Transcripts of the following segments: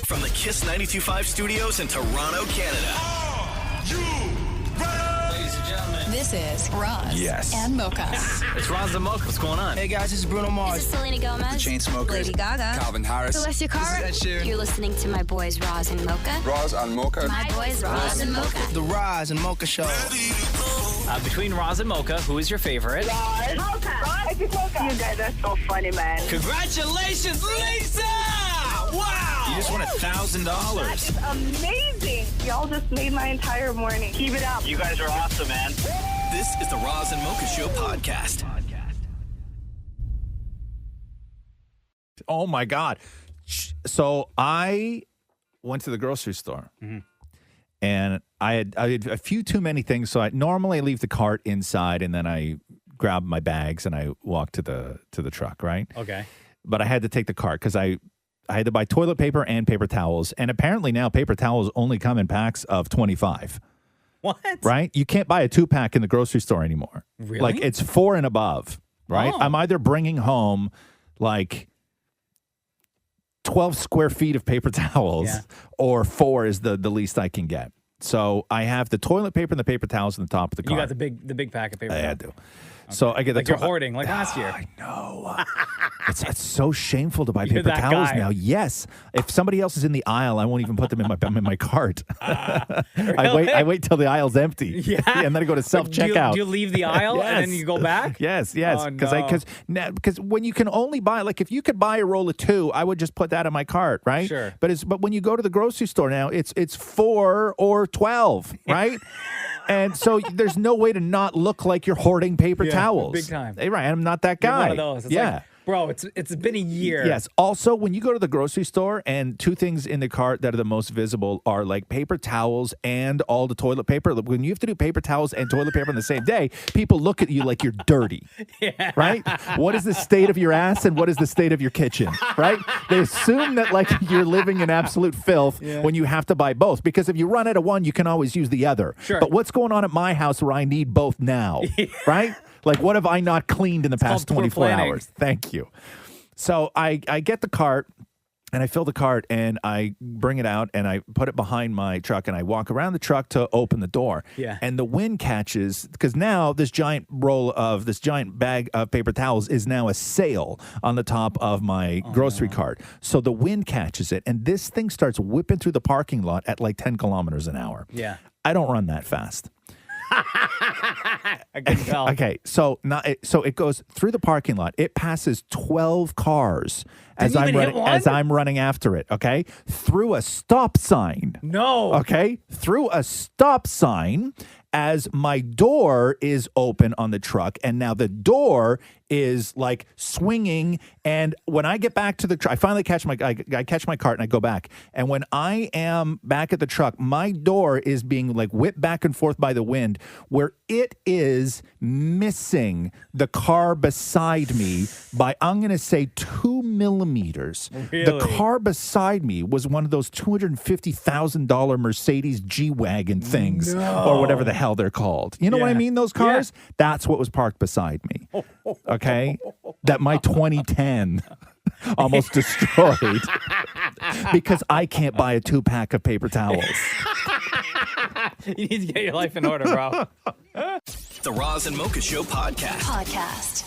From the Kiss 92.5 studios in Toronto, Canada. Are you ready? Ladies and gentlemen, This is Roz and Mocha. it's Roz and Mocha. What's going on? Hey guys, this is Bruno Mars. This is Selena Gomez. The Chainsmokers. Lady Gaga. Calvin Harris. Celestia Cara. This is Ed Sheeran. You're listening to my boys Roz and Mocha. Roz and Mocha. My boys Roz and Mocha. The Roz and Mocha Show. Between Roz and Mocha, who is your favorite? Mocha. You guys are so funny, man. Congratulations, Lisa! Wow! You just won $1,000. It's amazing. Y'all just made my entire morning. Keep it up. You guys are awesome, man. This is the Roz and Mocha Show podcast. Oh, my God. So I went to the grocery store, and I had a few too many things. So I normally leave the cart inside, and then I grab my bags and I walk to the truck, right? Okay. But I had to take the cart because I had to buy toilet paper and paper towels. And apparently now paper towels only come in packs of 25. What? Right? You can't buy a 2-pack in the grocery store anymore. Really? Like it's 4 and above, right? Oh. I'm either bringing home like 12 square feet of paper towels or 4 is the least I can get. So I have the toilet paper and the paper towels on the top of the cart. You got the big pack of paper. I do. So I get the Like you're hoarding, like last year. I know. It's so shameful to buy You're paper that towels guy. now. Yes. If somebody else is in the aisle, I won't even put them in my cart. I wait till the aisle's empty. Yeah. And then I go to self-checkout. Do you leave the aisle and then you go back? Yes. Oh, Because when you can only buy, like if you could buy a roll of 2, I would just put that in my cart, right? Sure. But when you go to the grocery store now, it's 4 or 12, right? And so there's no way to not look like you're hoarding paper towels. big time. Hey, right. I'm not that You're guy. one of those. It's like, bro, it's been a year. Yes. Also, when you go to the grocery store and 2 things in the cart that are the most visible are like paper towels and all the toilet paper. When you have to do paper towels and toilet paper on the same day, people look at you like you're dirty. Yeah. Right? What is the state of your ass and what is the state of your kitchen? Right? They assume that like you're living in absolute filth when you have to buy both. Because if you run out of one, you can always use the other. Sure. But what's going on at my house where I need both now? Right? Like, what have I not cleaned in the past called poor 24 planning. hours? Thank you. So I get the cart and I fill the cart and I bring it out and I put it behind my truck and I walk around the truck to open the door. Yeah. And the wind catches because now this giant bag of paper towels is now a sail on the top of my grocery cart. So the wind catches it and this thing starts whipping through the parking lot at like 10 kilometers an hour. Yeah. I don't run that fast. I can tell. Okay, so it goes through the parking lot. It passes 12 cars as Didn't I'm even hit running one? as I'm running after it. Okay, through a stop sign. No. Okay, through a stop sign as my door is open on the truck, and now the door is like swinging. And when I get back to the truck, I finally catch my cart and I go back. And when I am back at the truck, my door is being like whipped back and forth by the wind, where it is missing the car beside me by, I'm going to say, 2 millimeters. Really? The car beside me was one of those $250,000 Mercedes G-Wagon things, or whatever the hell they're called. You know what I Yeah. mean? Those cars? That's what was parked beside me. Okay? That my 2010 almost destroyed because I can't buy a 2-pack of paper towels. You need to get your life in order, bro. The Roz and Mocha Show Podcast.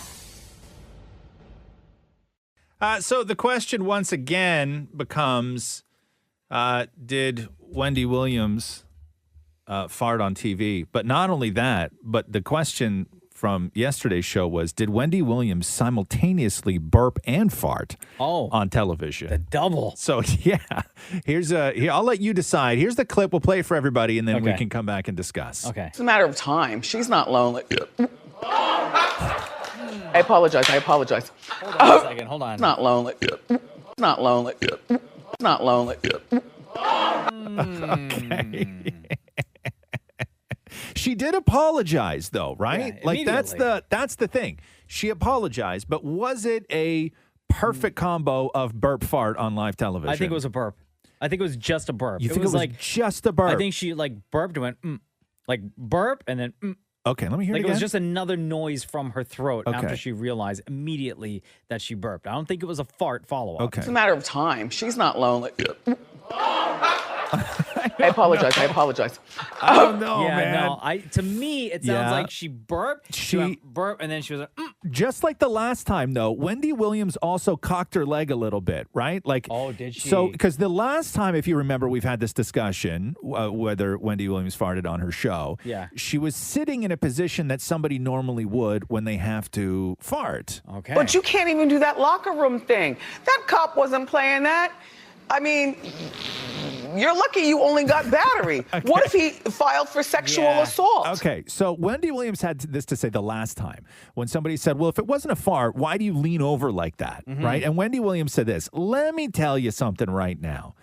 So the question once again becomes, did Wendy Williams fart on TV? But not only that, but the question from yesterday's show was, did Wendy Williams simultaneously burp and fart on television? The double. So, yeah, here, I'll let you decide. Here's the clip. We'll play it for everybody, and then we can come back and discuss. Okay. It's a matter of time. She's not lonely. I apologize. Hold on a second. Hold on. It's not lonely. It's not lonely. It's not lonely. Okay. She did apologize, though, right? Yeah, like that's immediately. the thing. She apologized, but was it a perfect combo of burp fart on live television? I think it was a burp. I think it was just a burp. You think it was like just a burp? I think she like burped and went like burp and then Okay, let me hear like it it again. was just another noise from her throat Okay. after she realized immediately that she burped. I don't think it was a fart follow up. Okay. It's a matter of time. She's not lonely. I apologize. I don't know, Yeah, man. no. To me, it sounds like she burped. She went burp, and then she was like, Just like the last time, though, Wendy Williams also cocked her leg a little bit, right? Like, oh, did she? So, because the last time, if you remember, we've had this discussion whether Wendy Williams farted on her show. Yeah. She was sitting in a position that somebody normally would when they have to fart. Okay. But you can't even do that locker room thing. That cop wasn't playing that. I mean, you're lucky you only got battery. Okay. What if he filed for sexual assault? Okay, so Wendy Williams had this to say the last time when somebody said, well, if it wasn't a fart, why do you lean over like that, right? And Wendy Williams said this, let me tell you something right now.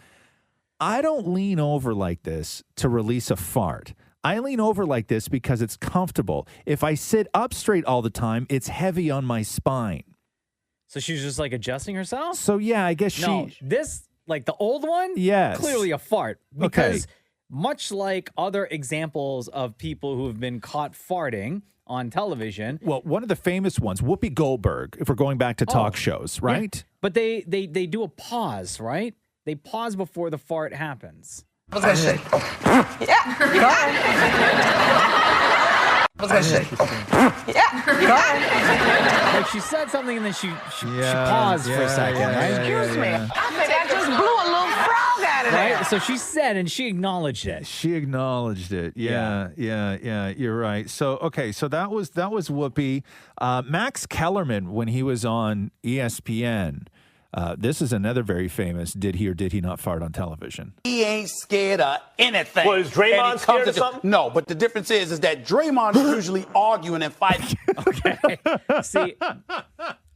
I don't lean over like this to release a fart. I lean over like this because it's comfortable. If I sit up straight all the time, it's heavy on my spine. So she's just like adjusting herself? So yeah, I guess this... Like the old one? Yes. Clearly a fart. Because much like other examples of people who have been caught farting on television. Well, one of the famous ones, Whoopi Goldberg, if we're going back to talk shows, right? Yeah. But they do a pause, right? They pause before the fart happens. What was I say? What was I say? Like she said something and then she paused for a second, right? Excuse me. I think I just blew a little frog out of there. Right? So she said and she acknowledged it. She acknowledged it. Yeah. You're right. So so that was Whoopi. Max Kellerman, when he was on ESPN. This is another very famous did he or did he not fart on television. He ain't scared of anything. Well, is Draymond scared of something? No, but the difference is that Draymond is usually arguing and fighting. Okay. See,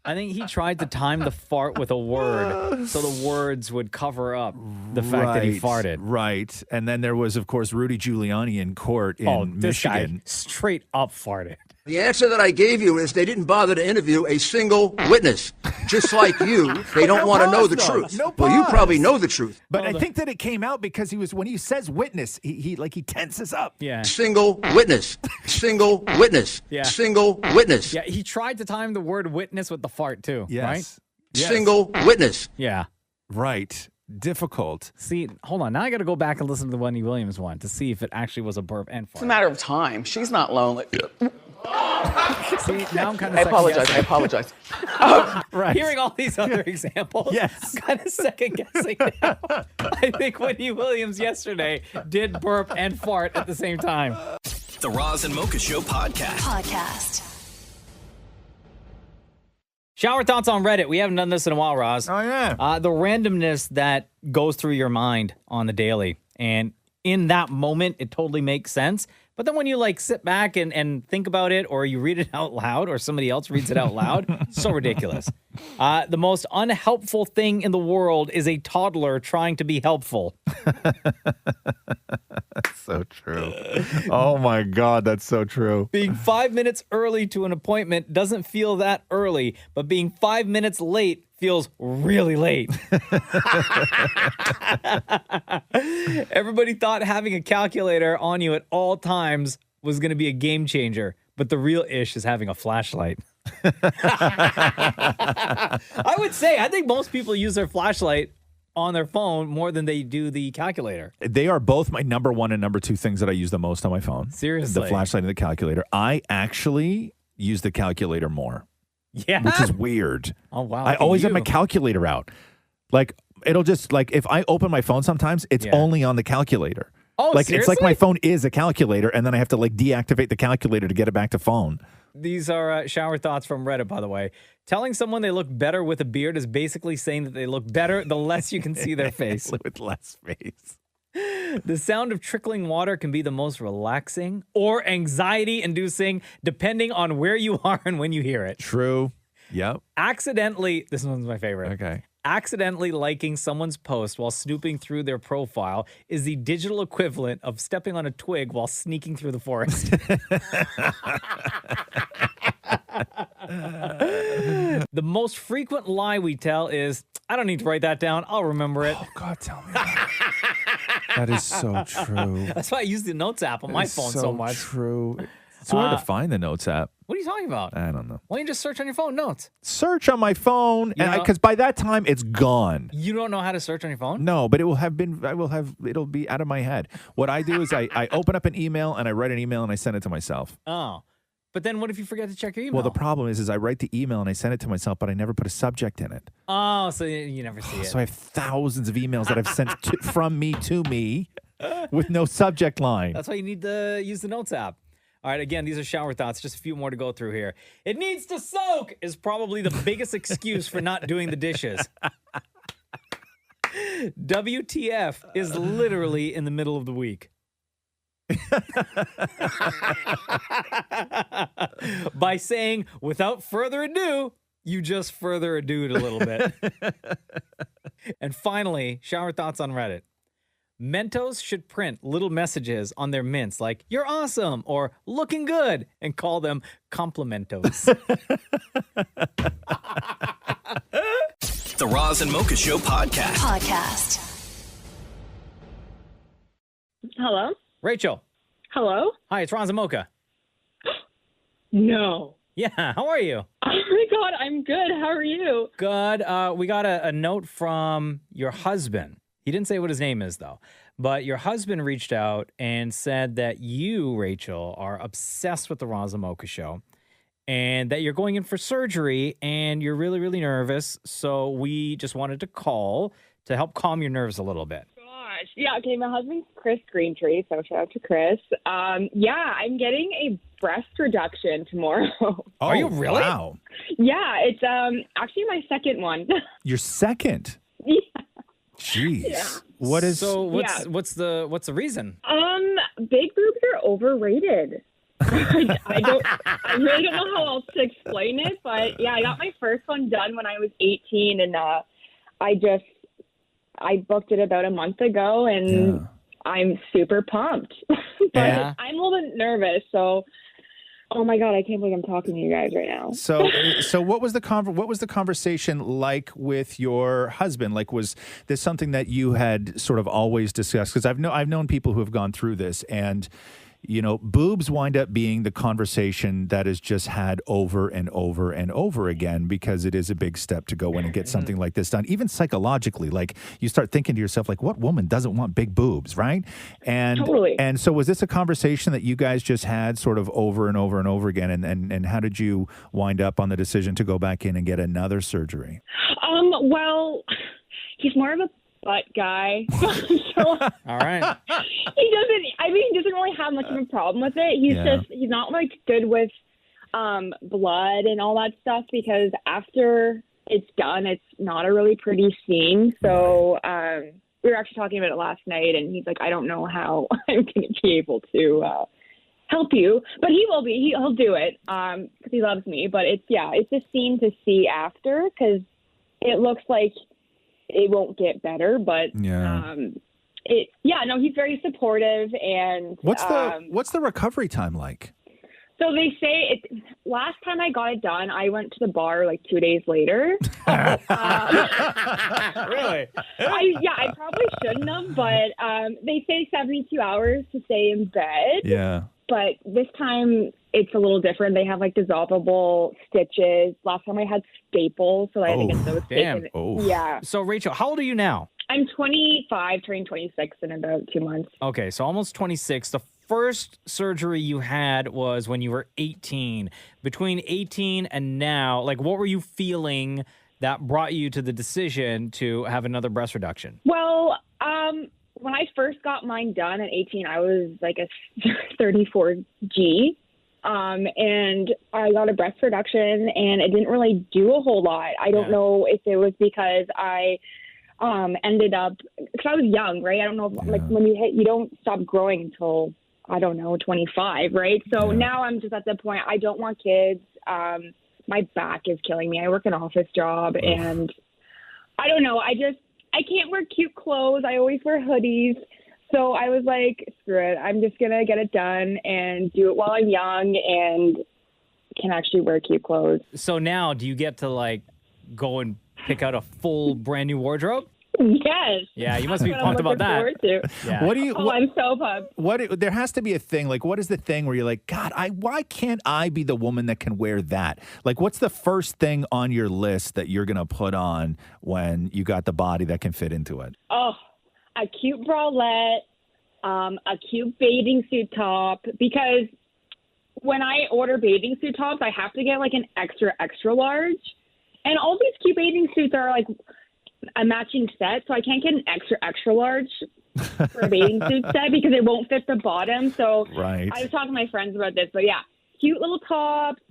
I think he tried to time the fart with a word so the words would cover up the fact that he farted. Right. And then there was, of course, Rudy Giuliani in court in this Michigan. Guy straight up farted. The answer that I gave you is they didn't bother to interview a single witness. Just like you, they don't want to know the truth. Well, you probably know the truth. But I think that it came out because when he says witness, he tenses up. Yeah. Single witness. Single witness. Yeah. Single witness. Yeah, he tried to time the word witness with the fart too, right? Yes. Single witness. Yeah. Right. Difficult. See, hold on. Now I got to go back and listen to the Wendy Williams one to see if it actually was a burp and fart. It's a matter of time. She's not lonely. See, now I'm kind of I apologize. Right. Hearing all these other examples, yes. I'm kind of second guessing now. I think Wendy Williams yesterday did burp and fart at the same time. The Roz and Mocha Show podcast. Shower thoughts on Reddit. We haven't done this in a while, Roz. Oh, yeah. The randomness that goes through your mind on the daily. And in that moment, it totally makes sense. But then when you sit back and think about it, or you read it out loud, or somebody else reads it out loud, it's so ridiculous. The most unhelpful thing in the world is a toddler trying to be helpful. That's so true. Oh my God, that's so true. Being 5 minutes early to an appointment doesn't feel that early, but being 5 minutes late feels really late. Everybody thought having a calculator on you at all times was going to be a game changer, but the real ish is having a flashlight. I would say, I think most people use their flashlight on their phone more than they do the calculator. They are both my number one and number two things that I use the most on my phone. Seriously. The flashlight and the calculator. I actually use the calculator more. Yeah. Which is weird. Oh, wow. I always have my calculator out. It'll just, if I open my phone sometimes, it's only on the calculator. Oh, seriously? It's like my phone is a calculator, and then I have to, deactivate the calculator to get it back to phone. These are shower thoughts from Reddit, by the way. Telling someone they look better with a beard is basically saying that they look better the less you can see their face. With less face. The sound of trickling water can be the most relaxing or anxiety-inducing, depending on where you are and when you hear it. True. Yep. This one's my favorite. Okay. Accidentally liking someone's post while snooping through their profile is the digital equivalent of stepping on a twig while sneaking through the forest. The most frequent lie we tell is, I don't need to write that down. I'll remember it. Oh, God, tell me that. That is so true. That's why I use the Notes app on my phone so much. True. It's hard to find the Notes app. What are you talking about? I don't know. Why don't you just search on your phone? Notes. Search on my phone, because by that time it's gone. You don't know how to search on your phone? No, but it'll be out of my head. What I do is I open up an email and I write an email and I send it to myself. Oh. But then what if you forget to check your email? Well, the problem is I write the email and I send it to myself, but I never put a subject in it. Oh, so you never see it. So I have thousands of emails that I've sent from me to me with no subject line. That's why you need to use the Notes app. All right, again, these are shower thoughts. Just a few more to go through here. It needs to soak is probably the biggest excuse for not doing the dishes. WTF is literally in the middle of the week. By saying, without further ado, you just further ado it a little bit. And finally, shower thoughts on Reddit. Mentos should print little messages on their mints like, you're awesome, or looking good, and call them complimentos. The Roz and Mocha Show podcast. Hello? Rachel. Hello? Hi, it's Roz and Mocha. No. Yeah, how are you? Oh my God, I'm good. How are you? Good. We got a note from your husband. He didn't say what his name is, though. But your husband reached out and said that you, Rachel, are obsessed with the Roz and Mocha Show and that you're going in for surgery and you're really, really nervous. So we just wanted to call to help calm your nerves a little bit. Gosh. Yeah, okay, my husband's Chris Greentree, so shout out to Chris. Yeah, I'm getting a breast reduction tomorrow. Oh, are you really? Wow. Yeah, it's actually my second one. Your second? Yeah. Jeez. Yeah. What is what's the reason? Big boobs are overrated. I really don't know how else to explain it, but yeah, I got my first one done when I was 18, and I booked it about a month ago, and I'm super pumped. But I'm a little bit nervous, so. Oh my God, I can't believe I'm talking to you guys right now. So what was the conversation like with your husband? Like, was this something that you had sort of always discussed? Because I've known people who have gone through this, and boobs wind up being the conversation that is just had over and over and over again, because it is a big step to go in and get something like this done. Even psychologically, like you start thinking to yourself, like, what woman doesn't want big boobs, right? And totally. And so was this a conversation that you guys just had sort of over and over and over again? And how did you wind up on the decision to go back in and get another surgery? Well, he's more of a butt guy. So, all right. He doesn't really have much of a problem with it. He's not like good with blood and all that stuff, because after it's done, it's not a really pretty scene. So we were actually talking about it last night, and he's like, I don't know how I'm going to be able to help you, but he will be. He'll do it because he loves me. But it's a scene to see after, because it looks like it won't get better, but he's very supportive. And what's the recovery time like? So they say last time I got it done, I went to the bar like 2 days later. Really? I probably shouldn't have, but they say 72 hours to stay in bed. Yeah. But this time it's a little different. They have like dissolvable stitches. Last time I had staples, so I had to get those damn. Yeah. So Rachel, how old are you now? I'm 25, turning 26 in about 2 months. Okay, so almost 26. The first surgery you had was when you were 18. Between 18 and now, like, what were you feeling that brought you to the decision to have another breast reduction? Well, when I first got mine done at 18, I was like a 34G. And I got a breast reduction, and it didn't really do a whole lot. I don't know if it was because I ended up, because I was young, right? I don't know, like when you don't stop growing until, I don't know, 25, right? So now I'm just at the point, I don't want kids. My back is killing me. I work an office job, and I don't know. I can't wear cute clothes. I always wear hoodies. So I was like, screw it. I'm just going to get it done and do it while I'm young and can actually wear cute clothes. So now do you get to like go and pick out a full brand new wardrobe? Yes. Yeah, you must be That's what pumped I'm about looking that. forward to. Yeah. What do you? Oh, I'm so pumped. There has to be a thing. Like, what is the thing where you're like, God, why can't I be the woman that can wear that? Like, what's the first thing on your list that you're gonna put on when you got the body that can fit into it? Oh, a cute bralette, a cute bathing suit top, because when I order bathing suit tops, I have to get like an extra, extra large. And all these cute bathing suits are like a matching set, so I can't get an extra, extra large for a bathing suit set because it won't fit the bottom. So Right. I was talking to my friends about this, but yeah, cute little tops,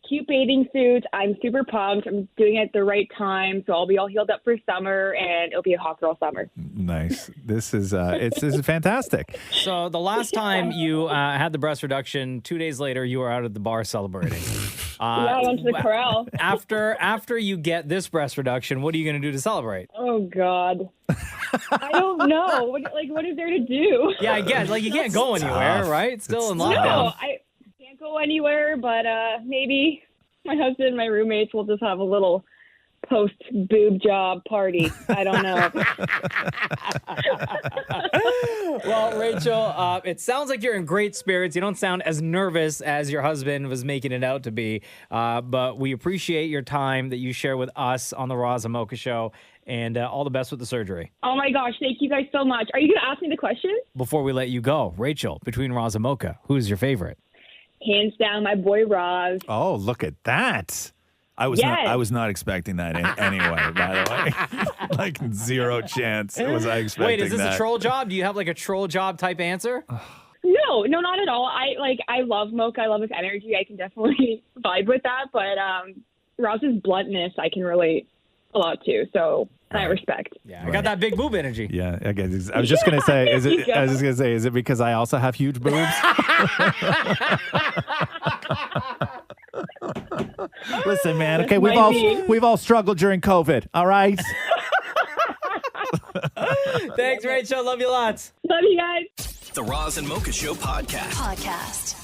cute bathing suits. I'm super pumped. I'm doing it at the right time, so I'll be all healed up for summer, and it'll be a hot girl summer. Nice. This is this is fantastic. So the last time you had the breast reduction, 2 days later, you were out at the bar celebrating. Yeah, I went to the corral. After you get this breast reduction, what are you going to do to celebrate? Oh, God. I don't know. What is there to do? Yeah, I guess. Like, you can't go anywhere, right? It's still in No, lockdown. I can't go anywhere, but maybe my husband and my roommates will just have a little post-boob job party. I don't know. Well, Rachel, it sounds like you're in great spirits. You don't sound as nervous as your husband was making it out to be. But we appreciate your time that you share with us on the Roz and Mocha Show. And all the best with the surgery. Oh, my gosh. Thank you guys so much. Are you going to ask me the question? Before we let you go, Rachel, between Roz and Mocha, who's your favorite? Hands down, my boy Roz. Oh, look at that. I was not expecting that anyway, by the way. Like, zero chance was I expecting Wait, is this that. a troll job? Do you have like a troll job type answer? No, not at all. I love Mocha. I love his energy. I can definitely vibe with that. But Roz's bluntness, I can relate a lot to. So I respect. Yeah, I got that big boob energy. Yeah, I guess. I was just gonna say, is it because I also have huge boobs? Listen, man. Okay, we've all struggled during COVID. All right. Thanks, Rachel. Love you lots. Love you guys. The Roz and Mocha Show podcast.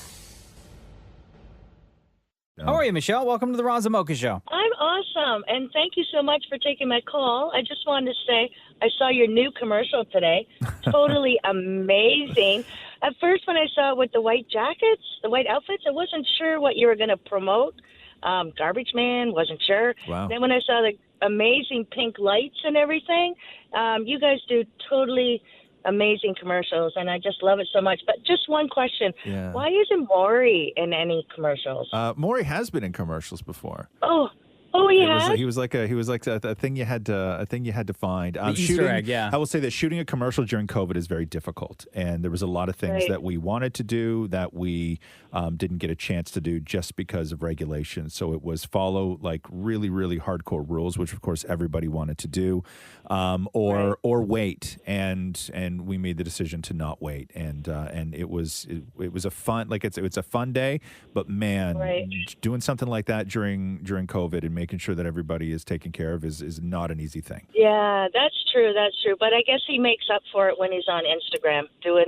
How are you, Michelle? Welcome to the Roz and Mocha Show. I'm awesome, and thank you so much for taking my call. I just wanted to say I saw your new commercial today. Totally amazing. At first, when I saw it with the white jackets, the white outfits, I wasn't sure what you were going to promote. Garbage Man, wasn't sure. Wow. Then when I saw the amazing pink lights and everything, you guys do totally amazing commercials, and I just love it so much. But just one question. Yeah. Why isn't Maury in any commercials? Maury has been in commercials before. Oh, he has? He was like a thing you had to find. The Easter egg, yeah. I will say that shooting a commercial during COVID is very difficult, and there was a lot of things that we wanted to do that we didn't get a chance to do just because of regulations. So it was follow like really, really hardcore rules, which of course everybody wanted to do, or wait, and we made the decision to not wait, and it was a fun it's a fun day, but man, doing something like that during COVID and making sure that everybody is taken care of is not an easy thing. Yeah, that's true. But I guess he makes up for it when he's on Instagram doing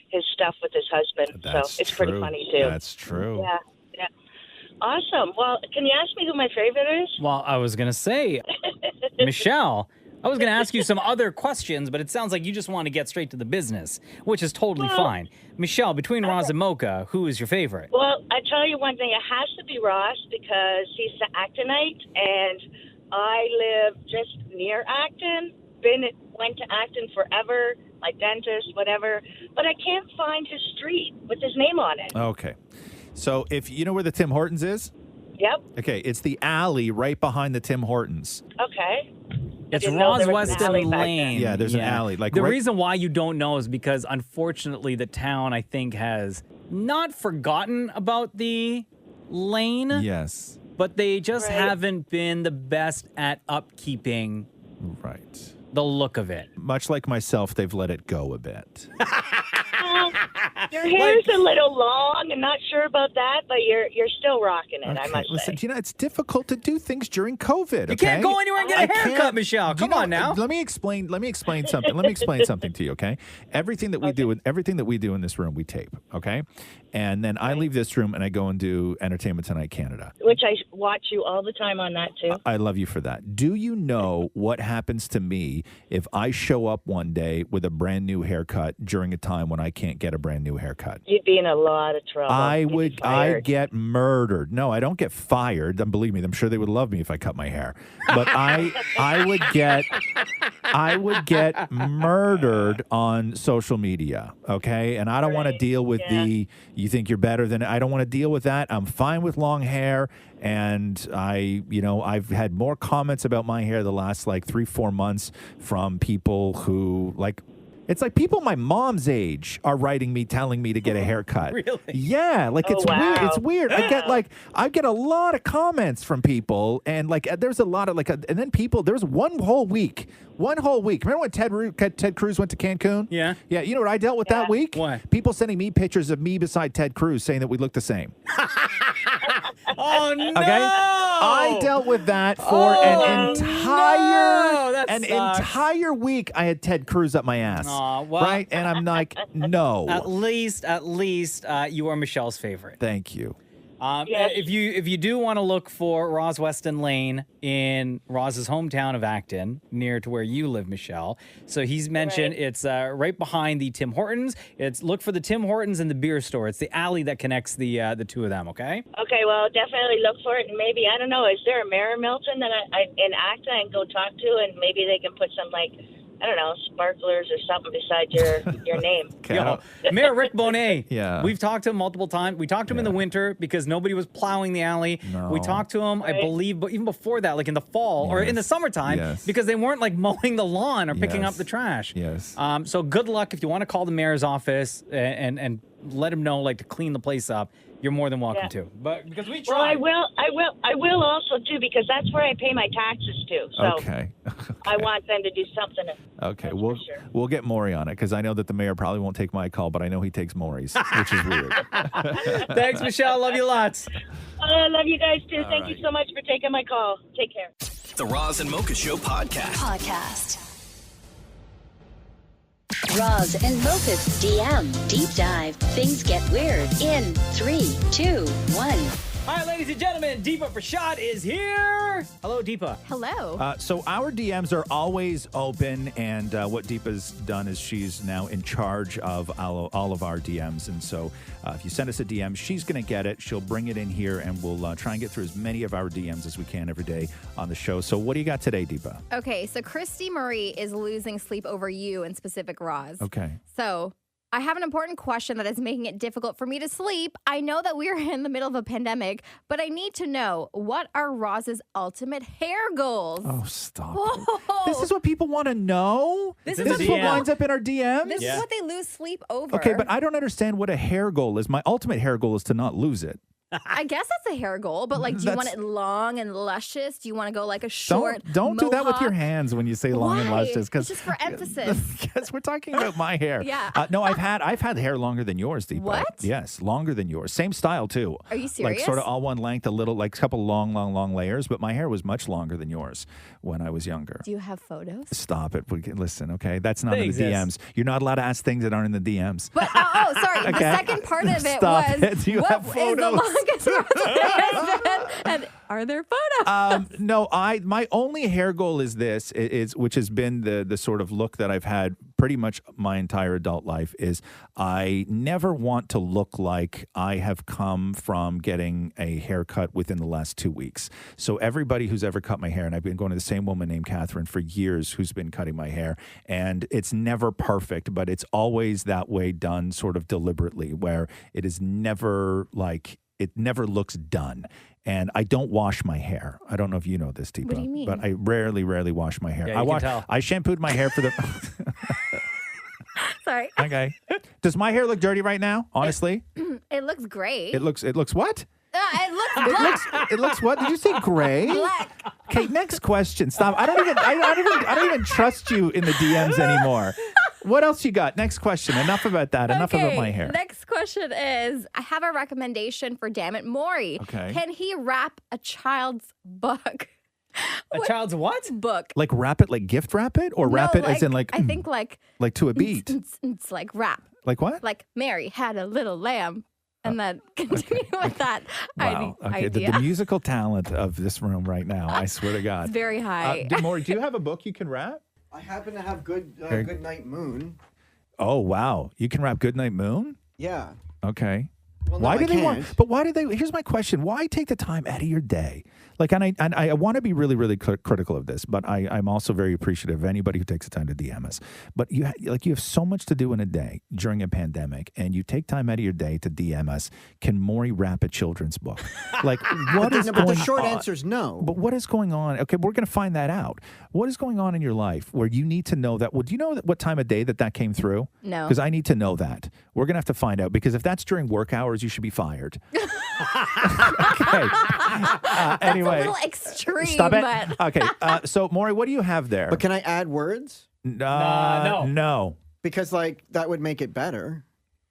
his stuff with his husband. That's so it's pretty funny too. That's true. Yeah. Awesome. Well, can you ask me who my favorite is? Well, I was going to say, Michelle, I was going to ask you some other questions, but it sounds like you just want to get straight to the business, which is totally fine. Michelle, between Roz and Mocha, who is your favorite? Well, I tell you one thing. It has to be Ross because he's the Actonite, and I live just near Acton. Went to Acton forever, my dentist, whatever. But I can't find his street with his name on it. Okay. So if you know where the Tim Hortons is? Yep. Okay, it's the alley right behind the Tim Hortons. Okay. It's Roz Weston Lane. Yeah, there's an alley. Like the reason why you don't know is because, unfortunately, the town, I think, has not forgotten about the lane. Yes. But they just haven't been the best at upkeeping the look of it. Much like myself, they've let it go a bit. Your hair's a little long. I'm not sure about that, but you're still rocking it, I must Listen, say. it's difficult to do things during COVID. You can't go anywhere and get a haircut, Michelle. Come on now. Let me explain something. Let me explain something to you, okay? Everything that we do in this room, we tape, okay? And then I leave this room and I go and do Entertainment Tonight Canada. Which I watch you all the time on that, too. I love you for that. Do you know what happens to me if I show up one day with a brand new haircut during a time when I can't get a brand new haircut? You'd be in a lot of trouble. I get murdered. No, I don't get fired. Believe me, I'm sure they would love me if I cut my hair. But I would get murdered on social media, okay? And I don't want to deal with you think you're better than I don't want to deal with that. I'm fine with long hair. And I've had more comments about my hair the last 3-4 months from people who it's like people my mom's age are writing me telling me to get a haircut. Really? Yeah, it's weird. It's weird. I get a lot of comments from people, and there's a lot of and then people. There's one whole week. Remember when Ted Cruz went to Cancun? Yeah. Yeah. You know what I dealt with that week? What? People sending me pictures of me beside Ted Cruz, saying that we look the same. Oh no! Okay, I dealt with that for an entire week. I had Ted Cruz up my ass, right? And I'm like, no. At least, you are Michelle's favorite. Thank you. Yes. If you do want to look for Roz Weston Lane in Roz's hometown of Acton, near to where you live, Michelle. So he's mentioned it's right behind the Tim Hortons. Look for the Tim Hortons and the beer store. It's the alley that connects the two of them. Okay. Okay, well, definitely look for it, and maybe I don't know. Is there a Mayor Milton that I in Acton I can go talk to, and maybe they can put some I don't know, sparklers or something beside your name. Yo, Mayor Rick Bonet. Yeah. We've talked to him multiple times. We talked to him in the winter because nobody was plowing the alley. No. We talked to him, I believe, but even before that, in the fall or in the summertime, because they weren't mowing the lawn or picking up the trash. Yes. So good luck if you want to call the mayor's office and let him know, to clean the place up. You're more than welcome to. But because we try. Well, I will also too, because that's where I pay my taxes too. So Okay. I want them to do something. Okay, we'll get Maury on it, because I know that the mayor probably won't take my call, but I know he takes Maury's, which is weird. Thanks, Michelle. Love you lots. I love you guys too. Thank you so much for taking my call. Take care. The Roz and Mocha Show podcast. Roz and Mocha's DM Deep Dive. Things get weird in 3, 2, 1. All right, ladies and gentlemen, Deepa Prashad is here. Hello, Deepa. Hello. So our DMs are always open, and what Deepa's done is she's now in charge of all of our DMs. And so if you send us a DM, she's going to get it. She'll bring it in here, and we'll try and get through as many of our DMs as we can every day on the show. So what do you got today, Deepa? Okay, so Christy Marie is losing sleep over you in specific, Roz. Okay. So I have an important question that is making it difficult for me to sleep. I know that we are in the middle of a pandemic, but I need to know, what are Roz's ultimate hair goals? Oh, stop it. This is what people want to know? This is what winds up in our DMs? This is what they lose sleep over. Okay, but I don't understand what a hair goal is. My ultimate hair goal is to not lose it. I guess that's a hair goal, but do you want it long and luscious? Do you want to go a short Don't do that with your hands when you say long and luscious. It's just for emphasis. Because we're talking about my hair. Yeah. No, I've had hair longer than yours, Deepa. What? Yes, longer than yours. Same style too. Are you serious? Sort of all one length, a little couple long layers. But my hair was much longer than yours when I was younger. Do you have photos? Stop it. Listen, okay? That's not in the DMs. You're not allowed to ask things that aren't in the DMs. But sorry. Okay. The second part of it Stop was it. You have what is the photos. longest and are there photos? No, my only hair goal is this, which has been the sort of look that I've had pretty much my entire adult life, is I never want to look like I have come from getting a haircut within the last 2 weeks. So everybody who's ever cut my hair, and I've been going to the same woman named Catherine for years who's been cutting my hair, and it's never perfect, but it's always that way, done sort of deliberately, where it is never it never looks done. And I don't wash my hair. I don't know if you know this, Deepa. What do you mean? But I rarely wash my hair. Yeah, you can tell. I shampooed my hair for the... Sorry. Okay. Does my hair look dirty right now? Honestly? It looks great. It looks what? It looks black. It looks what? Did you say gray? Black. Okay, next question. Stop. I don't even trust you in the DMs anymore. What else you got? Next question. Enough about that. Enough about my hair. Next question is, I have a recommendation for Dammit Maury. Okay. Can he wrap a child's book? A child's what? Book. Like wrap it, like gift wrap it, or wrap it as in like I think like to a beat. It's like rap. Like what? Like Mary had a little lamb, and then continue with that. Wow. Okay. The idea. musical talent of this room right now. I swear to God. It's very high. Maury, do you have a book you can wrap? I happen to have Good Night Moon. Oh wow, you can rap Goodnight Moon? Yeah. Okay. Well, Why no, do I they want? can't. But why do they? Here's my question: why take the time out of your day? Like, and I want to be really, really critical of this, but I'm also very appreciative of anybody who takes the time to DM us. But you have so much to do in a day during a pandemic, and you take time out of your day to DM us. Can Maury rap a children's book? Like, what is going on? But the short answer is no. But what is going on? Okay, we're going to find that out. What is going on in your life where you need to know that? Well, do you know what time of day that came through? No. Because I need to know that. We're going to have to find out, because if that's during work hours, you should be fired. Okay. Anyway. That's a little extreme. Stop it. But Okay. So, Maury, what do you have there? But can I add words? No. No. Because that would make it better.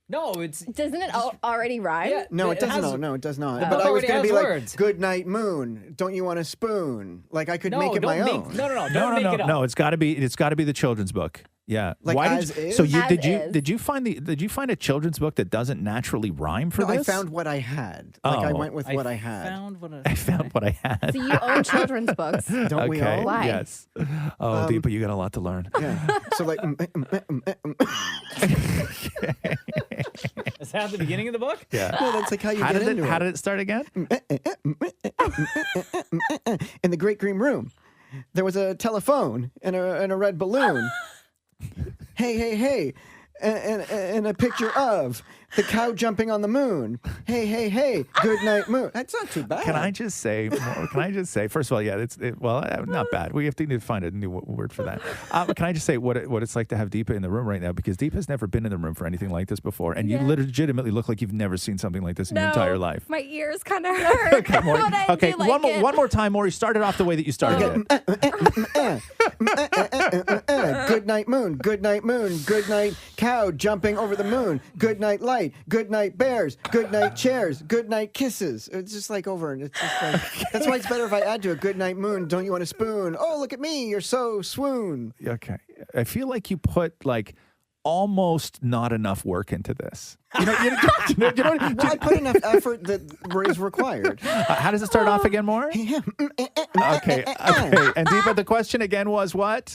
No, it's doesn't it already rhyme? Yeah. No, it doesn't. has- No, it does not. The But book I was already going to has be words. like, Good Night Moon. Don't you want a spoon? Like I could No, make it my don't own. make- no, don't make it up. No. It's got to be the children's book. Yeah. Like Why as did you, is? so you As did you is. find a children's book that doesn't naturally rhyme for No, this? I found what I had. Like I Oh. went with what I had. I found what I had. So you own children's books. Don't we Okay. all? Why? Yes. Oh, Deepa, you got a lot to learn. Yeah. So like, Is that the beginning of the book? Yeah. no, that's like how you How get did into it? it. How did it start again? In the great green room, there was a telephone and a red balloon. Hey, and a picture of the cow jumping on the moon. Hey, good night moon. That's not too bad. Can I just say? First of all, yeah, not bad. We need to find a new word for that. Can I just say what it's like to have Deepa in the room right now? Because Deepa's never been in the room for anything like this before, and you legitimately look like you've never seen something like this in your entire life. My ears kind of hurt. Okay, Maury. But I Okay, do like it. one more time, Maury. Start it off the way that you started it. Good night moon. Good night moon. Good night cow jumping over the moon. Good night light. Good night bears. Good night chairs. Good night kisses. It's just like over, and it's just like that's why it's better if I add to it. Good night moon. Don't you want a spoon? Oh, look at me. You're so swoon. Okay, I feel like you put like almost not enough work into this. You know Well, I put enough effort that is required. how does it start off again, Maury? Okay. And Deepa, the question again was what?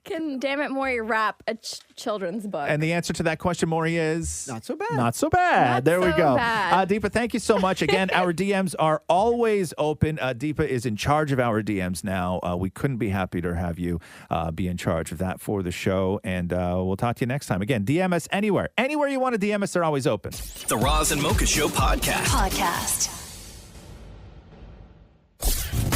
Can Dammit Maury rap a children's book? And the answer to that question, Maury, is Not so bad. Not so bad. Not There we so go. bad. Deepa, thank you so much. Again, our DMs are always open. Deepa is in charge of our DMs now. We couldn't be happier to have you be in charge of that for the show. And we'll talk to you next time. Again, DM us anywhere. Anywhere you want to DM us, they're always open. The Roz and Mocha Show podcast.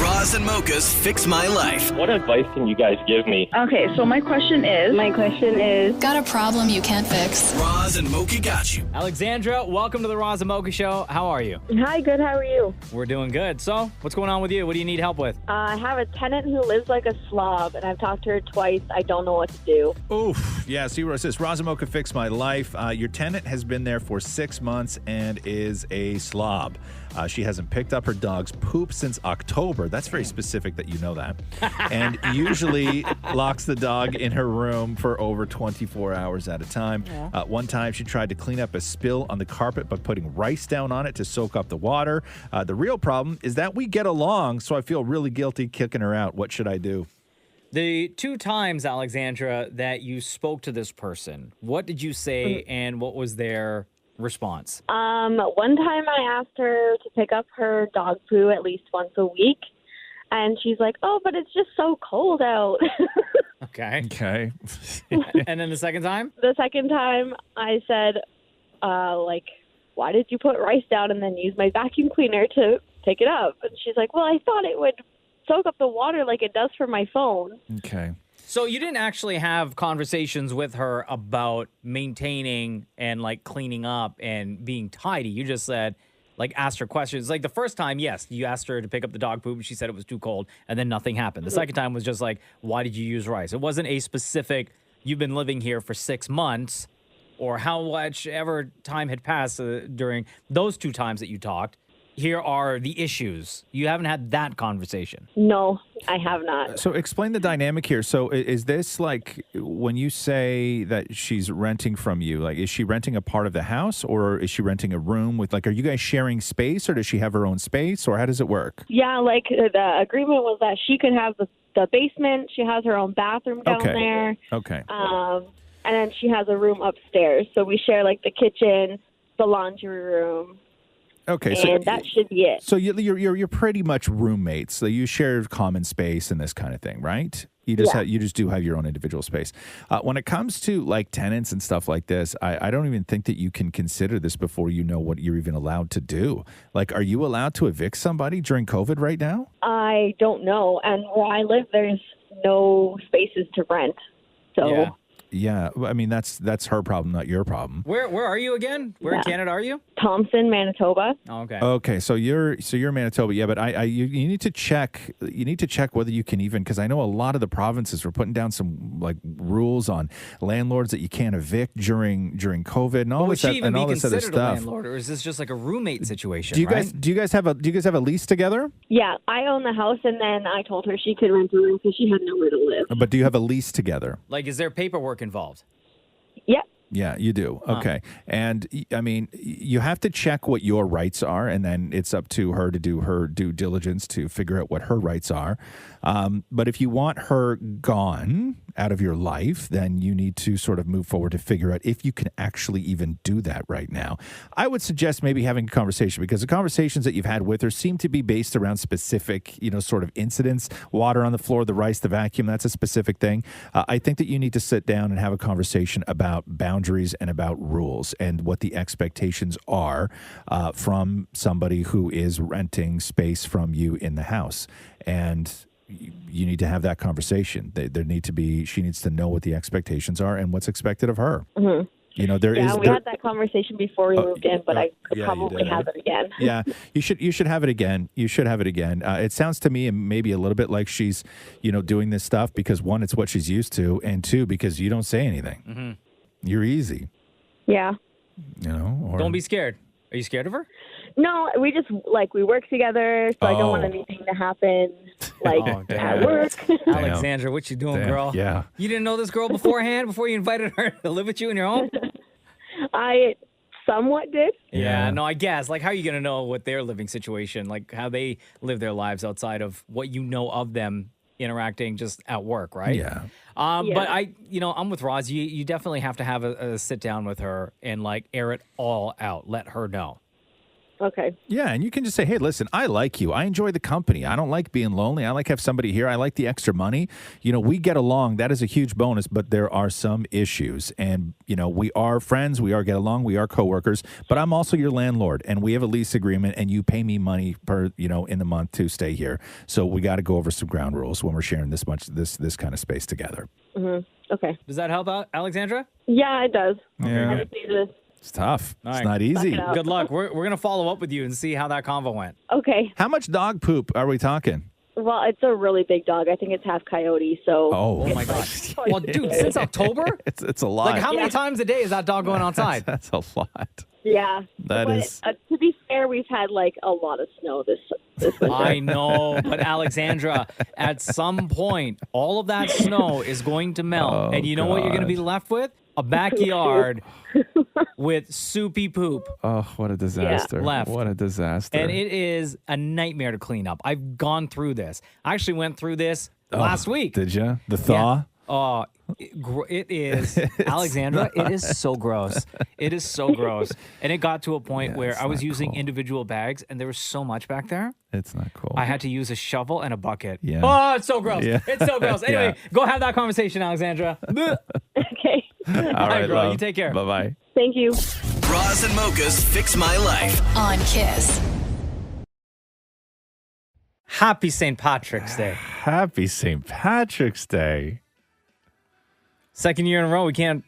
Roz and Mocha's Fix My Life. What advice can you guys give me? Okay, so my question is, Got a problem you can't fix? Roz and Mocha got you. Alexandra, welcome to the Roz and Mocha Show. How are you? hi, good, how are you? We're doing good. So, what's going on with you? What do you need help with? I have a tenant who lives like a slob, and I've talked to her twice. I don't know what to do. Oof. Yeah, see where it says, Roz and Mocha Fix My Life. Your tenant has been there for 6 months and is a slob. She hasn't picked up her dog's poop since October. That's very specific that you know that. And usually locks the dog in her room for over 24 hours at a time. One time she tried to clean up a spill on the carpet by putting rice down on it to soak up the water. The real problem is that we get along, so I feel really guilty kicking her out. What should I do? The 2 times, Alexandra, that you spoke to this person, what did you say and what was their response? One time I asked her to pick up her dog poo at least once a week, and she's like, oh, but it's just so cold out. Okay. Okay. And then the second time? The second time I said, why did you put rice down and then use my vacuum cleaner to pick it up? And she's like, well, I thought it would soak up the water like it does for my phone. Okay. So you didn't actually have conversations with her about maintaining and like cleaning up and being tidy. You just said, like, asked her questions. Like the first time, yes, you asked her to pick up the dog poop and she said it was too cold and then nothing happened. The second time was just like, why did you use rice? It wasn't a specific you've been living here for 6 months, or how much ever time had passed during those 2 times that you talked. Here are the issues. You haven't had that conversation. No, I have not. So explain the dynamic here. So is this like when you say that she's renting from you, like is she renting a part of the house or is she renting a room with like, are you guys sharing space or does she have her own space or how does it work? Yeah, like the agreement was that she could have the basement. She has her own bathroom down there. Okay. And then she has a room upstairs. So we share like the kitchen, the laundry room. Okay, and that should be it. So you're pretty much roommates. So you share common space and this kind of thing, right? You just do have your own individual space. When it comes to like tenants and stuff like this, I don't even think that you can consider this before you know what you're even allowed to do. Like, are you allowed to evict somebody during COVID right now? I don't know. And where I live, there's no spaces to rent. So. Yeah, I mean that's her problem, not your problem. Where are you again? Where in Canada are you? Thompson, Manitoba. Oh, okay. Okay, so you're Manitoba, yeah, but you need to check. You need to check whether you can even, because I know a lot of the provinces were putting down some like rules on landlords that you can't evict during COVID and all Would this she even and all be this other considered a stuff. landlord, or is this just like a roommate situation? Do you guys have a lease together? Yeah, I own the house, and then I told her she could rent a room because she had nowhere to live. But do you have a lease together? Like, is there paperwork involved? Yep. Yeah, you do. Okay. And I mean, you have to check what your rights are, and then it's up to her to do her due diligence to figure out what her rights are. But if you want her gone out of your life, then you need to sort of move forward to figure out if you can actually even do that right now. I would suggest maybe having a conversation, because the conversations that you've had with her seem to be based around specific, sort of incidents. Water on the floor, the rice, the vacuum, that's a specific thing. I think that you need to sit down and have a conversation about boundaries and about rules and what the expectations are from somebody who is renting space from you in the house. And you need to have that conversation. She needs to know what the expectations are and what's expected of her. Mm-hmm. We had that conversation before we moved in, but I could probably have it again. Yeah, you should have it again. You should have it again. It sounds to me maybe a little bit like she's, doing this stuff because one, it's what she's used to, and two, because you don't say anything. Mm-hmm. You're easy. Yeah. Don't be scared. Are you scared of her? No, we just we work together, so I don't want anything to happen at work. Alexandra, what you doing, girl? Yeah. You didn't know this girl beforehand before you invited her to live with you in your home? I somewhat did. Yeah, no, I guess. Like, how are you going to know what their living situation, like how they live their lives outside of what you know of them interacting just at work, right? Yeah. But I'm with Roz. You definitely have to have a sit down with her and air it all out. Let her know. Okay. Yeah, and you can just say, hey, listen, I like you. I enjoy the company. I don't like being lonely. I like have somebody here. I like the extra money. We get along. That is a huge bonus, but there are some issues. And, we are friends. We are get along. We are coworkers. But I'm also your landlord, and we have a lease agreement, and you pay me money per, in the month to stay here. So we got to go over some ground rules when we're sharing this kind of space together. Mm-hmm. Okay. Does that help out, Alexandra? Yeah, it does. Yeah. I just need to. It's tough. All It's right. not easy. Good luck. We're going to follow up with you and see how that convo went. Okay. How much dog poop are we talking? Well, it's a really big dog. I think it's half coyote, so... Oh my gosh. Well, dude, since October? It's a lot. How many times a day is that dog going outside? That's a lot. Yeah. That is... to be fair, we've had, a lot of snow this winter. I know, but Alexandra, at some point, all of that snow is going to melt. And you know what you're going to be left with? A backyard with soupy poop. Oh, what a disaster. Left. What a disaster. And it is a nightmare to clean up. I've gone through this. I actually went through this last week. Did you? The thaw? Yeah. Oh, it is. Alexandra, it is so gross. It is so gross. And it got to a point where I was using individual bags, and there was so much back there. It's not cool. I had to use a shovel and a bucket. Yeah. Oh, it's so gross. Yeah. It's so gross. Anyway, go have that conversation, Alexandra. Okay. All right, girl. love. You take care. Bye-bye. Thank you. Roz and Mocha's Fix My Life. On Kiss. Happy St. Patrick's Day. Happy St. Patrick's Day. Second year in a row, we can't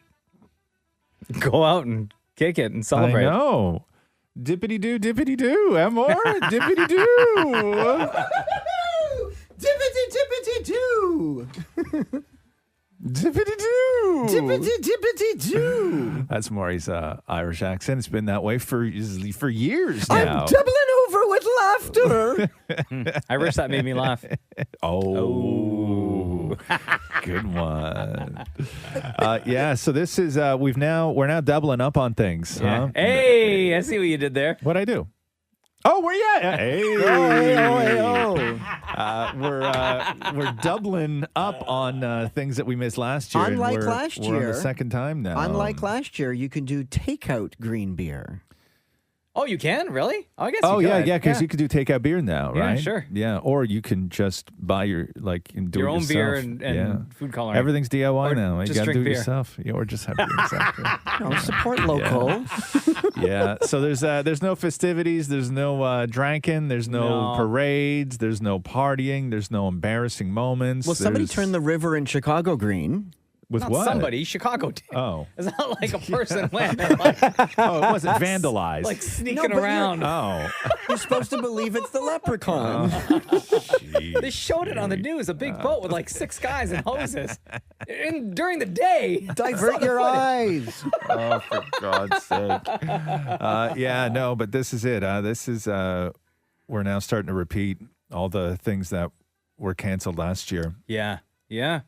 go out and kick it and celebrate. I know. Dippity-doo, dippity-doo. Amor, dippity-doo. Dippity-dippity-doo. Dippity-doo. Dippity-dippity-doo. That's Maury's Irish accent. It's been that way for years I'm now. doubling over with laughter. I wish that made me laugh. Oh. Good one. So this is we're now doubling up on things. Yeah. Huh? Hey, I see what you did there. What'd I do? Oh, where you at? Hey. We're doubling up on things that we missed last year. Unlike and last we're on year. the second time now. Unlike last year, you can do takeout green beer. Oh, you can? Really? Oh, I guess Oh, you yeah, could. because you could do takeout beer now, Yeah, right? sure. Yeah, or you can just buy your and do Your it own beer yourself. and food coloring. Everything's DIY now. You just got to do drink it beer. yourself. Yeah, or just have beer yourself. No, support local. Yeah. So there's no festivities. There's no drinking. There's no parades. There's no partying. There's no embarrassing moments. Well, somebody There's- turned the river in Chicago green. with Not what? somebody. Chicago did. Oh. It's not like a person went and like, Oh, it wasn't vandalized. like sneaking No, but around. Oh. You're supposed to believe it's the leprechaun. They showed it on the news. A big boat with like 6 guys and hoses. During the day. Divert your eyes. Oh, for God's sake. But this is it. We're now starting to repeat all the things that were canceled last year. Yeah. Yeah.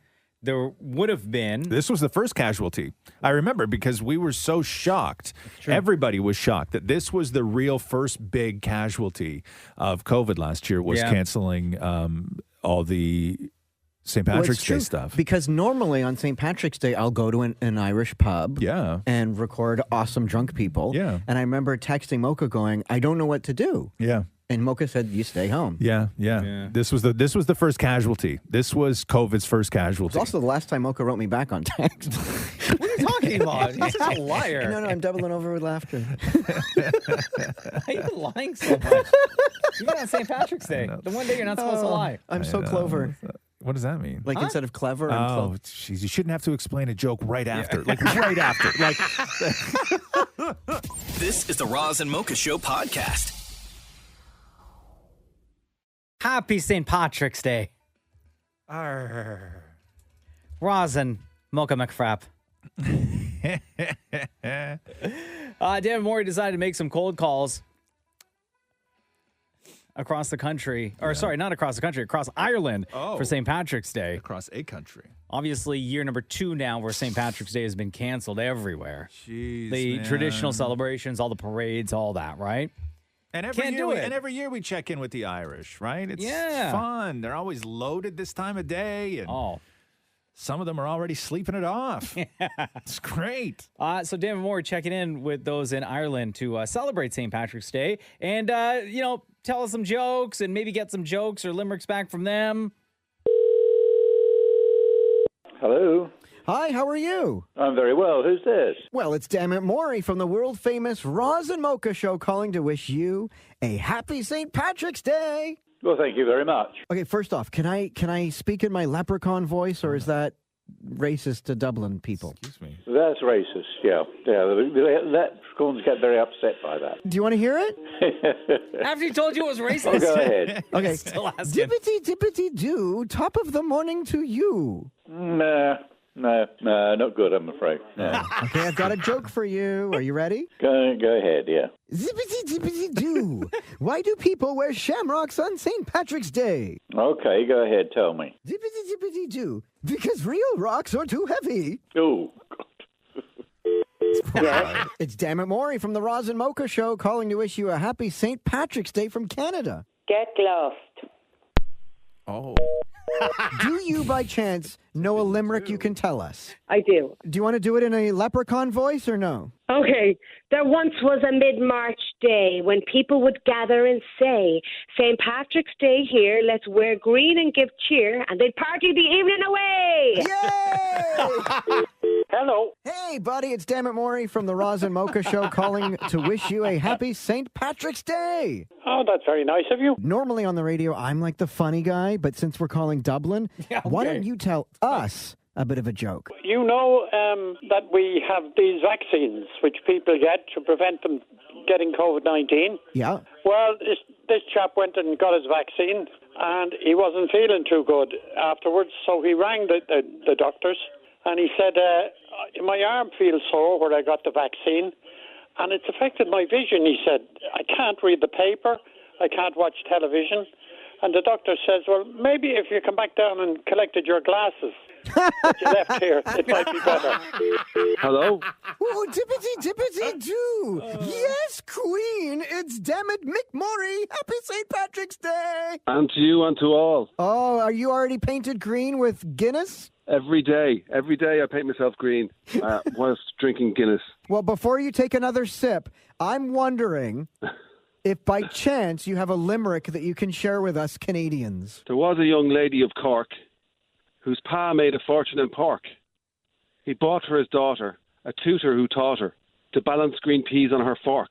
There would have been. This was the first casualty. I remember because we were so shocked. Everybody was shocked that this was the real first big casualty of COVID last year was canceling all the St. Patrick's Day stuff. Because normally on St. Patrick's Day, I'll go to an Irish pub and record awesome drunk people. Yeah. And I remember texting Mocha going, I don't know what to do. Yeah. And Mocha said, you stay home. Yeah. This was the first casualty. This was COVID's first casualty. It's also the last time Mocha wrote me back on text. What are you talking about? He's such a liar. No, I'm doubling over with laughter. Why are you lying so much? Even on St. Patrick's Day. The one day you're not supposed to lie. I'm so clover. What does that mean? Like instead of clever, I'm Oh, clever. jeez. You shouldn't have to explain a joke right after. Like right after. Like This is the Roz and Mocha Show podcast. Happy St. Patrick's Day. Rosin, Mocha McFrap. Dan Morey decided to make some cold calls across the country. Or sorry, not across the country, across Ireland for St. Patrick's Day. across a country. Obviously, year number 2 now where St. Patrick's Day has been canceled everywhere. Jeez, The man. traditional celebrations, all the parades, all that, right? And every Can't year do we, it. and every year we check in with the Irish, right? It's Yeah. fun. They're always loaded this time of day, and some of them are already sleeping it off. It's great. So Dan Moore checking in with those in Ireland to celebrate St. Patrick's Day and, tell us some jokes and maybe get some jokes or limericks back from them. Hello. Hi, how are you? I'm very well. Who's this? Well, it's Dammit Maury from the world-famous Roz and Mocha Show calling to wish you a happy St. Patrick's Day. Well, thank you very much. Okay, first off, can I speak in my leprechaun voice, or is that racist to Dublin people? Excuse me. That's racist, yeah. The leprechauns get very upset by that. Do you want to hear it? After he told you it was racist. Oh, go ahead. Okay. Still asking. Dippity dippity doo, top of the morning to you. No, not good, I'm afraid. No. Okay, I've got a joke for you. Are you ready? Go ahead, yeah. Zippity dippity doo. Why do people wear shamrocks on St. Patrick's Day? Okay, go ahead, tell me. Zippity dippity doo. Because real rocks are too heavy. Oh, God. It's Dammit Maury from the Roz and Mocha Show calling to wish you a happy St. Patrick's Day from Canada. Get lost. Oh. Do you, by chance, know a limerick you can tell us? I do. Do you want to do it in a leprechaun voice or no? Okay. There once was a mid-March day when people would gather and say, St. Patrick's Day here, let's wear green and give cheer, and they'd party the evening away. Yay! Hello. Hey, buddy, it's Dammit Maury from the Roz and Mocha Show calling to wish you a happy St. Patrick's Day. Oh, that's very nice of you. Normally on the radio, I'm like the funny guy, but since we're calling Dublin, why don't you tell us a bit of a joke? You know that we have these vaccines which people get to prevent them getting COVID-19. Yeah. Well, this chap went and got his vaccine, and he wasn't feeling too good afterwards, so he rang the doctors, And he said, my arm feels sore where I got the vaccine, and it's affected my vision. He said, I can't read the paper, I can't watch television. And the doctor says, well, maybe if you come back down and collected your glasses that you left here, it might be better. Hello? Oh, tippity doo. Yes, Queen. It's Dammit McMurray. Happy St. Patrick's Day. And to you and to all. Oh, are you already painted green with Guinness? Every day I paint myself green whilst drinking Guinness. Well, before you take another sip, I'm wondering if by chance you have a limerick that you can share with us Canadians. There was a young lady of Cork whose pa made a fortune in pork. He bought for his daughter a tutor who taught her to balance green peas on her fork.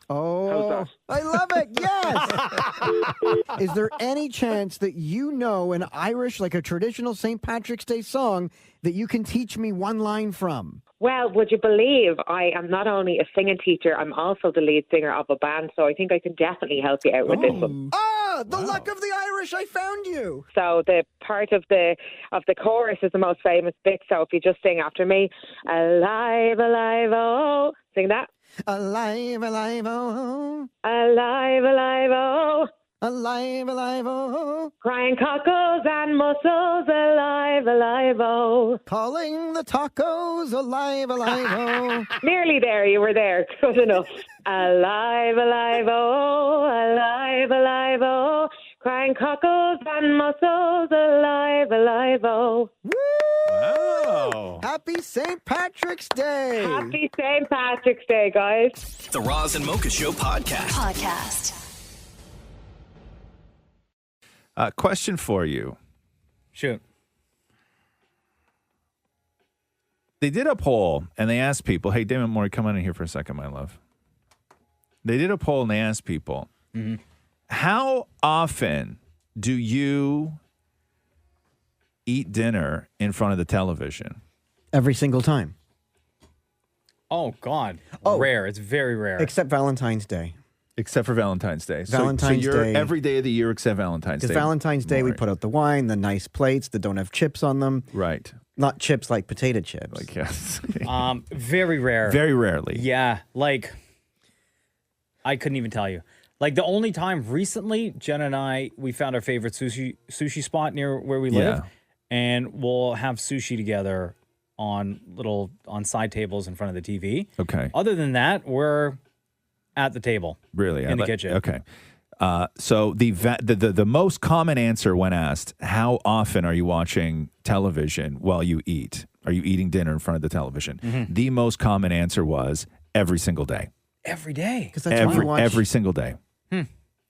Oh, how's that? I love it. Yes. Is there any chance that you know an Irish, like a traditional St. Patrick's Day song that you can teach me one line from? Well, would you believe I am not only a singing teacher, I'm also the lead singer of a band, so I think I can definitely help you out with this one. Ah, the luck of the Irish, I found you. So the part of the chorus is the most famous bit, so if you just sing after me, alive, alive, oh, sing that. Alive, alive, oh. Alive, alive, oh. Alive, alive, oh. Crying cockles and mussels, alive, alive, oh. Calling the tacos, alive, alive, oh. Nearly there, you were there. Good enough. Alive, alive, oh. Alive, alive, oh. Crying cockles and mussels, alive, alive, oh. Wow. Happy St. Patrick's Day. Happy St. Patrick's Day, guys. The Roz and Mocha Show podcast. Question for you. Shoot. They did a poll and they asked people, hey, Damon Maury, come on in here for a second, my love. They did a poll and they asked people, how often do you eat dinner in front of the television? Every single time. Oh, God. Rare. It's very rare. Except Valentine's Day. Except for Valentine's Day. Valentine's so you're Day. every day of the year except Valentine's Day. Because Valentine's Day, we put out the wine, the nice plates that don't have chips on them. Right. Not chips like potato chips. Like, yes. Very rare. Very rarely. Yeah. Like, I couldn't even tell you. Like, the only time recently, Jen and I, we found our favorite sushi spot near where we live. And we'll have sushi together on side tables in front of the TV. Okay. Other than that, we're at the table. Really? In the kitchen. Okay. So the most common answer when asked, how often are you watching television while you eat? Are you eating dinner in front of the television? The most common answer was every single day. Every day? Because that's why you watch. Every single day.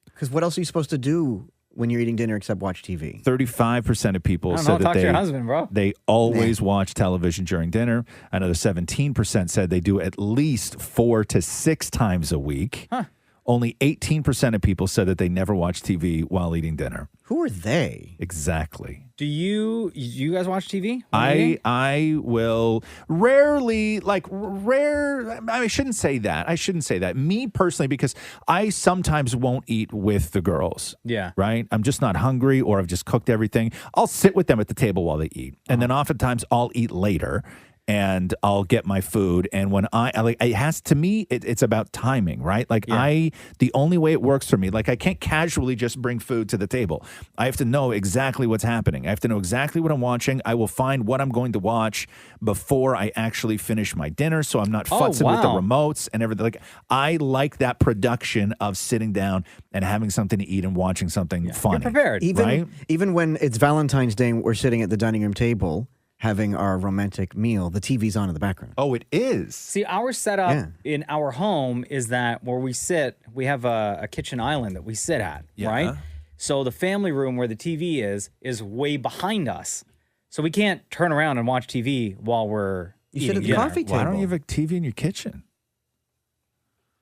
Because what else are you supposed to do when you're eating dinner except watch TV? 35% of people I don't said know, that talk to your husband, bro. they always watch television during dinner. Another 17% said they do at least 4 to 6 times a week. Only 18% of people said that they never watch TV while eating dinner. Who are they? Exactly. Do you guys watch TV? I will rarely, I shouldn't say that. Me personally, because I sometimes won't eat with the girls. Yeah. Right? I'm just not hungry or I've just cooked everything. I'll sit with them at the table while they eat. And then oftentimes I'll eat later. And I'll get my food. And when it's about timing, right? The only way it works for me, I can't casually just bring food to the table. I have to know exactly what's happening. I have to know exactly what I'm watching. I will find what I'm going to watch before I actually finish my dinner. So I'm not futzing with the remotes and everything. I like that production of sitting down and having something to eat and watching something funny. You're prepared. Even when it's Valentine's Day and we're sitting at the dining room table having our romantic meal, the TV's on in the background. Oh, it is. See, our setup in our home is that where we sit, we have a kitchen island that we sit at, right? So the family room where the TV is way behind us. So we can't turn around and watch TV while we're You sit at the coffee table. Why don't you have a TV in your kitchen?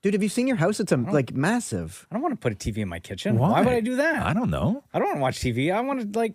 Dude, have you seen your house? It's massive. I don't want to put a TV in my kitchen. Why? Why would I do that? I don't know. I don't want to watch TV. I want to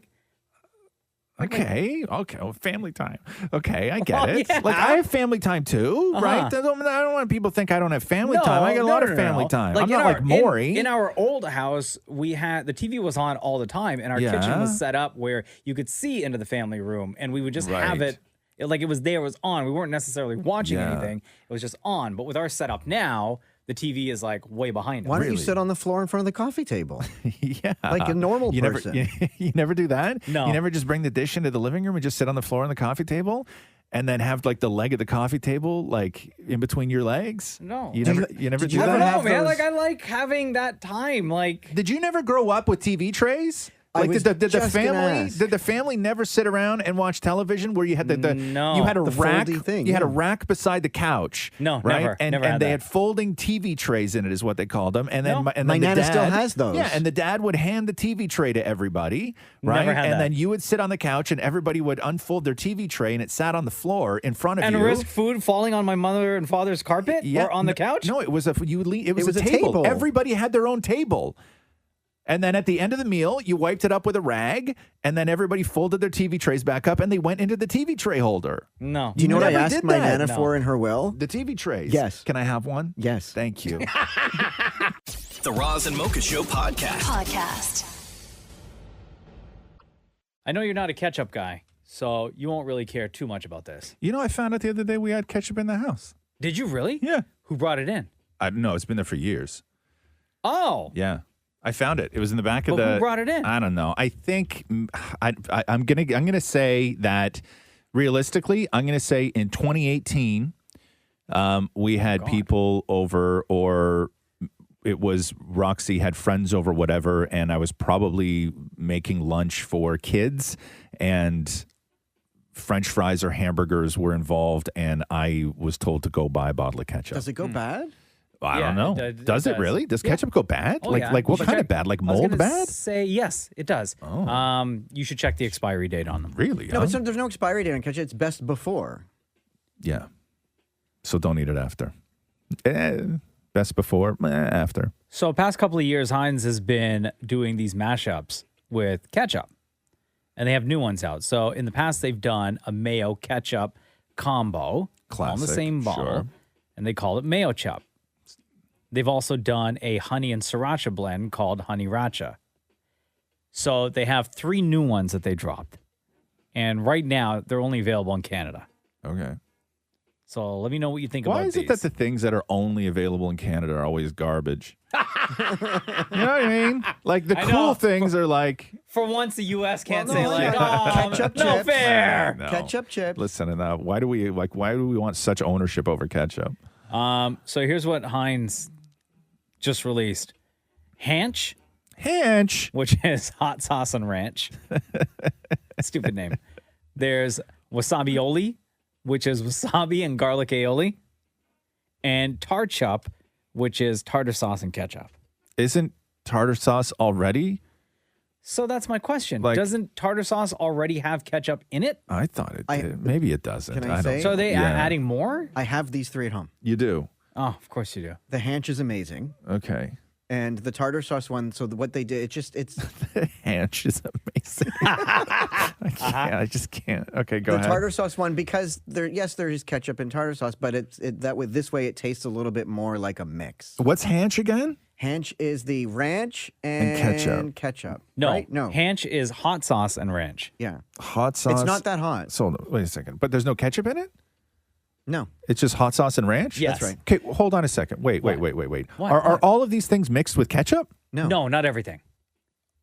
Okay, well, family time. Okay, I get it. I have family time too, right? I don't want people to think I don't have family time. I got a lot of family time. I'm not like Maury. In our old house, we had the TV was on all the time, and our kitchen was set up where you could see into the family room, and we would just have it Like it was there, it was on. We weren't necessarily watching Yeah. anything. It was just on. But with our setup now, the TV is like way behind us. Why don't you sit on the floor in front of the coffee table? Yeah. Like a normal you person. You never do that? No. You never just bring the dish into the living room and just sit on the floor on the coffee table? And then have like the leg of the coffee table like in between your legs? No. You never do I that? don't know, man. Like I like having that time. Like, did you never grow up with TV trays? I Like was did the just gonna family ask. did the family never sit around and watch television where you had the No. you had a The rack foldy thing, you had a yeah. rack beside the couch No, right never. and Never and had they that. had folding TV trays in it is what they called them and then No. and My then the Nana still dad- has those. yeah and the dad would hand the TV tray to everybody right Never had and that. then you would sit on the couch and everybody would unfold their TV tray and it sat on the floor in front of and you risk food falling on my mother and father's carpet or on the couch? no it was a it was, was a a table. table. Everybody had their own table. And then at the end of the meal, you wiped it up with a rag, and then everybody folded their TV trays back up, and they went into the TV tray holder. No. Do you know what I never asked did my that. Nana No. for in her will? The TV trays. Yes. Can I have one? Yes. Thank you. The Roz and Mocha Show podcast. I know you're not a ketchup guy, so you won't really care too much about this. You know, I found out the other day we had ketchup in the house. Did you really? Yeah. Who brought it in? I don't know. It's been there for years. Oh. Yeah. I found it. It was in the back of But the. who brought it in? I don't know. I think I'm gonna say that realistically, I'm gonna say in 2018, we had people over, or it was Roxy had friends over, whatever, and I was probably making lunch for kids, and French fries or hamburgers were involved, and I was told to go buy a bottle of ketchup. Does it go bad? I Yeah, don't know. it does it does. really? Does Yeah. ketchup go bad? Oh, like yeah. like what You kind should of bad? Like I was mold gonna bad? Say yes, it does. Oh. You should check the expiry date on them. Really? No, but there's no expiry date on ketchup. It's best before. Yeah. So don't eat it after. Best before, after. So past couple of years, Heinz has been doing these mashups with ketchup, and they have new ones out. So in the past, they've done a mayo ketchup combo, all in the Classic, same bottle, sure. and they call it Mayo Chup. They've also done a honey and sriracha blend called Honey Racha. So they have 3 new ones that they dropped, and right now they're only available in Canada. Okay. So let me know what you think Why about is these. it that the things that are only available in Canada are always garbage? You know what I mean? Like the I cool know. things are like For once, the U.S. can't Well, say no, like, yeah. "Oh, Ketchup no chips. fair." No. Ketchup chips. Listen, and why do we want such ownership over ketchup? So here's what Heinz just released: Hanch, which is hot sauce and ranch. Stupid name. There's wasabioli, which is wasabi and garlic aioli, and tarchup, which is tartar sauce and ketchup. Isn't tartar sauce already? So that's my question. Like- Doesn't tartar sauce already have ketchup in it? I thought it did. Maybe it doesn't. Can I don't say? know. So are they Yeah. adding more? I have these 3 at home. You do? Oh, of course you do. The Hanch is amazing. Okay. And the tartar sauce one, so what they did, it's Hanch is amazing. I just can't. Okay, go the ahead. tartar sauce one, because there is ketchup and tartar sauce, but this way it tastes a little bit more like a mix. What's Hanch again? Hanch is the ranch and ketchup. No, right? No. Hanch is hot sauce and ranch. Yeah. Hot sauce. It's not that hot. So wait a second. But there's no ketchup in it? No. It's just hot sauce and ranch? Yes. That's Okay, hold on a second. Wait. What? Are What? all of these things mixed with ketchup? No, not everything.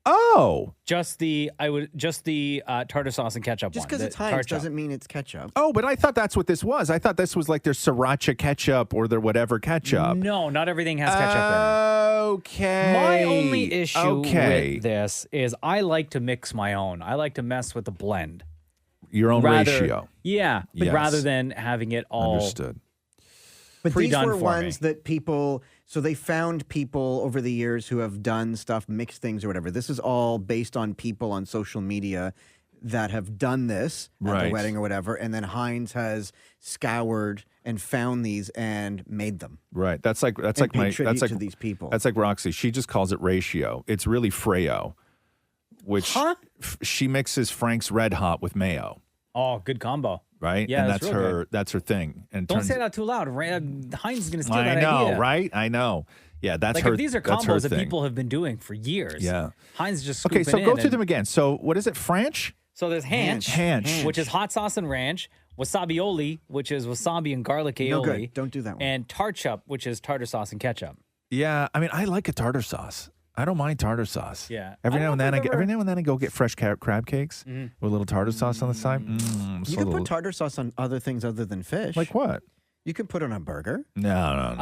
Oh. Just the tartar sauce and ketchup Just one. because the it's Heinz tarchup. doesn't mean it's ketchup. Oh, but I thought that's what this was. I thought this was like their sriracha ketchup or their whatever ketchup. No, not everything has ketchup in it. Okay. My only issue Okay. with this is I like to mix my own. I like to mess with the blend. Your own ratio. Yeah, like Yes. rather than having it all Understood. But these pre-done were for ones me. that people, so they found people over the years who have done stuff, mixed things or whatever. This is all based on people on social media that have done this at Right. the wedding or whatever. And then Heinz has scoured and found these and made them. Right. That's like And paid my tribute that's like to these people. That's like Roxy. She just calls it ratio. It's really Freo, which she mixes Frank's Red Hot with mayo. Oh, good combo. Right? Yeah, and that's that's real her good. that's her thing. And it Don't turns- say that too loud. Heinz is going to steal I that know, idea. right? I know. Yeah, that's like her. if these are that's her combos that thing. people have been doing for years. Yeah. Heinz just Okay, scooping so go in through and- them again. So what is it? French? So there's Hanch, Hanch. which is hot sauce and ranch, wasabioli, which is wasabi and garlic aioli. No good. Don't do that one. And tarchup, which is tartar sauce and ketchup. Yeah, I mean, I like a tartar sauce. I don't mind tartar sauce. Yeah. Every I now don't and know then, if I've every now and then, I go get fresh crab cakes Mhm. with a little tartar sauce on the side. You can put tartar sauce on other things other than fish. Like what? You can put it on a burger. No.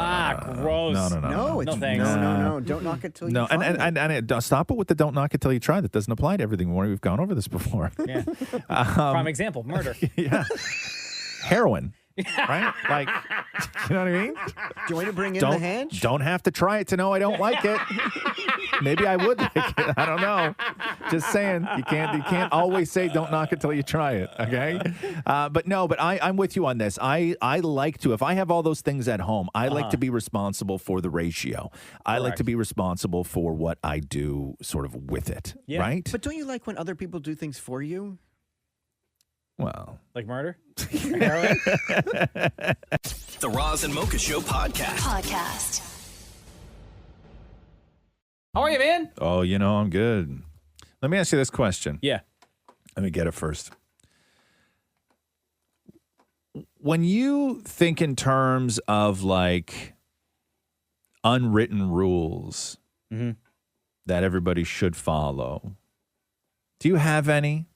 Gross. No, it's no. Don't knock it till you No, try it. and stop it with the don't knock it till you try. That doesn't apply to everything. We've gone over this before. Yeah. Prime example, murder. Yeah. Heroin. Right? Like, you know what I mean? Do you want me to bring in the hand? Don't have to try it to know I don't like it. Maybe I would like it. I don't know. Just saying. You can't always say don't knock it till you try it. Okay. But I'm with you on this. I like to, if I have all those things at home, I like to be responsible for the ratio. I like to be responsible for what I do sort of with it. Yeah. Right? But don't you like when other people do things for you? Well, like murder? The Roz and Mocha Show podcast. How are you, man? Oh, I'm good. Let me ask you this question. Yeah. Let me get it first. When you think in terms of like unwritten rules that everybody should follow, do you have any?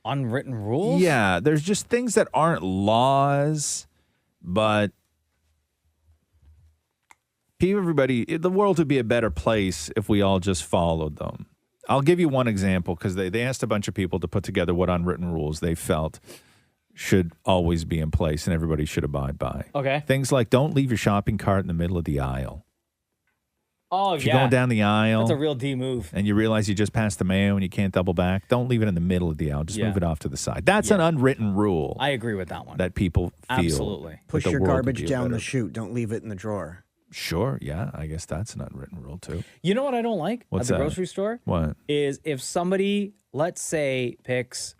Unwritten rules? Yeah, there's just things that aren't laws, but the world would be a better place if we all just followed them. I'll give you one example because they asked a bunch of people to put together what unwritten rules they felt should always be in place and everybody should abide by. Okay. Things like don't leave your shopping cart in the middle of the aisle. Oh, If you're going down the aisle. That's a real D move. And you realize you just passed the mayo and you can't double back, don't leave it in the middle of the aisle. Just move it off to the side. That's an unwritten rule. I agree with that one. That people feel. Absolutely. that Push the your world would garbage be a down better- the chute. Don't leave it in the drawer. Sure, yeah. I guess that's an unwritten rule, too. You know what I don't like What's at the that? grocery store? What? Is if somebody, let's say, picks,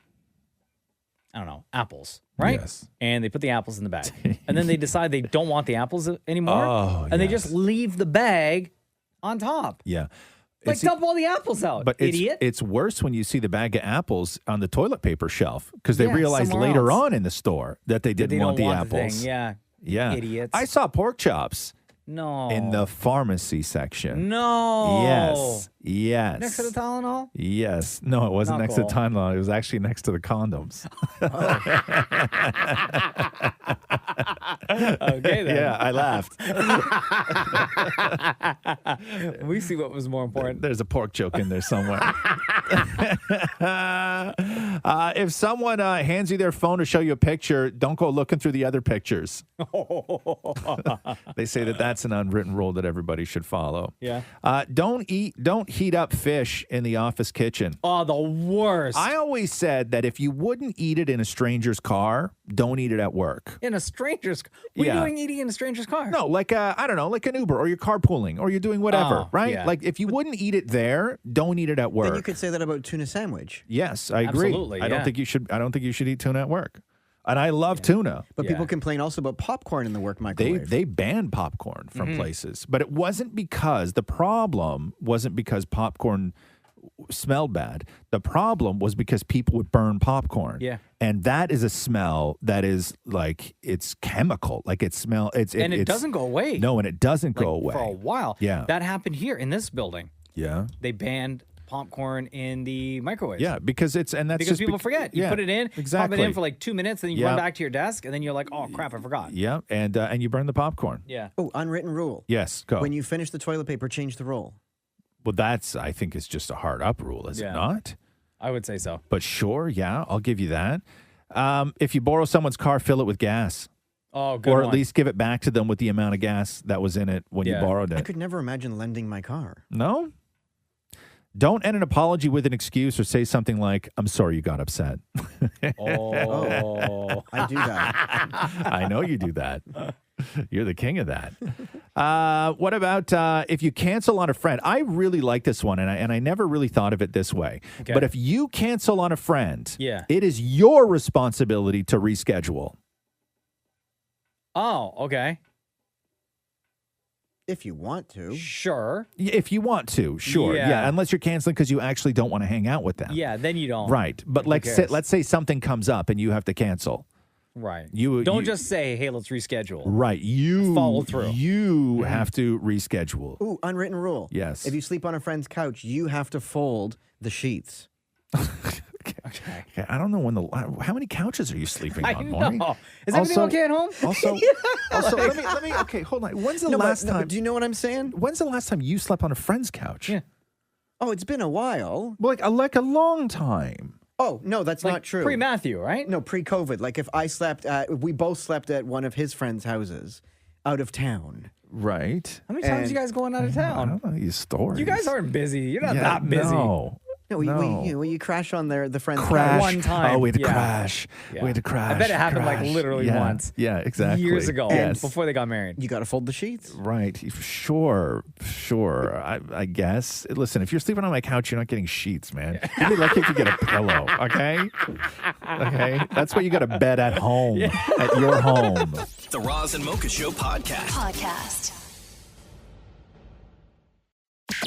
I don't know, apples, right? Yes. And they put the apples in the bag. And then they decide they don't want the apples anymore. Oh, and they just leave the bag on top. Yeah. Like, dump all the apples out, But idiot. it's worse when you see the bag of apples on the toilet paper shelf because they Yeah, realized somewhere later else. on in the store that they didn't they want don't the want the thing, apples. yeah. Yeah. Idiots. I saw pork chops No. in the pharmacy section. No. Yes. Yes. Next to the Tylenol? Yes. No, it wasn't Not next cool. to Tylenol. It was actually next to the condoms. Okay, then. Yeah, I laughed. We see what was more important. There's a pork joke in there somewhere. If someone hands you their phone to show you a picture, don't go looking through the other pictures. They say that that's an unwritten rule that everybody should follow. Yeah. Don't heat up fish in the office kitchen. Oh, the worst. I always said that if you wouldn't eat it in a stranger's car, don't eat it at work. In a stranger's car? What are Yeah. you doing eating in a stranger's car? No, like I don't know, like an Uber or you're carpooling or you're doing whatever, Oh, right? yeah. Like if you wouldn't eat it there, don't eat it at work. Then you could say that about tuna sandwich. Yes, I agree. Absolutely, I don't yeah. think you should. I don't think you should eat tuna at work. And I love tuna. But people complain also about popcorn in the work microwave. They banned popcorn from Mm-hmm. places, but it wasn't because the problem wasn't because popcorn smelled bad. The problem was because people would burn popcorn. Yeah. And that is a smell that is like it's chemical. Like it And it doesn't go away. No, and it doesn't Like, go away for a while. Yeah. That happened here in this building. Yeah. They banned popcorn in the microwave. Yeah, because that's Because just people forget. You yeah, put it in, pop exactly. it in for like 2 minutes, then you Yeah. run back to your desk, and then you're like, oh, crap, I forgot. Yeah, and you burn the popcorn. Yeah. Oh, unwritten rule. Yes, go. When you finish the toilet paper, change the roll. Well, that's I think is just a hard up rule, is it Yeah. not? I would say so. But sure, yeah, I'll give you that. If you borrow someone's car, fill it with gas. Oh, good Or one. at least give it back to them with the amount of gas that was in it when you Yeah. borrowed I it. could never imagine lending my car. No? Don't end an apology with an excuse or say something like, I'm sorry you got upset. Oh. I do that. I know you do that. You're the king of that. What about if you cancel on a friend? I really like this one, and I never really thought of it this way. Okay. But if you cancel on a friend, Yeah. it is your responsibility to reschedule. Oh, okay. If you want to. Sure. If you want to, sure. Yeah. Yeah, unless you're canceling because you actually don't want to hang out with them. Yeah, then you don't. Right. But Who let's cares? say something comes up and you have to cancel. Right. You Don't just say, hey, let's reschedule. Right. You follow through. You have to reschedule. Ooh, unwritten rule. Yes. If you sleep on a friend's couch, you have to fold the sheets. Okay. Okay, I don't know how many couches are you sleeping I on, know. Maury? Is everything okay at home? Also, let me. Okay, hold on. When's the last time? Do you know what I'm saying? When's the last time you slept on a friend's couch? Yeah. Oh, it's been a while. Like a long time. Oh, no, that's not true. Pre-Matthew, right? No, pre-COVID. Like if we both slept at one of his friends' houses out of town. Right. How many times you guys going out of town? I don't know these stories. You guys aren't busy. You're not that busy. No, you crash on the friend's Crash. couch. One time. Oh, we had to Yeah. crash. Yeah. We had to crash. I bet it happened crash. like literally Yeah. once. Yeah, exactly. Years ago, Yes. before they got married. You got to fold the sheets. Right. Sure. I guess. Listen, if you're sleeping on my couch, you're not getting sheets, man. You'd be lucky if you get a pillow, okay? Okay? That's why you got a bed at home, at your home. The Roz and Mocha Show podcast.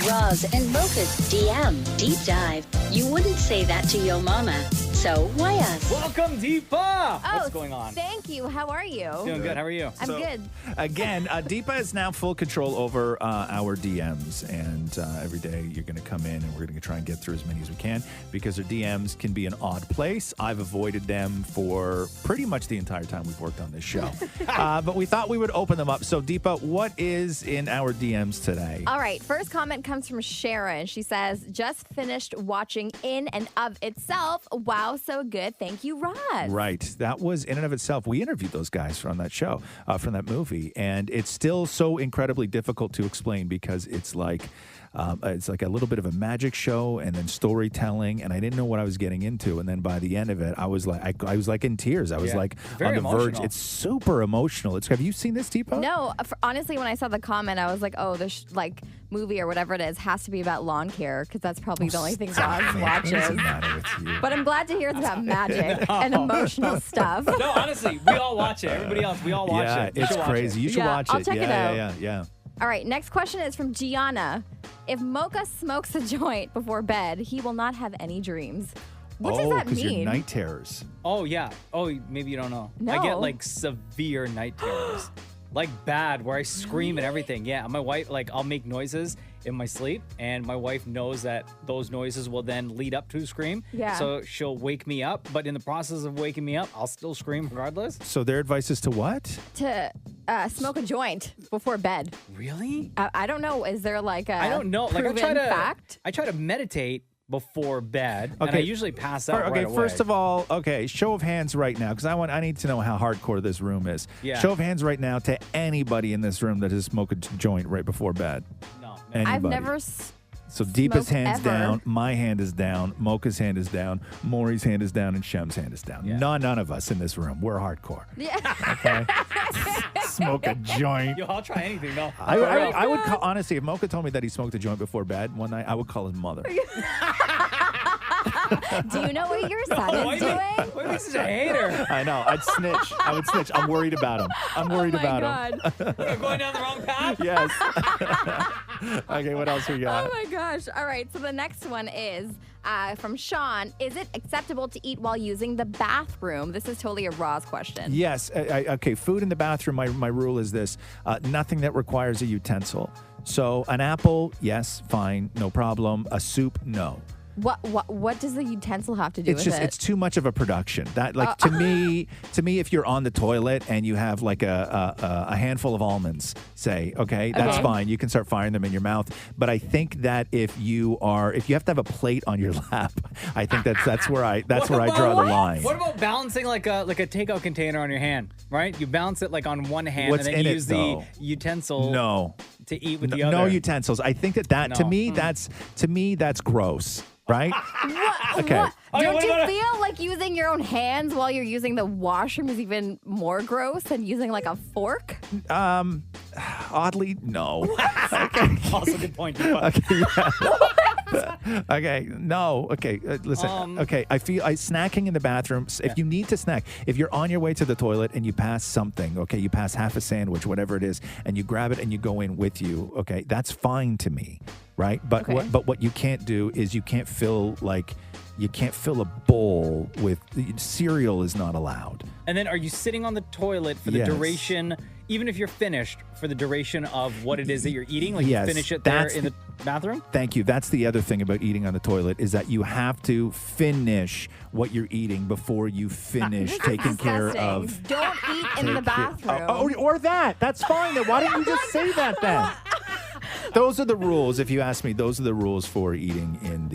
Roz and Mocha's DM Deep Dive. You wouldn't say that to your mama, so why us? Welcome, Deepa. Oh, What's going on? Thank you. How are you? Doing good. How are you? I'm good. Again, Deepa is now full control over our DMs, and every day you're going to come in, and we're going to try and get through as many as we can because our DMs can be an odd place. I've avoided them for pretty much the entire time we've worked on this show, but we thought we would open them up. So, Deepa, what is in our DMs today? All right. First comment comes from Sharon. She says, just finished watching In and of Itself. Wow, so good. Thank you, Roz. Right. That was in and of itself. We interviewed those guys from that show, from that movie. And it's still so incredibly difficult to explain because it's like a little bit of a magic show and then storytelling. And I didn't know what I was getting into. And then by the end of it, I was like, I was like in tears. I was like Very on the verge. emotional. It's super emotional. Have you seen this, Deepa? No, honestly, when I saw the comment, I was like, oh, this movie or whatever it is has to be about lawn care because that's probably the only thing Roz What's watches. the matter with you? But I'm glad to hear it's about magic and emotional stuff. No, honestly, we all watch it. Everybody else, we all watch Yeah, it. You it's should watch crazy. it. You should watch it. I'll check it out. Yeah. All right, next question is from Gianna. If Mocha smokes a joint before bed, he will not have any dreams. What does that because mean? you're night terrors. Oh, yeah. Oh, maybe you don't know. No. I get like severe night terrors. Like bad, where I scream and everything. Yeah, my wife, I'll make noises in my sleep, and my wife knows that those noises will then lead up to a scream. Yeah. So she'll wake me up, but in the process of waking me up, I'll still scream regardless. So their advice is to what? To smoke a joint before bed. Really? I don't know. Is there like a I don't know. Like proven fact? I try to meditate before bed, and I Okay. usually pass out Okay, right away. first of all, show of hands right now, because I need to know how hardcore this room is. Yeah. Show of hands right now to anybody in this room that has smoked a joint right before bed. No. Anybody. I've never. So Deepa's smoked hand's ever. down, my hand is down, Mocha's hand is down, Maury's hand is down, and Shem's hand is down. None of us in this room. We're hardcore. Yeah. Okay. Smoke a joint. Yo, I'll try anything. No. I would call, honestly, if Mocha told me that he smoked a joint before bed one night, I would call his mother. Do you know what your son is doing? Why are you such a hater? I know. I'd snitch. I would snitch. I'm worried about him. I'm worried about him. You're going down the wrong path? Yes. Okay, what else we got? Oh my gosh. All right. So the next one is from Sean. Is it acceptable to eat while using the bathroom? This is totally a Roz question. Yes. Okay, food in the bathroom, my rule is this. Nothing that requires a utensil. So an apple, yes, fine, no problem. A soup, no. What does the utensil have to do with it? It's too much of a production. That to me, if you're on the toilet and you have like a handful of almonds, say, okay, that's fine. You can start firing them in your mouth. But I think that if you have to have a plate on your lap, I think that's where I draw the line. What about balancing like a takeout container on your hand, right? You balance it like on one hand What's and then in you it, use though? the utensil to eat with the No other. utensils. I think that to me that's gross. Right? Okay. What? Don't you feel like using your own hands while you're using the washroom is even more gross than using like a fork? Oddly, no. Also, good point. Okay. Yeah. Okay. No. Okay. Listen. Okay. I feel snacking in the bathroom. If you need to snack, if you're on your way to the toilet and you pass something, okay, you pass half a sandwich, whatever it is, and you grab it and you go in with you, okay, that's fine to me. right? But Okay. what you can't do is you can't fill a bowl with cereal is not allowed. And then are you sitting on the toilet for the Yes. duration, even if you're finished, for the duration of what it is that you're eating? Like Yes, you finish it there that's in the bathroom? Thank you. That's the other thing about eating on the toilet is that you have to finish what you're eating before you finish taking care of. Don't eat in the bathroom. Or that. That's fine. Then why don't you just say that then? Those are the rules. If you ask me, those are the rules for eating in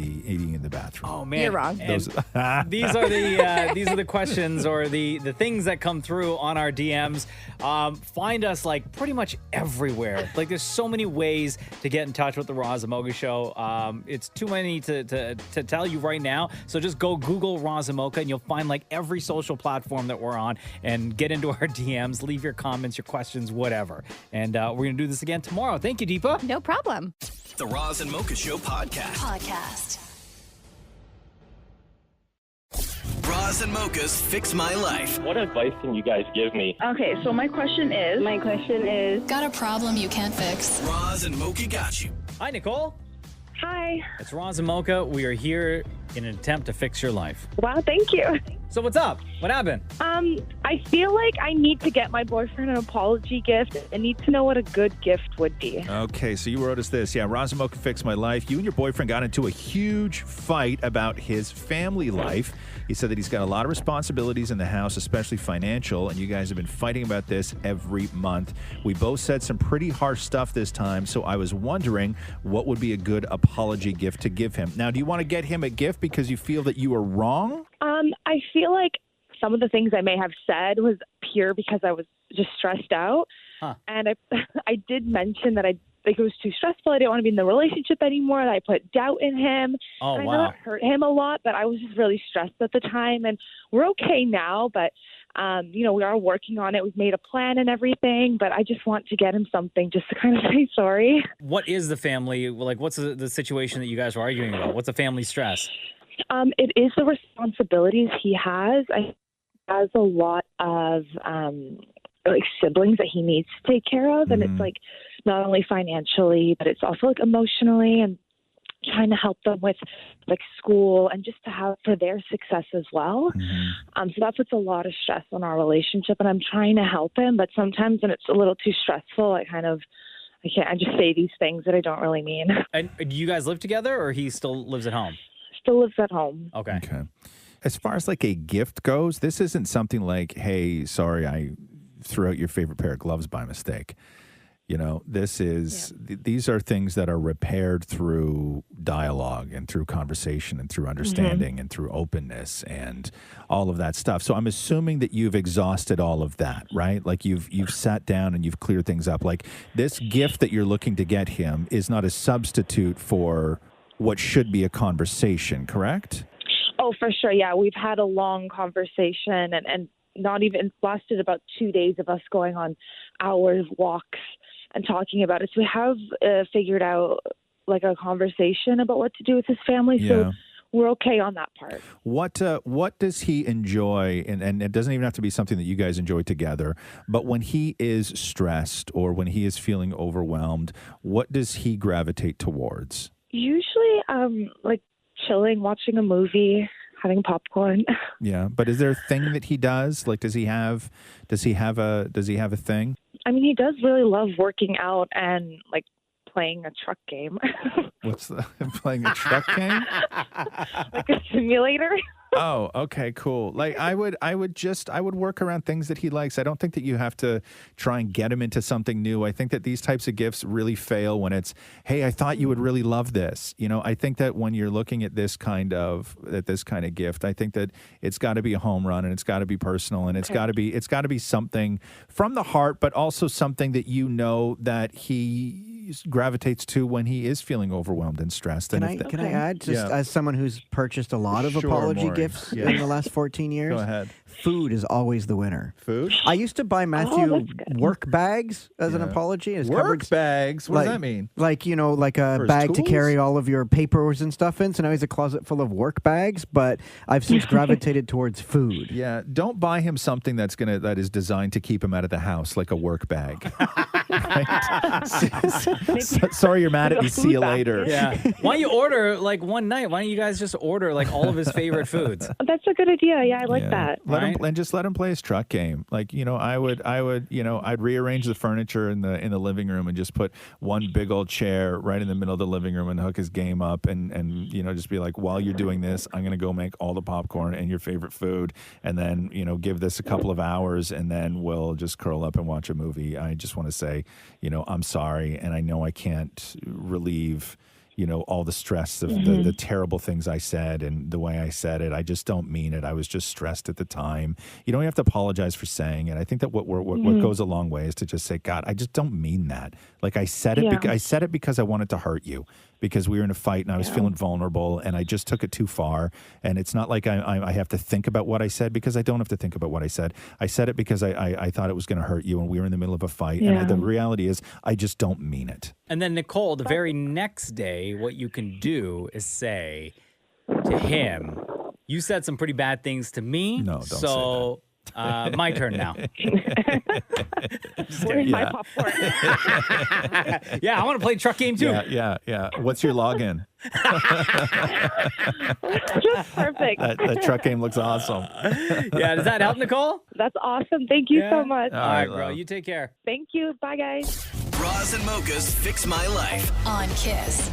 the bathroom. Oh man, You're wrong. And these are the questions or the things that come through on our DMs. Find us like pretty much everywhere. Like there's so many ways to get in touch with the Roz and Mocha Show. It's too many to tell you right now. So just go Google Roz and Mocha and you'll find like every social platform that we're on and get into our DMs. Leave your comments, your questions, whatever. And we're gonna do this again tomorrow. Thank you, Deepa. No problem. The Roz and Mocha Show podcast. Roz and Mocha's Fix My Life. What advice can you guys give me? Okay, so my question is. Got a problem you can't fix? Roz and Mocha got you. Hi, Nicole. Hi. It's Roz and Mocha. We are here in an attempt to fix your life. Wow, thank you. So what's up? What happened? I feel like I need to get my boyfriend an apology gift. I need to know what a good gift would be. Okay, so you wrote us this. Yeah, Roz and Mocha Fix My Life. You and your boyfriend got into a huge fight about his family life. He said that he's got a lot of responsibilities in the house, especially financial, and you guys have been fighting about this every month. We both said some pretty harsh stuff this time, so I was wondering what would be a good apology gift to give him. Now, do you want to get him a gift because you feel that you were wrong? I feel like some of the things I may have said was pure because I was just stressed out. Huh. And I did mention that I like it was too stressful. I didn't want to be in the relationship anymore. And I put doubt in him. Oh, and I wow. know it hurt him a lot, but I was just really stressed at the time. And we're okay now, but we are working on it. We've made a plan and everything, but I just want to get him something just to kind of say sorry. What is the family, like what's the situation that you guys are arguing about? What's the family stress? It is the responsibilities he has. He has a lot of siblings that he needs to take care of, and it's like not only financially, but it's also like emotionally, and trying to help them with like school and just to have for their success as well. So that puts a lot of stress on our relationship, and I'm trying to help him, but sometimes when it's a little too stressful, I just say these things that I don't really mean. And do you guys live together or he still lives at home? Still lives at home. Okay. As far as like a gift goes, this isn't something like, hey, sorry, I threw out your favorite pair of gloves by mistake. You know, this is, these are things that are repaired through dialogue and through conversation and through understanding and through openness and all of that stuff. So I'm assuming that you've exhausted all of that, right? Like you've sat down and you've cleared things up. Like this gift that you're looking to get him is not a substitute for what should be a conversation, correct? Oh, for sure. Yeah, we've had a long conversation and not even lasted about 2 days of us going on hours walks and talking about it. So we have figured out like a conversation about what to do with his family. So we're okay on that part. What does he enjoy? And it doesn't even have to be something that you guys enjoy together, but when he is stressed or when he is feeling overwhelmed, what does he gravitate towards? Usually, like chilling, watching a movie, having popcorn. Yeah, but is there a thing that he does? Like, does he have a thing? I mean, he does really love working out and like playing a truck game. What's playing a truck game? Like a simulator. Oh, okay, cool. Like I would work around things that he likes. I don't think that you have to try and get him into something new. I think that these types of gifts really fail when it's, hey, I thought you would really love this. You know, I think that when you're looking at this kind of gift, I think that it's got to be a home run and it's got to be personal and it's got to be something from the heart, but also something that you know that he gravitates to when he is feeling overwhelmed and stressed. Can I add, just as someone who's purchased a lot of apology gifts in the last 14 years? Go ahead. food is always the winner. Food? I used to buy Matthew work bags as an apology. His Work cupboards. bags? What does that mean? Like, like For a his bag to tools? carry all of your papers and stuff in. So now he's a closet full of work bags, but I've since gravitated towards food. Yeah, don't buy him something that is designed to keep him out of the house, like a work bag. Sorry, you're mad at me. See you later. Yeah. Why don't you order like one night? Why don't you guys just order like all of his favorite foods? That's a good idea. Yeah, I like that. Let him play his truck game. Like, I'd rearrange the furniture in the living room and just put one big old chair right in the middle of the living room and hook his game up and just be like, while you're doing this, I'm gonna go make all the popcorn and your favorite food, and then give this a couple of hours, and then we'll just curl up and watch a movie. I just want to say, I'm sorry, and I know I can't relieve all the stress of the terrible things I said and the way I said it. I just don't mean it. I was just stressed at the time. You don't have to apologize for saying it. I think that what goes a long way is to just say, God, I just don't mean that. Like I said it, I said it because I wanted to hurt you, because we were in a fight and I was feeling vulnerable and I just took it too far. And it's not like I have to think about what I said, because I don't have to think about what I said. I said it because I thought it was going to hurt you and we were in the middle of a fight. Yeah. And the reality is I just don't mean it. And then, Nicole, the very next day, what you can do is say to him, you said some pretty bad things to me. No, don't so my turn now. Where's my popcorn? Yeah, I want to play truck game too. Yeah. What's your login? Just perfect. That truck game looks awesome. Yeah, does that help, Nicole? That's awesome. Thank you so much. All right, bro. You take care. Thank you. Bye, guys. Roz and Mocha's Fix My Life. On Kiss.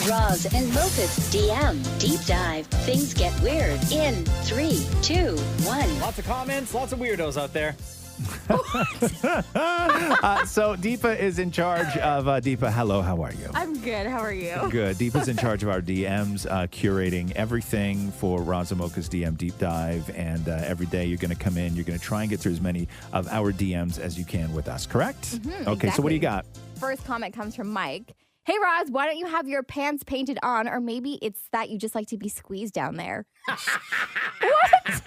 Roz and Mocha's DM Deep Dive. Things get weird in 3, 2, 1. Lots of comments, lots of weirdos out there. So Deepa is in charge of Deepa. Hello, how are you? I'm good. How are you? Good. Deepa's in charge of our DMs, curating everything for Roz and Mocha's DM Deep Dive. And every day you're going to come in, you're going to try and get through as many of our DMs as you can with us, correct? Okay, so what do you got? First comment comes from Mike. Hey, Roz, why don't you have your pants painted on? Or maybe it's that you just like to be squeezed down there. What?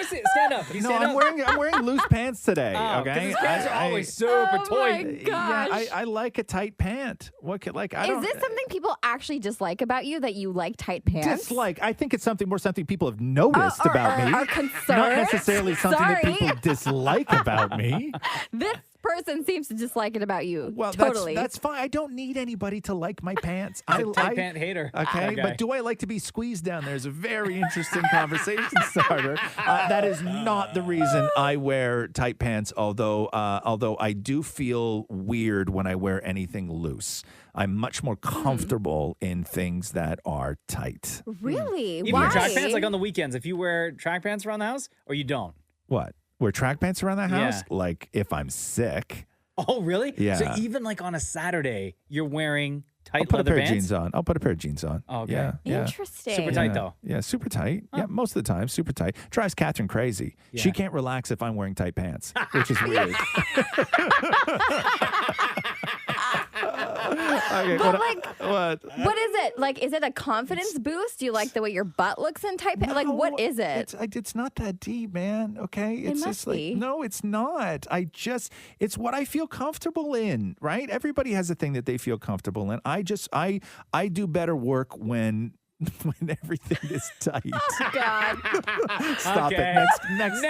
Stand up. No, I'm wearing loose pants today. Oh, okay, his pants are always super tight. Yeah, I like a tight pant. What could I don't. Is this something people actually dislike about you, that you like tight pants? Dislike. I think it's something people have noticed about me. Are concerned? Not necessarily something that people dislike about me. This person seems to dislike it about you. Well, totally. that's fine. I don't need anybody to like my pants. I'm a tight pant hater. Okay, but do I like to be squeezed down there? Is a very interesting conversation starter. That is not the reason I wear tight pants, although I do feel weird when I wear anything loose. I'm much more comfortable in things that are tight. Really? Even your track pants, like on the weekends, if you wear track pants around the house, or you don't? What? Wear track pants around the house? Yeah. Like if I'm sick. Oh, really? Yeah. So even like on a Saturday, you're wearing tight I'll put leather a pair of bands? jeans on. I'll put a pair of jeans on. Oh, okay. Yeah. Interesting. Super tight, though. Yeah, super tight. Yeah, most of the time, super tight. Drives Catherine crazy. Yeah. She can't relax if I'm wearing tight pants, which is weird. Okay, But what? What is it? Like, is it a confidence boost? Do you like the way your butt looks in tight pants? Like, what is it? It's not that deep, man. Okay, it's must just like be. no, it's not. It's what I feel comfortable in. Right? Everybody has a thing that they feel comfortable in. I do better work when everything is tight. Oh, God. Stop Okay. it. Next.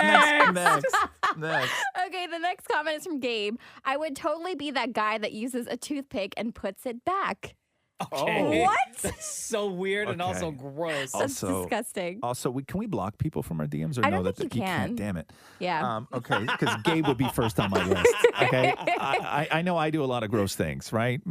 Okay, the next comment is from Gabe. I would totally be that guy that uses a toothpick and puts it back. Okay. What? That's so weird and also gross. That's disgusting. Also, can we block people from our DMs or I no? don't think you can. can't. Damn it. Yeah. Okay, because Gabe would be first on my list. Okay, I know I do a lot of gross things, right?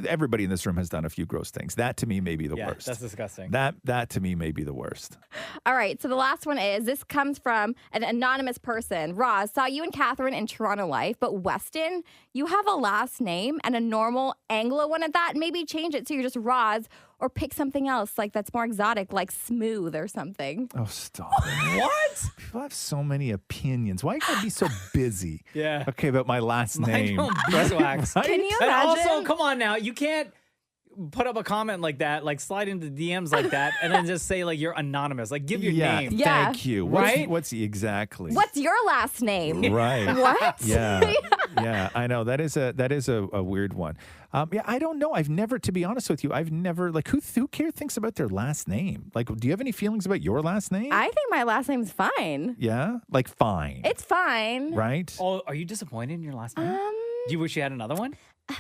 Everybody in this room has done a few gross things. That to me may be the worst. That's disgusting. That to me may be the worst. All right, so the last one is, this comes from an anonymous person. Roz, saw you and Catherine in Toronto Life, but Weston, you have a last name and a normal Anglo one at that. Maybe change it so you're just Roz, or pick something else like that's more exotic, like Smooth or something. Oh, stop. What? People have so many opinions. Why you gotta be so busy? Yeah. Okay, about my last name. Beeswax. Right? Can you And imagine? also, come on now, you can't. put up a comment like that, like slide into DMs like that, and then just say like you're anonymous. Like give your name. Yeah. Thank you. Right? What's exactly? What's your last name? Right. What? Yeah. Yeah, I know. That is a weird one. Yeah, I don't know. I've never, to be honest with you, I've never, like, who thinks about their last name? Like, do you have any feelings about your last name? I think my last name's fine. Yeah? Like, fine. It's fine. Right? Oh, are you disappointed in your last name? Do you wish you had another one?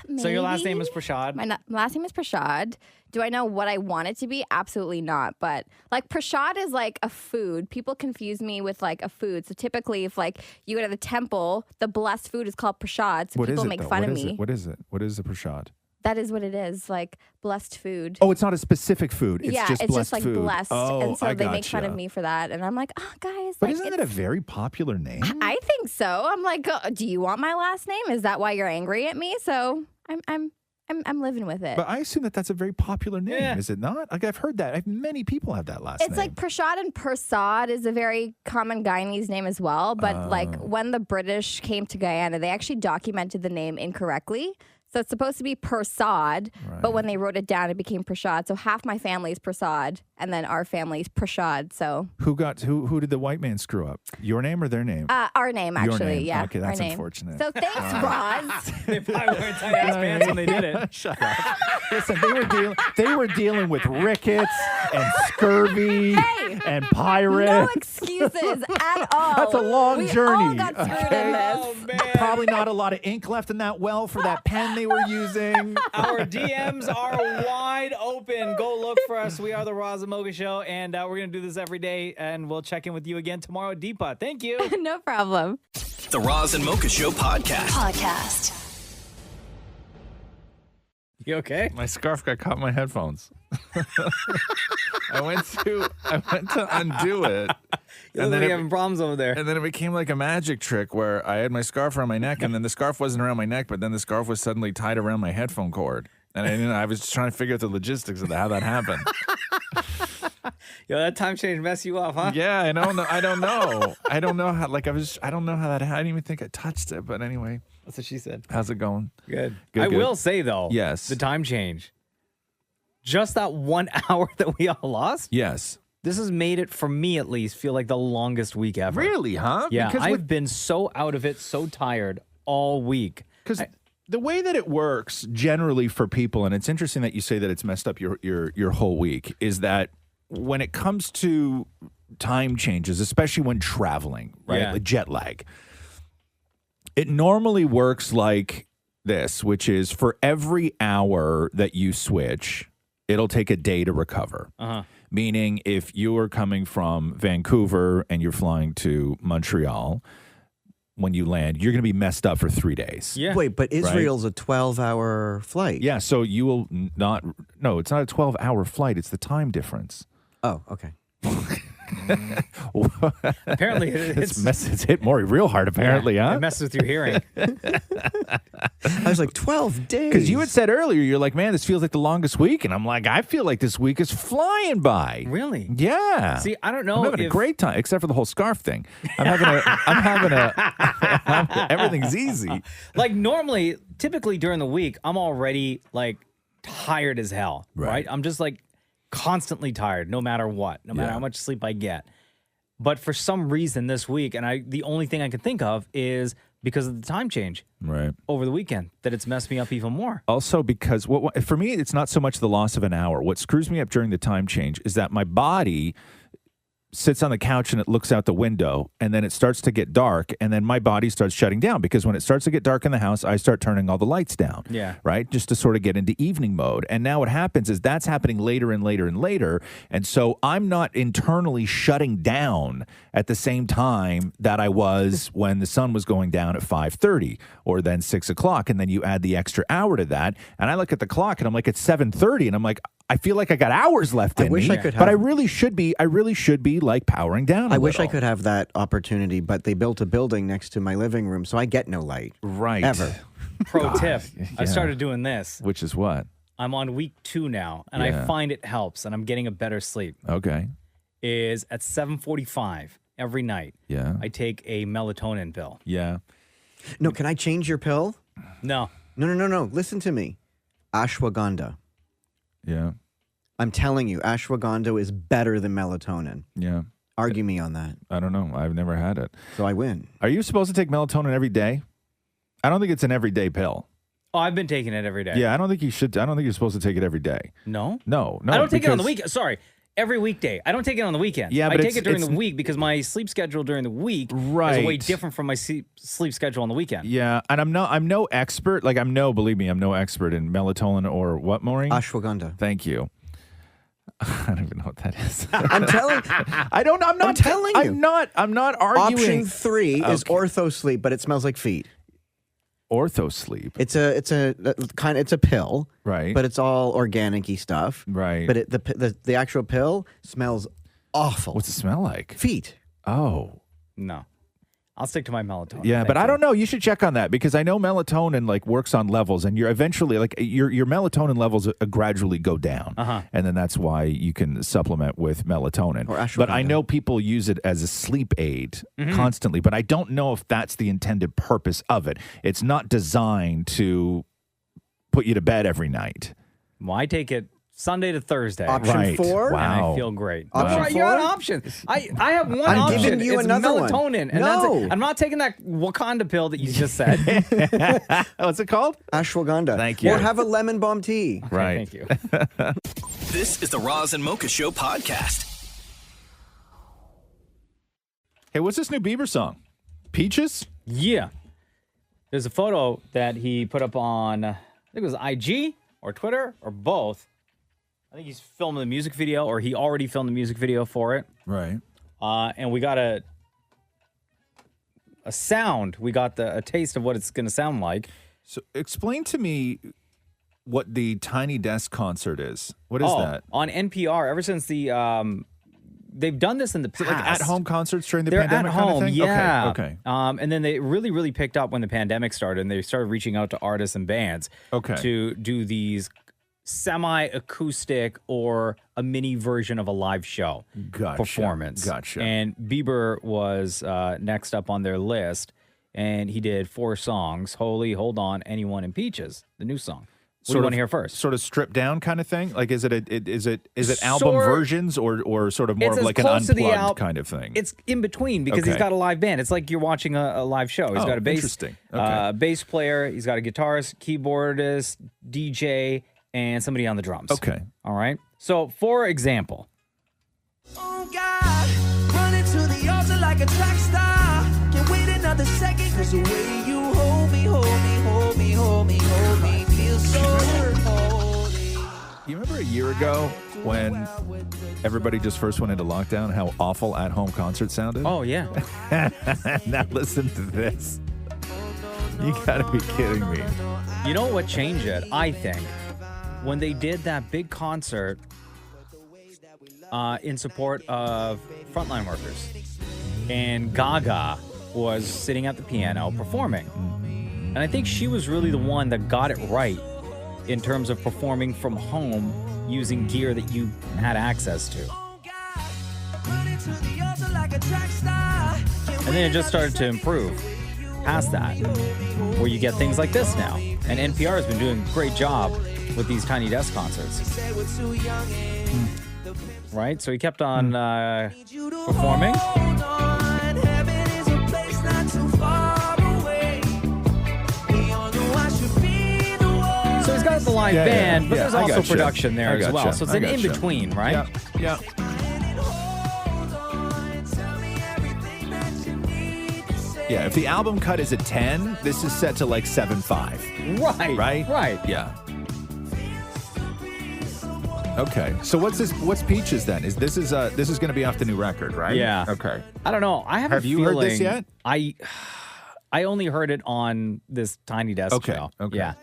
Maybe. So your last name is Prashad? My last name is Prashad. Do I know what I want it to be? Absolutely not. But like Prashad is like a food. People confuse me with like a food. So typically if like you go to the temple, the blessed food is called Prashad. So What is people it, make though? fun What of is me. it? What is it? What is the Prashad? That is what it is, like blessed food. Oh, it's not a specific food. It's yeah, just it's blessed just like food. blessed. Oh, and so I they make fun gotcha. of me for that. And I'm like, oh, guys. But like, isn't that a very popular name? I think so. I'm like, do you want my last name? Is that why you're angry at me? So I'm living with it. But I assume that that's a very popular name, Yeah. is it not? Like, I've heard that. Many people have that last name. It's like Prashad and Persad is a very common Guyanese name as well. But like when the British came to Guyana, they actually documented the name incorrectly. So it's supposed to be Persad, but when they wrote it down, it became Prashad. So half my family is Persad, and then our family is Prashad. So Who did the white man screw up? Your name or their name? our name, Your actually. name. Yeah. Okay, our that's name. unfortunate. So thanks, Roz. They probably wearing tight ass pants when they did it. Shut up. Listen, they were dealing with rickets and scurvy and pirates. No excuses at all. That's a long we journey. all got screwed in this. Probably not a lot of ink left in that well for that pen they were using. Our DMs are wide open. Go look for us. We are the Roz and Mocha Show, and we're going to do this every day, and we'll check in with you again tomorrow at Deepa. Thank you. No problem. The Roz and Mocha Show podcast. You okay? My scarf got caught in my headphones. I went to undo it. You look like you're having problems over there. And then it became like a magic trick where I had my scarf around my neck, and then the scarf wasn't around my neck, but then the scarf was suddenly tied around my headphone cord. And I was just trying to figure out the logistics of how that happened. Yo, that time change messed you up, huh? Yeah, I don't know. I don't know how. I don't know how that. I didn't even think I touched it. But anyway, That's what she said. how's it going? Good. Good, I good. will say, though, Yes. the time change, just that 1 hour that we all lost, Yes. this has made it, for me at least, feel like the longest week ever. Really, huh? Yeah, Because I've been so out of it, so tired all week. Because the way that it works generally for people, and it's interesting that you say that it's messed up your whole week, is that when it comes to time changes, especially when traveling, right? Yeah. Like jet lag, it normally works like this, which is for every hour that you switch, it'll take a day to recover. Uh-huh. Meaning if you are coming from Vancouver and you're flying to Montreal, when you land, you're going to be messed up for 3 days. Yeah. Wait, but Israel's a 12-hour flight. Yeah, so you will not. No, it's not a 12-hour flight. It's the time difference. Oh, okay. Apparently, it's hit Maury real hard. Apparently, It huh? messes with your hearing. I was like, 12 days. Because you had said earlier, you're like, man, this feels like the longest week, and I'm like, I feel like this week is flying by. Really? Yeah. See, I don't know. I'm having a great time, except for the whole scarf thing. Everything's easy. Like normally, typically during the week, I'm already like tired as hell, right? I'm just like constantly tired, no matter what, no matter how much sleep I get. But for some reason this week, and the only thing I can think of is because of the time change over the weekend, that it's messed me up even more. Also, because for me, it's not so much the loss of an hour. What screws me up during the time change is that my body sits on the couch and it looks out the window, and then it starts to get dark, and then my body starts shutting down, because when it starts to get dark in the house, I start turning all the lights down. Yeah. Right? Just to sort of get into evening mode. And now what happens is that's happening later and later and later. And so I'm not internally shutting down at the same time that I was when the sun was going down at 5:30 or then 6 o'clock. And then you add the extra hour to that. And I look at the clock and I'm like, it's 7:30. And I'm like, I feel like I got hours left in wish me, I could but have- I really should be like powering down. I wish I could have that opportunity, but they built a building next to my living room, so I get no light. Right. Ever. Pro tip, I yeah. started doing this. Which is what? I'm on week 2 now, and I find it helps, and I'm getting a better sleep. Okay. Is at 7:45 every night. Yeah. I take a melatonin pill. Yeah. No, can I change your pill? No. No. Listen to me. Ashwagandha. Yeah. I'm telling you, ashwagandha is better than melatonin. Yeah. Argue me on that. I don't know. I've never had it. So I win. Are you supposed to take melatonin every day? I don't think it's an everyday pill. Oh, I've been taking it every day. Yeah, I don't think you should. I don't think you're supposed to take it every day. No? No. I don't take it on the weekend. Sorry. Every weekday. I don't take it on the weekend. Yeah, I but take it during the week because my sleep schedule during the week is way different from my sleep schedule on the weekend. Yeah, and I'm no expert. Like believe me, I'm no expert in melatonin or what, Maureen? Ashwagandha. Thank you. I don't even know what that is. I'm telling. I don't. I'm not I'm telling you. I'm not arguing. Option 3 is ortho sleep, but it smells like feet. Ortho sleep. It's a pill, right? But it's all organic-y stuff, right? But the actual pill smells awful. What's it smell like? Feet. Oh no, I'll stick to my melatonin. Yeah, but I don't know. You should check on that because I know melatonin works on levels, and you're eventually your melatonin levels gradually go down, and then that's why you can supplement with melatonin. Or ashwagandha. But I know people use it as a sleep aid constantly, but I don't know if that's the intended purpose of it. It's not designed to put you to bed every night. Well, I take it Sunday to Thursday. Option 4? And Wow. I feel great. Option You're 4? on option. I have one I'm option. giving you it's another one. melatonin. And that's it. I'm not taking that Wakanda pill that you just said. What's it called? Ashwagandha. Thank you. Or have a lemon balm tea. Right. Thank you. This is the Roz and Mocha Show podcast. Hey, what's this new Bieber song? Peaches? Yeah. There's a photo that he put up on, I think it was IG or Twitter or both. I think he's filming the music video, or he already filmed the music video for it. Right. And we got a sound. We got a taste of what it's going to sound like. So explain to me what the Tiny Desk concert is. What is that? On NPR, ever since they've done this in the past. Like at-home concerts during the They're pandemic at home, kind of thing? yeah. Okay. And then they really picked up when the pandemic started, and they started reaching out to artists and bands to do these semi-acoustic or a mini version of a live show performance. Gotcha. And Bieber was next up on their list, and he did 4 songs: Holy, Hold On, Anyone, and Peaches, the new song. What do you want to hear first? Sort of stripped down kind of thing? Like, is it album versions or sort of more of like an unplugged kind of thing? It's in between because he's got a live band. It's like you're watching a live show. He's got a bass, bass player. He's got a guitarist, keyboardist, DJ, and somebody on the drums. Okay. All right. So, for example. Oh God, running to the altar like a track star. Can't wait another second, cause the way you hold me, feels so holy. You remember a year ago when everybody just first went into lockdown, how awful at-home concerts sounded? Oh, yeah. Now listen to this. You gotta be kidding me. You know what changed it, I think? When they did that big concert in support of frontline workers. And Gaga was sitting at the piano performing. And I think she was really the one that got it right in terms of performing from home using gear that you had access to. And then it just started to improve past that, where you get things like this now. And NPR has been doing a great job with these Tiny Desk concerts. Right? So he kept on performing. So he's got the live band, but there's also production there as well. So it's an in-between, right? Yeah. Yeah, if the album cut is a 10, this is set to like 7.5. Right. Right? Yeah. Okay. So what's Peaches then? This is going to be off the new record, right? Yeah. Okay. I don't know. I have a you feeling, heard this yet? I only heard it on this Tiny Desk show. Okay. Yeah.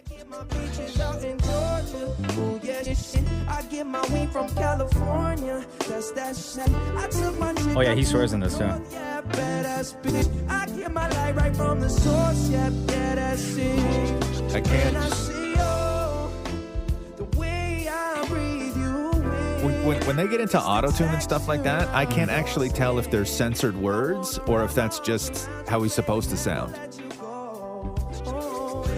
Oh yeah, he swears in this too. I can't. When they get into auto-tune and stuff like that, I can't actually tell if they're censored words or if that's just how he's supposed to sound.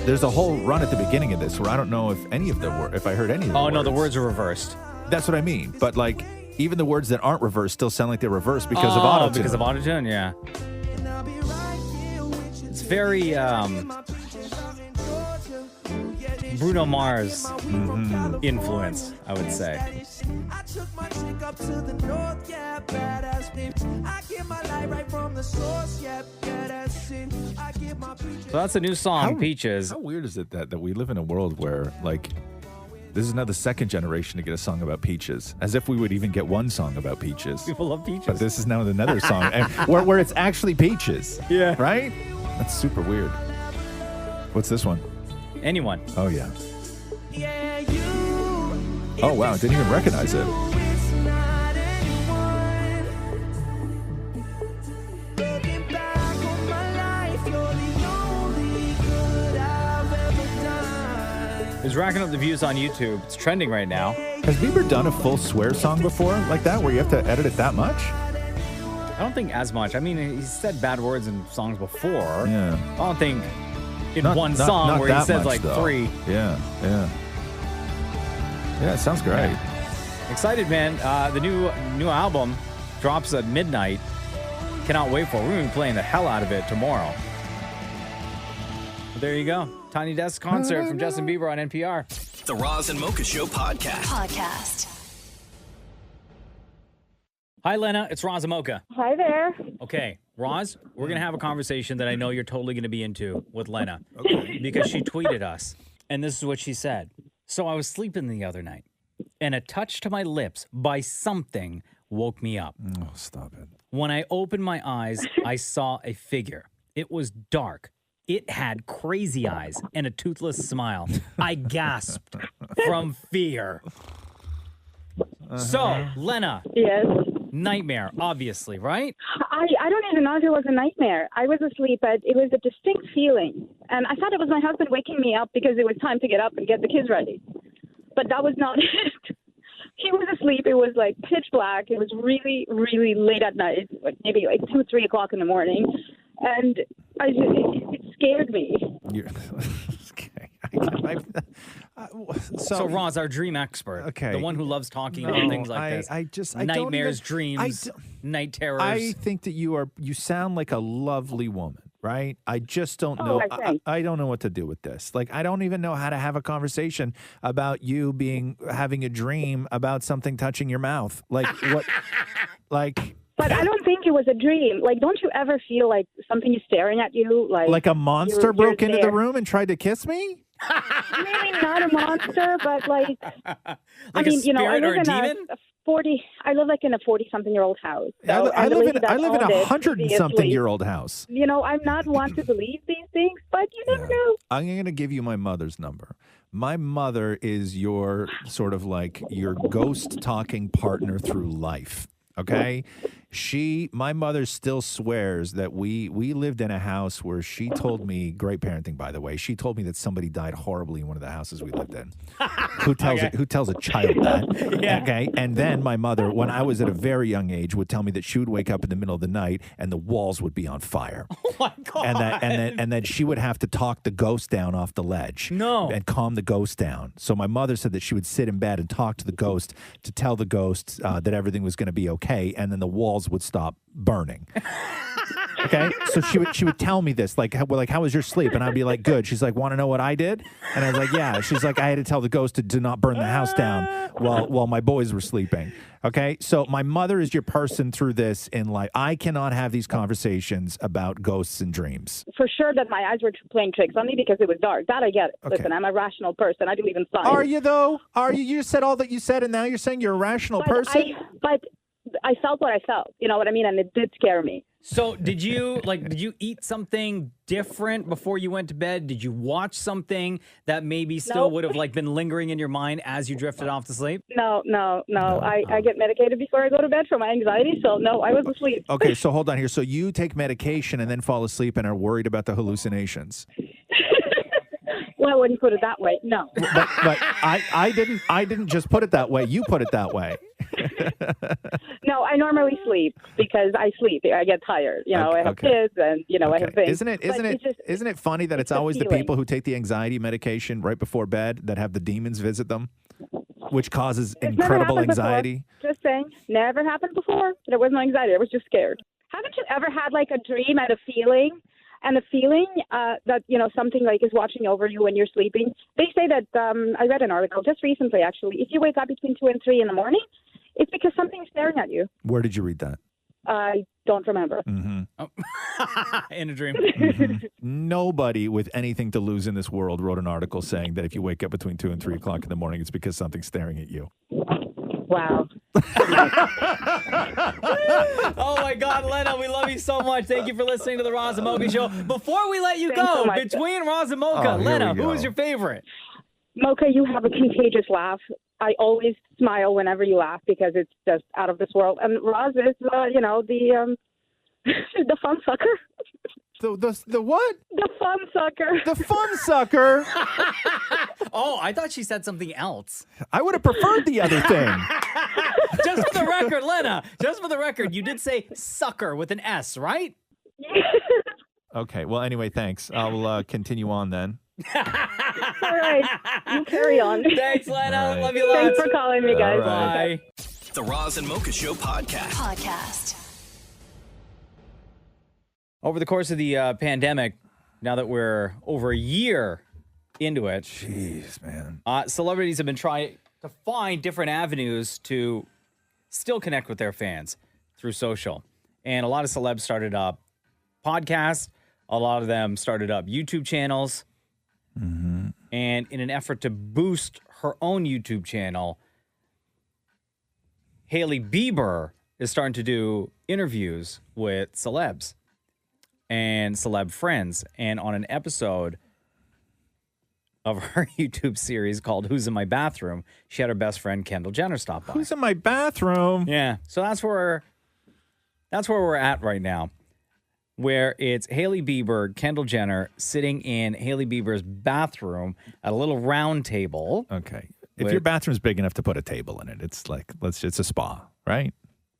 There's a whole run at the beginning of this where I don't know if any of the if I heard any of the words. no, the words are reversed. That's what I mean. But like, even the words that aren't reversed still sound like they're reversed because of autotune. Because of autotune, yeah. It's very Bruno Mars influence, I would say. So that's a new song, Peaches. How weird is it that we live in a world where, like, this is now the second generation to get a song about peaches, as if we would even get one song about peaches. People love peaches. But this is now another song and where it's actually peaches. Yeah. Right? That's super weird. What's this one? Anyone. Oh, yeah. Oh, wow. Didn't even recognize it. It's racking up the views on YouTube. It's trending right now. Has Bieber done a full swear song before like that, where you have to edit it that much? I don't think as much. I mean, he's said bad words in songs before. Yeah. I don't think in one song where he says like 3. Yeah. Yeah, it sounds great. Yeah. Excited, man. The new album drops at midnight. Cannot wait for it. We're going to be playing the hell out of it tomorrow. But there you go. Tiny Desk concert from Justin Bieber on NPR. The Roz and Mocha Show podcast. Hi, Lena. It's Roz and Mocha. Hi there. Okay, Roz, we're going to have a conversation that I know you're totally going to be into with Lena. Okay. Because she tweeted us, and this is what she said. So I was sleeping the other night, and a touch to my lips by something woke me up. Oh, stop it. When I opened my eyes, I saw a figure. It was dark. It had crazy eyes and a toothless smile. I gasped from fear. So, Lena. Yes. Nightmare, obviously, right? I don't even know if it was a nightmare. I was asleep, but it was a distinct feeling. And I thought it was my husband waking me up because it was time to get up and get the kids ready. But that was not it. He was asleep. It was like pitch black. It was really, really late at night, like maybe like 2, 3 o'clock in the morning. And it scared me. So Roz, our dream expert, okay, the one who loves talking about things like this, nightmares, dreams, night terrors. I think that you sound like a lovely woman, right? I just don't know. I don't know what to do with this. Like, I don't even know how to have a conversation about you having a dream about something touching your mouth. Like what? Like. But I don't think it was a dream. Like, don't you ever feel like something is staring at you? Like a monster broke into the room and tried to kiss me? Maybe not a monster, but like I mean, a spirit or a demon? I live like in a 40-something-year-old house. So, I live in a 100-something-year-old house. You know, I'm not one to believe these things, but you never know. I'm going to give you my mother's number. My mother is your sort of like your ghost talking partner through life. Okay? My mother still swears that we lived in a house where she told me, great parenting, by the way, she told me that somebody died horribly in one of the houses we lived in. Who tells a child that? Yeah. Okay. And then my mother, when I was at a very young age, would tell me that she would wake up in the middle of the night and the walls would be on fire. Oh my God. And then she would have to talk the ghost down off the ledge. No. And calm the ghost down. So my mother said that she would sit in bed and talk to the ghost to tell the ghost that everything was going to be okay, and then the walls would stop burning. Okay, so she would tell me this, like how was your sleep? And I'd be like, good. She's like, want to know what I did? And I was like, yeah. She's like, I had to tell the ghost to not burn the house down while my boys were sleeping. Okay, so my mother is your person through this in life. I cannot have these conversations about ghosts and dreams. For sure that my eyes were playing tricks on me because it was dark. That I get it. Okay. Listen, I'm a rational person. I believe in science. Are you though? Are you? You just said all that you said, and now you're saying you're a rational person? But I felt what I felt. You know what I mean? And it did scare me. So did you eat something different before you went to bed? Did you watch something that maybe still would have been lingering in your mind as you drifted off to sleep? No. I get medicated before I go to bed for my anxiety. So no, I was asleep. Okay, so hold on here. So you take medication and then fall asleep and are worried about the hallucinations. Well, I wouldn't put it that way. No. But I didn't just put it that way. You put it that way. No, I normally sleep because I sleep. I get tired. I have kids and, I have things. Isn't it funny that it's always the people who take the anxiety medication right before bed that have the demons visit them, which causes incredible anxiety? Before. Just saying, never happened before. There was no anxiety. I was just scared. Haven't you ever had like a dream and a feeling that, something like is watching over you when you're sleeping? They say that, I read an article just recently, actually, if you wake up between 2 and 3 in the morning, it's because something's staring at you. Where did you read that? I don't remember. Mm-hmm. In a dream. Mm-hmm. Nobody with anything to lose in this world wrote an article saying that if you wake up between 2 and 3 o'clock in the morning, it's because something's staring at you. Wow. Oh, my God, Lena, we love you so much. Thank you for listening to the Roz and Mocha Show. Before we let you go, between Roz and Mocha, Lena, who is your favorite? Mocha, you have a contagious laugh. I always smile whenever you laugh because it's just out of this world. And Roz is, the fun sucker. The what? The fun sucker. The fun sucker. Oh, I thought she said something else. I would have preferred the other thing. Just for the record, Lena, just for the record, you did say sucker with an S, right? Okay. Well, anyway, thanks. I'll continue on then. All right. You carry on. Thanks, Lena. Right. Love you lots. Thanks for calling me, guys. Bye. The Roz and Mocha Show podcast. Over the course of the pandemic, now that we're over a year into it, jeez, man, celebrities have been trying to find different avenues to still connect with their fans through social. And a lot of celebs started up podcasts. A lot of them started up YouTube channels. Mm-hmm. And in an effort to boost her own YouTube channel, Hailey Bieber is starting to do interviews with celebs and celeb friends. And on an episode of her YouTube series called Who's in My Bathroom, she had her best friend Kendall Jenner stop by. Who's in my bathroom? Yeah. So that's where we're at right now, where it's Hailey Bieber, Kendall Jenner sitting in Hailey Bieber's bathroom at a little round table. Okay. If your bathroom's big enough to put a table in it, it's like, it's a spa, right?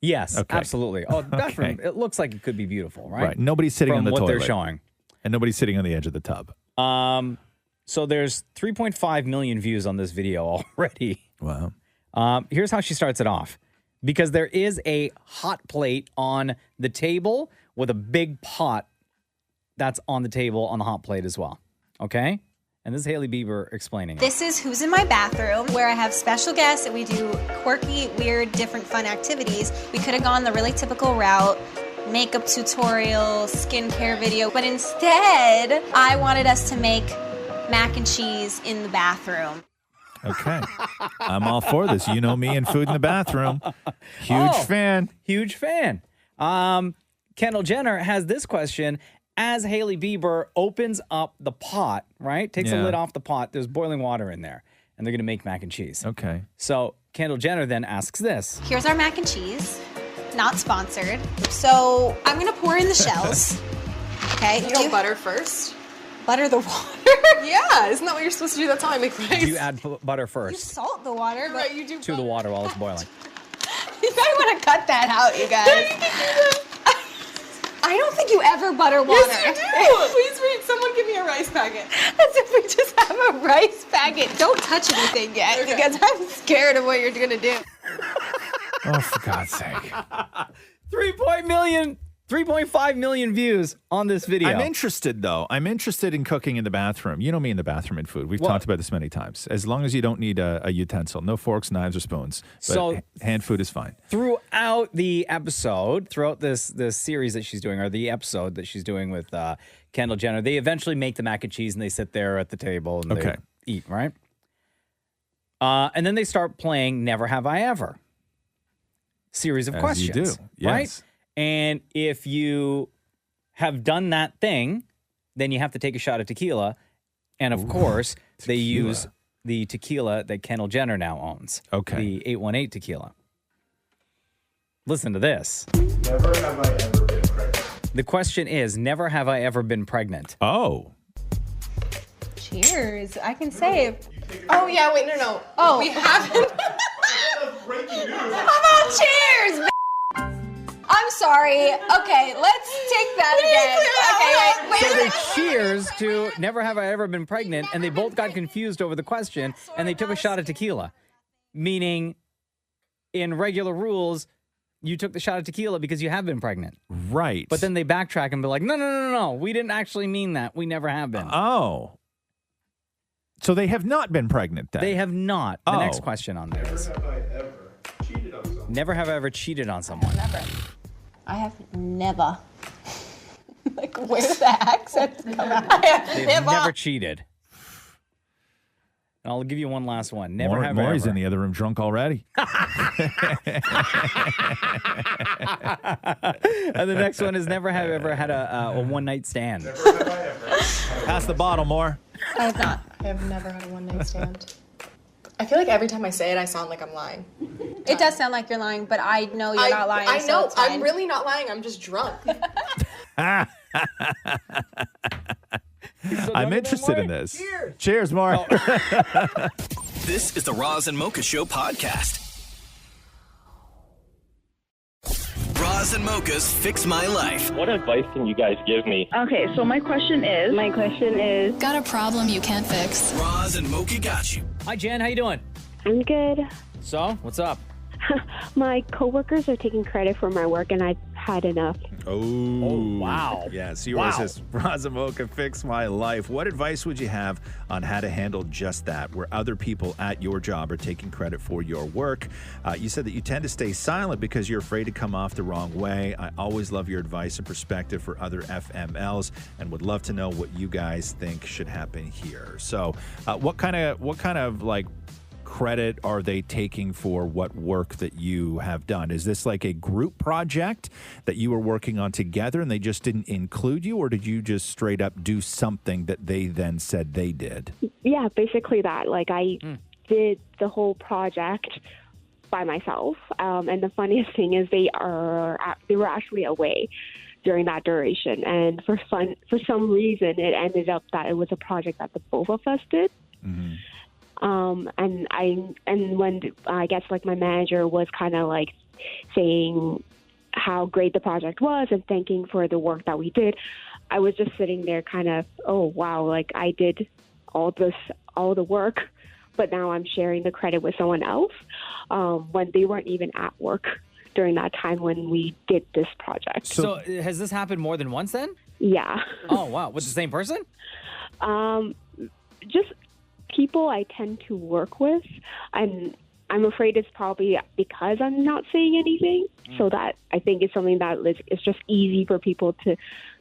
Yes, Okay. absolutely. Oh, the bathroom, Okay. it looks like it could be beautiful, right? Right. Nobody's sitting From on the what toilet. they're showing. And nobody's sitting on the edge of the tub. So there's 3.5 million views on this video already. Wow. Here's how she starts it off. Because there is a hot plate on the table with a big pot that's on the table on the hot plate as well. Okay? And this is Hailey Bieber explaining it. This is Who's in My Bathroom, where I have special guests and we do quirky, weird, different fun activities. We could have gone the really typical route, makeup tutorial, skincare video, but instead, I wanted us to make mac and cheese in the bathroom. Okay. I'm all for this. You know me and food in the bathroom. Huge fan. Huge fan. Kendall Jenner has this question. As Hailey Bieber opens up the pot, right? Takes the lid off the pot. There's boiling water in there. And they're going to make mac and cheese. Okay. So Kendall Jenner then asks this. Here's our mac and cheese. Not sponsored. So I'm going to pour in the shells. Okay. You don't butter first? Butter the water? Yeah, isn't that what you're supposed to do? That's how I make rice. You add butter You first salt the water, but you do to the water while it's boiling. You might want to cut that out, you guys. I don't think you ever butter water. Yes, you do. Please read. Someone give me a rice packet. As if we just have a rice packet. Don't touch anything yet, because I'm scared of what you're going to do. Oh, for God's sake. 3.5 million views on this video. I'm interested, though. I'm interested in cooking in the bathroom. You know me in the bathroom and food. We've talked about this many times. As long as you don't need a utensil. No forks, knives, or spoons. But So- hand food is fine. Throughout the episode, throughout this series that she's doing, or the episode that she's doing with Kendall Jenner, they eventually make the mac and cheese and they sit there at the table and they eat, right? And then they start playing Never Have I Ever. Series of As questions. you do, yes. Right? And if you have done that thing, then you have to take a shot of tequila. And of course, they use the tequila that Kendall Jenner now owns. Okay. The 818 tequila. Listen to this. Never have I ever been pregnant. The question is, never have I ever been pregnant. Oh. Cheers. I can say. Oh, yeah, wait, no. Oh. We haven't. Breaking news. How about cheers? sorry. Okay, let's take that again. Okay, wait. So they cheers to never have I ever been pregnant, and they both got confused over the question, and they took a shot of tequila. Meaning, in regular rules, you took the shot of tequila because you have been pregnant. Right. But then they backtrack and be like, no. We didn't actually mean that. We never have been. Oh. So they have not been pregnant then? They have not. The Oh. next question on there is, never have I ever cheated on someone. Never. I have never. Like, where did the accent come out? I have They've never cheated. And I'll give you one last one. Never have I Maury's ever. in the other room drunk already. And the next one is never have I ever had a one-night stand. Pass the bottle, More. I have not. I have never had a one-night stand. I feel like every time I say it, I sound like I'm lying. It does sound like you're lying, but I know you're not lying. I so know. it's fine. I'm really not lying. I'm just drunk. I'm interested in this. Cheers, Mark. This is the Roz and Mocha Show podcast. Roz and Mocha's Fix My Life. What advice can you guys give me? Okay, so my question is... Got a problem you can't fix. Roz and Mocha got you. Hi, Jen. How you doing? I'm good. So, what's up? My coworkers are taking credit for my work, and I've had enough. Oh, wow. Yes, yours is Roz and Mocha Fix My Life. What advice would you have on how to handle just that, where other people at your job are taking credit for your work? You said that you tend to stay silent because you're afraid to come off the wrong way. I always love your advice and perspective for other FMLs and would love to know what you guys think should happen here. So what kind of like credit are they taking for what work that you have done? Is this like a group project that you were working on together and they just didn't include you, or did you just straight up do something that they then said they did? Yeah, basically that. Like, I did the whole project by myself. And the funniest thing is they were actually away during that duration. And for some reason, it ended up that it was a project that the both of us did. Mm-hmm. And when I guess like my manager was kind of like saying how great the project was and thanking for the work that we did, I was just sitting there kind of, oh wow, like I did all the work, but now I'm sharing the credit with someone else when they weren't even at work during that time when we did this project. So has this happened more than once then? Yeah. Oh, wow. With the same person? Just people I tend to work with, and I'm afraid it's probably because I'm not saying anything. So that I think it's something that it's just easy for people to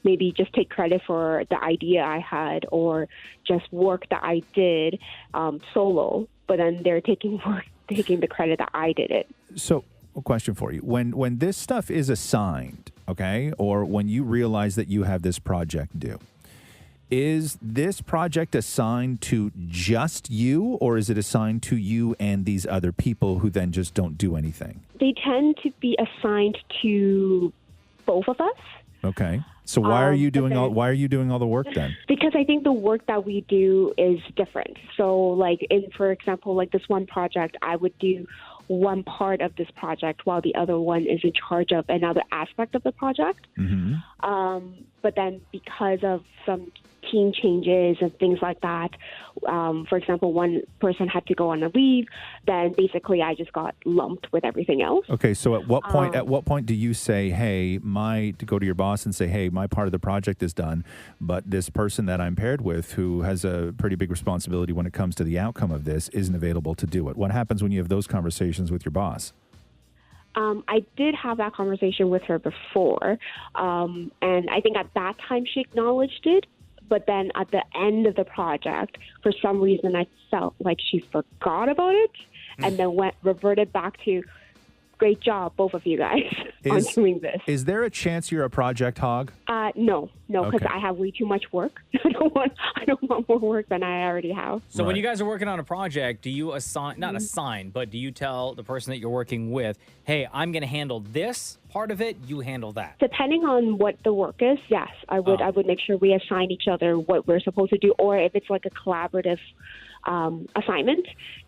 maybe just take credit for the idea I had or just work that I did solo, but then they're taking the credit that I did it. So a question for you. When this stuff is assigned, okay, or when you realize that you have this project due, is this project assigned to just you, or is it assigned to you and these other people who then just don't do anything? They tend to be assigned to both of us. Okay. So why are you doing all the work then? Because I think the work that we do is different. So like for example, like this one project, I would do one part of this project while the other one is in charge of another aspect of the project. Mm-hmm. But then because of some team changes and things like that, for example, one person had to go on a leave, then basically I just got lumped with everything else. Okay, so at what point do you say, hey, to go to your boss and say, hey, my part of the project is done, but this person that I'm paired with who has a pretty big responsibility when it comes to the outcome of this isn't available to do it? What happens when you have those conversations with your boss? I did have that conversation with her before, and I think at that time she acknowledged it. But then at the end of the project, for some reason, I felt like she forgot about it and then reverted back to, great job, both of you guys, on doing this. Is there a chance you're a project hog? No, because Okay. I have way too much work. I don't want more work than I already have. So when you guys are working on a project, do you but do you tell the person that you're working with, hey, I'm going to handle this part of it, you handle that? Depending on what the work is, yes, I would make sure we assign each other what we're supposed to do, or if it's like a collaborative assignment.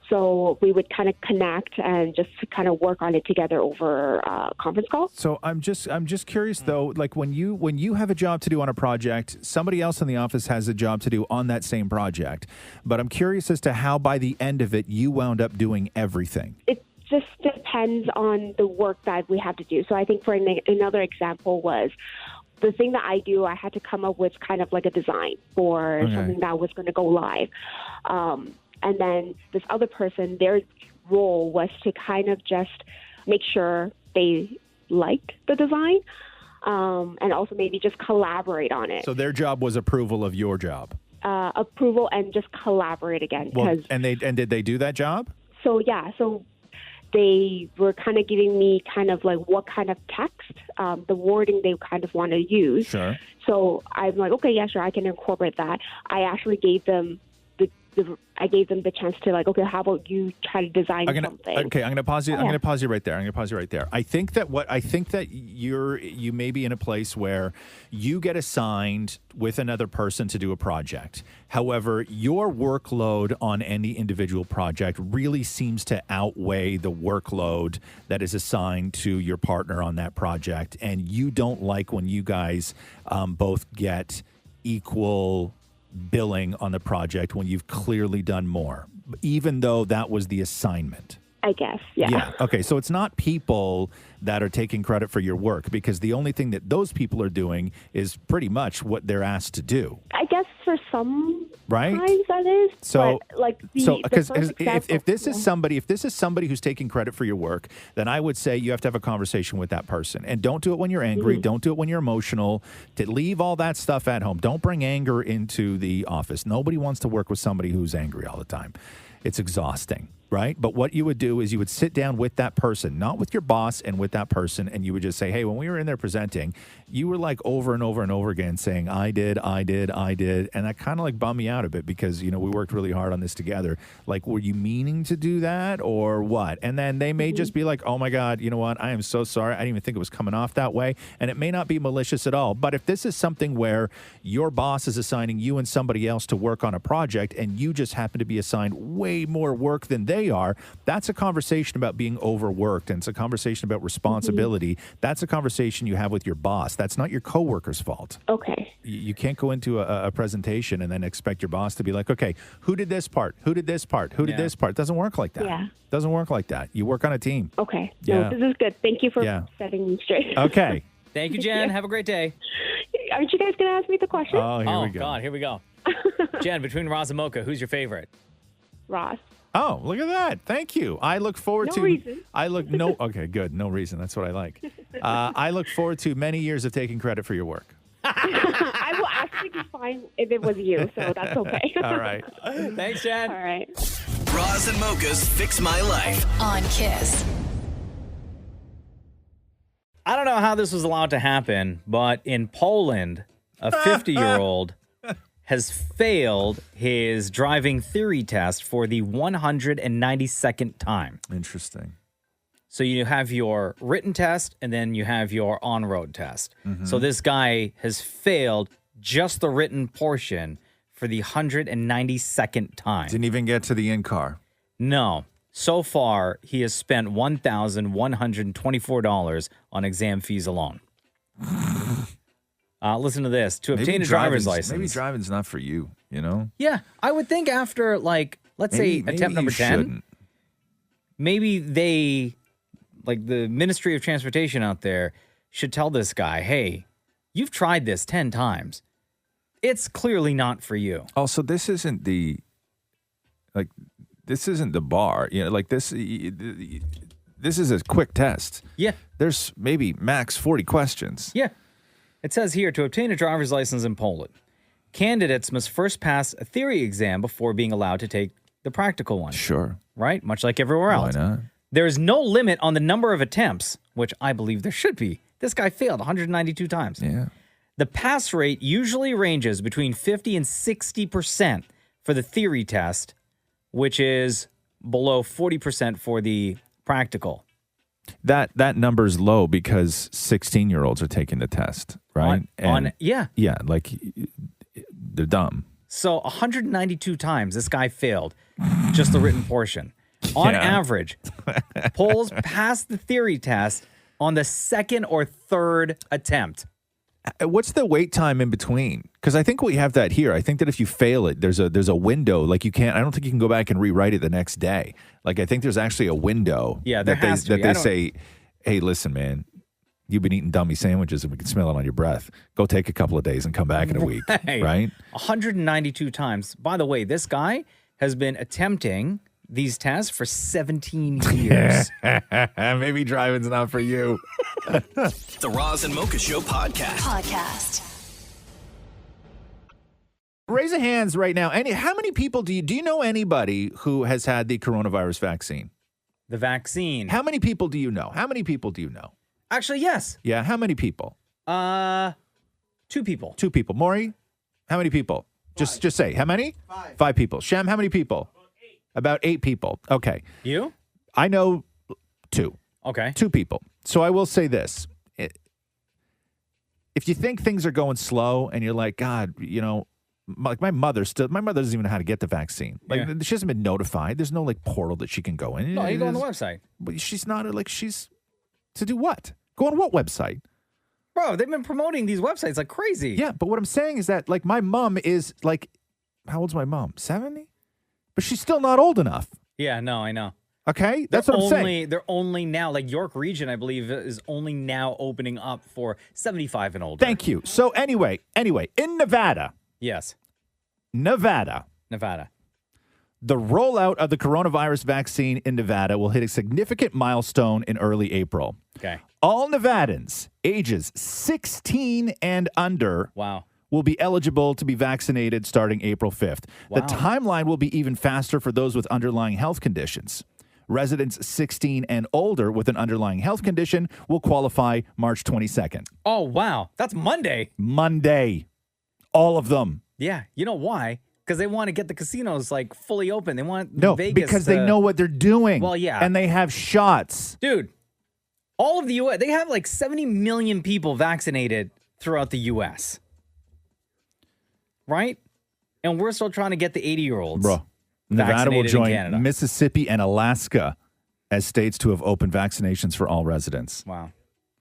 So we would kind of connect and just kind of work on it together over a conference call. So I'm just curious though, like when you have a job to do on a project, somebody else in the office has a job to do on that same project. But I'm curious as to how by the end of it you wound up doing everything. It just depends on the work that we have to do. So I think for another example was the thing that I do, I had to come up with kind of like a design for something that was going to go live. And then this other person, their role was to kind of just make sure they liked the design and also maybe just collaborate on it. So their job was approval of your job. Approval and just collaborate again. Well, and did they do that job? So they were kind of giving me kind of like what kind of text, the wording they kind of want to use. Sure. So I'm like, okay, yeah, sure, I can incorporate that. I actually gave them the chance to like, okay, how about you try to design something? Okay, I'm going to pause you. I'm going to pause you right there. I think that you may be in a place where you get assigned with another person to do a project. However, your workload on any individual project really seems to outweigh the workload that is assigned to your partner on that project, and you don't like when you guys both get equal billing on the project when you've clearly done more, even though that was the assignment. I guess, yeah. Yeah. Okay. So it's not people that are taking credit for your work, because the only thing that those people are doing is pretty much what they're asked to do. I guess for some right? times that is. So, but like because if this is somebody who's taking credit for your work, then I would say you have to have a conversation with that person, and don't do it when you're angry. Don't do it when you're emotional. To leave all that stuff at home. Don't bring anger into the office. Nobody wants to work with somebody who's angry all the time. It's exhausting, right? But what you would do is you would sit down with that person, not with your boss, and with that person, and you would just say, hey, when we were in there presenting, you were like over and over and over again saying, I did. And that kind of like bummed me out a bit because, we worked really hard on this together. Like, were you meaning to do that or what? And then they may just be like, oh my God, you know what? I am so sorry. I didn't even think it was coming off that way. And it may not be malicious at all. But if this is something where your boss is assigning you and somebody else to work on a project and you just happen to be assigned way more work than they are, that's a conversation about being overworked, and it's a conversation about responsibility. That's a conversation you have with your boss. That's not your coworker's fault. Okay. You can't go into a presentation and then expect your boss to be like, okay, who did this part? Who did this part? Who did this part? It doesn't work like that. Yeah. Doesn't work like that. You work on a team. Okay. Yeah. No, this is good. Thank you for setting me straight. Okay. Thank you, Jen. Have a great day. Aren't you guys going to ask me the question? Oh, here we go. Jen, between Roz and Mocha, who's your favorite? Ross. Oh, look at that. Thank you. I look forward No reason. Okay, good. No reason. That's what I like. I look forward to many years of taking credit for your work. I will actually be fine if it was you, so that's okay. All right. Thanks, Jen. All right. Roz and Mocha's Fix My Life on Kiss. I don't know how this was allowed to happen, but in Poland, a 50-year-old has failed his driving theory test for the 192nd time. Interesting. So you have your written test and then you have your on-road test. Mm-hmm. So this guy has failed just the written portion for the 192nd time. Didn't even get to the in-car. No. So far, he has spent $1,124 on exam fees alone. Listen to this. To obtain a driver's license. Maybe driving's not for you, Yeah, I would think after, let's say attempt number 10, shouldn't. maybe they, the Ministry of Transportation out there, should tell this guy, hey, you've tried this 10 times. It's clearly not for you. Also, this isn't the bar. This is a quick test. Yeah. There's maybe max 40 questions. Yeah. It says here, to obtain a driver's license in Poland, candidates must first pass a theory exam before being allowed to take the practical one. Sure. Right? Much like everywhere else. Why not? There is no limit on the number of attempts, which I believe there should be. This guy failed 192 times. Yeah. The pass rate usually ranges between 50 and 60% for the theory test, which is below 40% for the practical. That number's low because 16-year-olds are taking the test, right? Yeah. Yeah, they're dumb. So 192 times this guy failed just the written portion. On average, polls passed the theory test on the second or third attempt. What's the wait time in between? Because I think we have that here. I think that if you fail it, there's a window. Like you can't. I don't think you can go back and rewrite it the next day. Like I think there's actually a window. Yeah, there has to be. They say, "Hey, listen, man, you've been eating dummy sandwiches, and we can smell it on your breath. Go take a couple of days and come back in a week." Right? 192 times. By the way, this guy has been attempting these tests for 17 years. Maybe driving's not for you. The Roz and Mocha Show podcast. Raise a hands right now. How many people do you know anybody who has had the coronavirus vaccine? The vaccine. How many people do you know? How many people do you know? Actually, yes. Yeah, how many people? 2 people. 2 people. Maury, how many people? Just say, how many? 5 people. Shem, how many people? About 8 people. Okay. You? I know 2. Okay. 2 people. So I will say this. If you think things are going slow and you're like, God, like my mother doesn't even know how to get the vaccine. Like she hasn't been notified. There's no like portal that she can go in. No, you go on the website. But she's not to do what? Go on what website? Bro, they've been promoting these websites like crazy. Yeah, but what I'm saying is that like my mom is like, how old's my mom? 70? But she's still not old enough. Yeah, no, I know. Okay, that's what I'm saying. They're only now, like York Region, I believe, is only now opening up for 75 and older. Thank you. So anyway, in Nevada. Yes. Nevada. The rollout of the coronavirus vaccine in Nevada will hit a significant milestone in early April. Okay. All Nevadans ages 16 and under wow. will be eligible to be vaccinated starting April 5th. Wow. The timeline will be even faster for those with underlying health conditions. Residents 16 and older with an underlying health condition will qualify March 22nd. Oh, wow. That's Monday. All of them. Yeah. You know why? Because they want to get the casinos like fully open. They want No, Vegas because they know what they're doing. Well, yeah. And they have shots. Dude, all of the U.S., they have like 70 million people vaccinated throughout the U.S. Right? And we're still trying to get the 80-year-olds. Bro, Nevada will vaccinated in Canada. join Mississippi and Alaska as states to have opened vaccinations for all residents. Wow.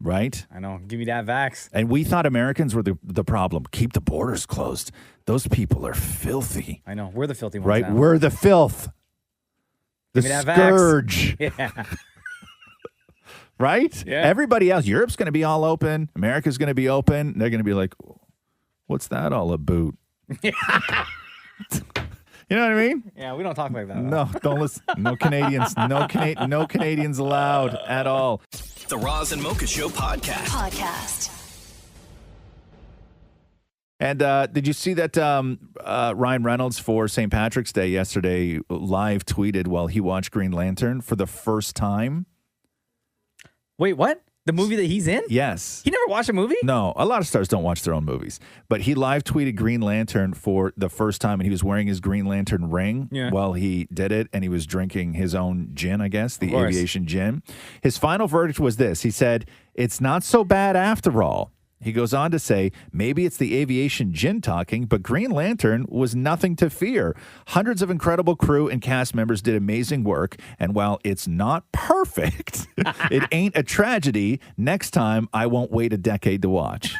Right? I know. Give me that vax. And we thought Americans were the problem. Keep the borders closed. Those people are filthy. I know. We're the filthy ones Right? now. We're the filth. The Give me that scourge. Vax. Yeah. Right? Yeah. Everybody else, Europe's going to be all open. America's going to be open. They're going to be like, what's that all about? You know what I mean? Yeah, we don't talk like that. No, don't listen. No Canadians. No Canadians allowed at all. The Roz and Mocha Show podcast. And did you see that Ryan Reynolds for St. Patrick's Day yesterday live tweeted while he watched Green Lantern for the first time? Wait, what? The movie that he's in? Yes. He never watched a movie? No, a lot of stars don't watch their own movies. But he live tweeted Green Lantern for the first time, and he was wearing his Green Lantern ring while he did it, and he was drinking his own gin, I guess, the aviation gin. His final verdict was this. He said, "It's not so bad after all." He goes on to say, maybe it's the aviation gin talking, but Green Lantern was nothing to fear. Hundreds of incredible crew and cast members did amazing work, and while it's not perfect, it ain't a tragedy. Next time, I won't wait a decade to watch.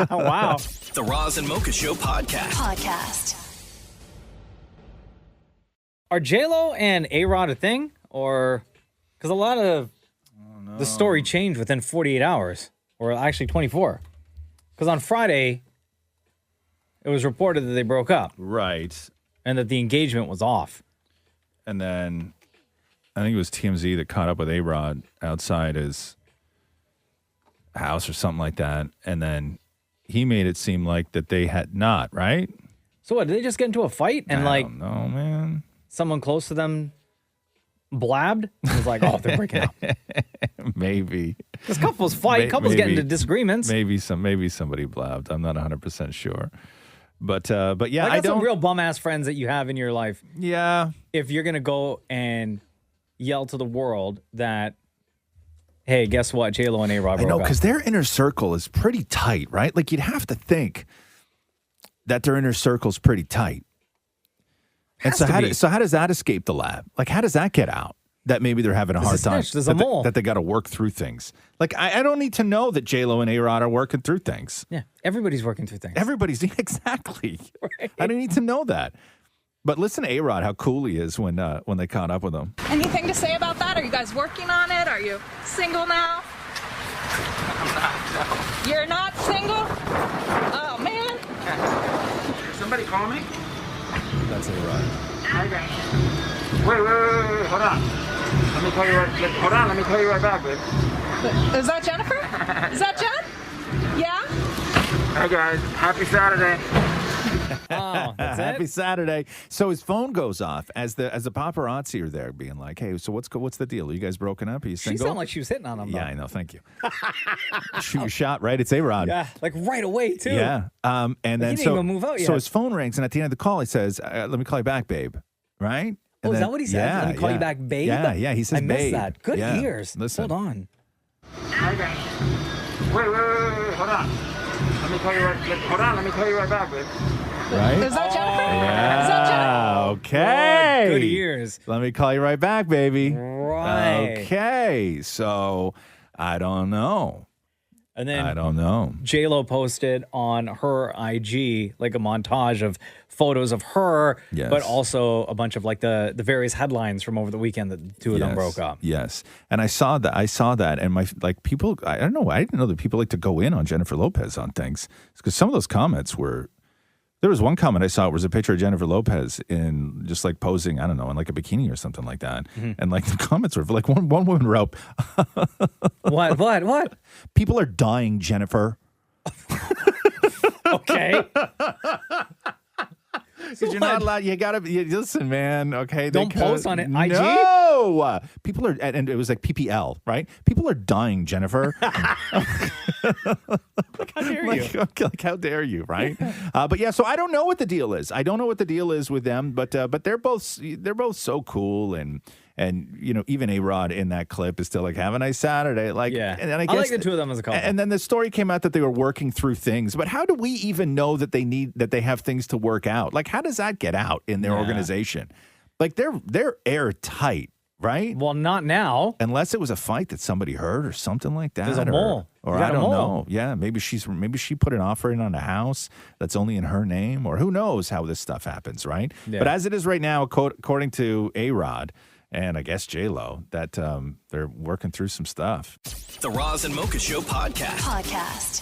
Wow. The Roz and Mocha Show podcast. Are J-Lo and A-Rod a thing? Or, because a lot of the story changed within 48 hours. Or actually 24. Because on Friday, it was reported that they broke up. Right. And that the engagement was off. And then I think it was TMZ that caught up with A-Rod outside his house or something like that. And then he made it seem like that they had not, right? So what, did they just get into a fight? And I don't know, man. Someone close to them blabbed? It was like, oh, they're breaking up. Maybe. Because couples fight, couples get into disagreements. Maybe somebody blabbed. I'm not 100% sure. But yeah, I got some real bum-ass friends that you have in your life. Yeah. If you're going to go and yell to the world that, hey, guess what? J-Lo and A-Rod broke I know, up. because their inner circle is pretty tight, right? Like, you'd have to think that their inner circle's pretty tight. And so how does that escape the lab? Like, how does that get out? That maybe they're having a hard time. There's a mole. That they got to work through things. Like, I don't need to know that J-Lo and A-Rod are working through things. Yeah, everybody's working through things. Exactly. Right. I don't need to know that. But listen to A-Rod, how cool he is when they caught up with him. Anything to say about that? Are you guys working on it? Are you single now? I'm not, no. You're not single? Oh, man. Did somebody call me? That's A-Rod. Okay. Wait, hold on. Let me call you right back, babe. Is that Jennifer? Is that Jen? Yeah? Hi, guys. Happy Saturday. Oh, that's Happy Saturday. So his phone goes off as the paparazzi are there being like, hey, so what's the deal? Are you guys broken up? Are you She single? sounded like she was hitting on him. Yeah, I know. Thank you. Shoot your shot, right? It's A-Rod. Yeah, like right away, too. Yeah. And then he didn't even move out yet. So his phone rings, and at the end of the call, he says, let me call you back, babe. Right? Oh, is that what he said? Yeah, Let me call you back, babe? Yeah, he says I missed babe. that. Good Yeah. ears. Listen. Hold on. Okay. Wait, hold on. Let me call you right back, babe. Right? Is that Jennifer? Yeah. Is that Jen? Okay. Good ears. Let me call you right back, baby. Right. Okay. So I don't know. And then I don't know. J-Lo posted on her IG like a montage of photos of her, Yes. but also a bunch of like the various headlines from over the weekend that the two of them broke up. Yes. And I saw that and people, I don't know, I didn't know that people like to go in on Jennifer Lopez on things. Because some of those comments were, there was one comment I saw, it was a picture of Jennifer Lopez in just like posing, I don't know, in like a bikini or something like that. Mm-hmm. And like the comments were like one woman wrote, What? People are dying, Jennifer. Okay. Because you're not allowed. You gotta listen, man. Okay, Don't post on it. IG? No, people are, and it was like PPL, right? People are dying, Jennifer. Like, how dare you? Like, how dare you, right? But yeah, so I don't know what the deal is. I don't know what the deal is with them, but they're both so cool, and you know, even A-Rod in that clip is still like, have a nice Saturday. Like, Yeah. and I I guess like the two of them as a couple. And then the story came out that they were working through things, but how do we even know that they have things to work out? Like, how does that get out in their organization? Like, they're airtight, right? Well, not now. Unless it was a fight that somebody heard or something like that. There's a mole. Or You got I a don't mole. know. Yeah, maybe she put an offer in on a house that's only in her name, or who knows how this stuff happens, right? Yeah. But as it is right now, according to A-Rod and I guess J-Lo, that they're working through some stuff. The Roz and Mocha Show podcast.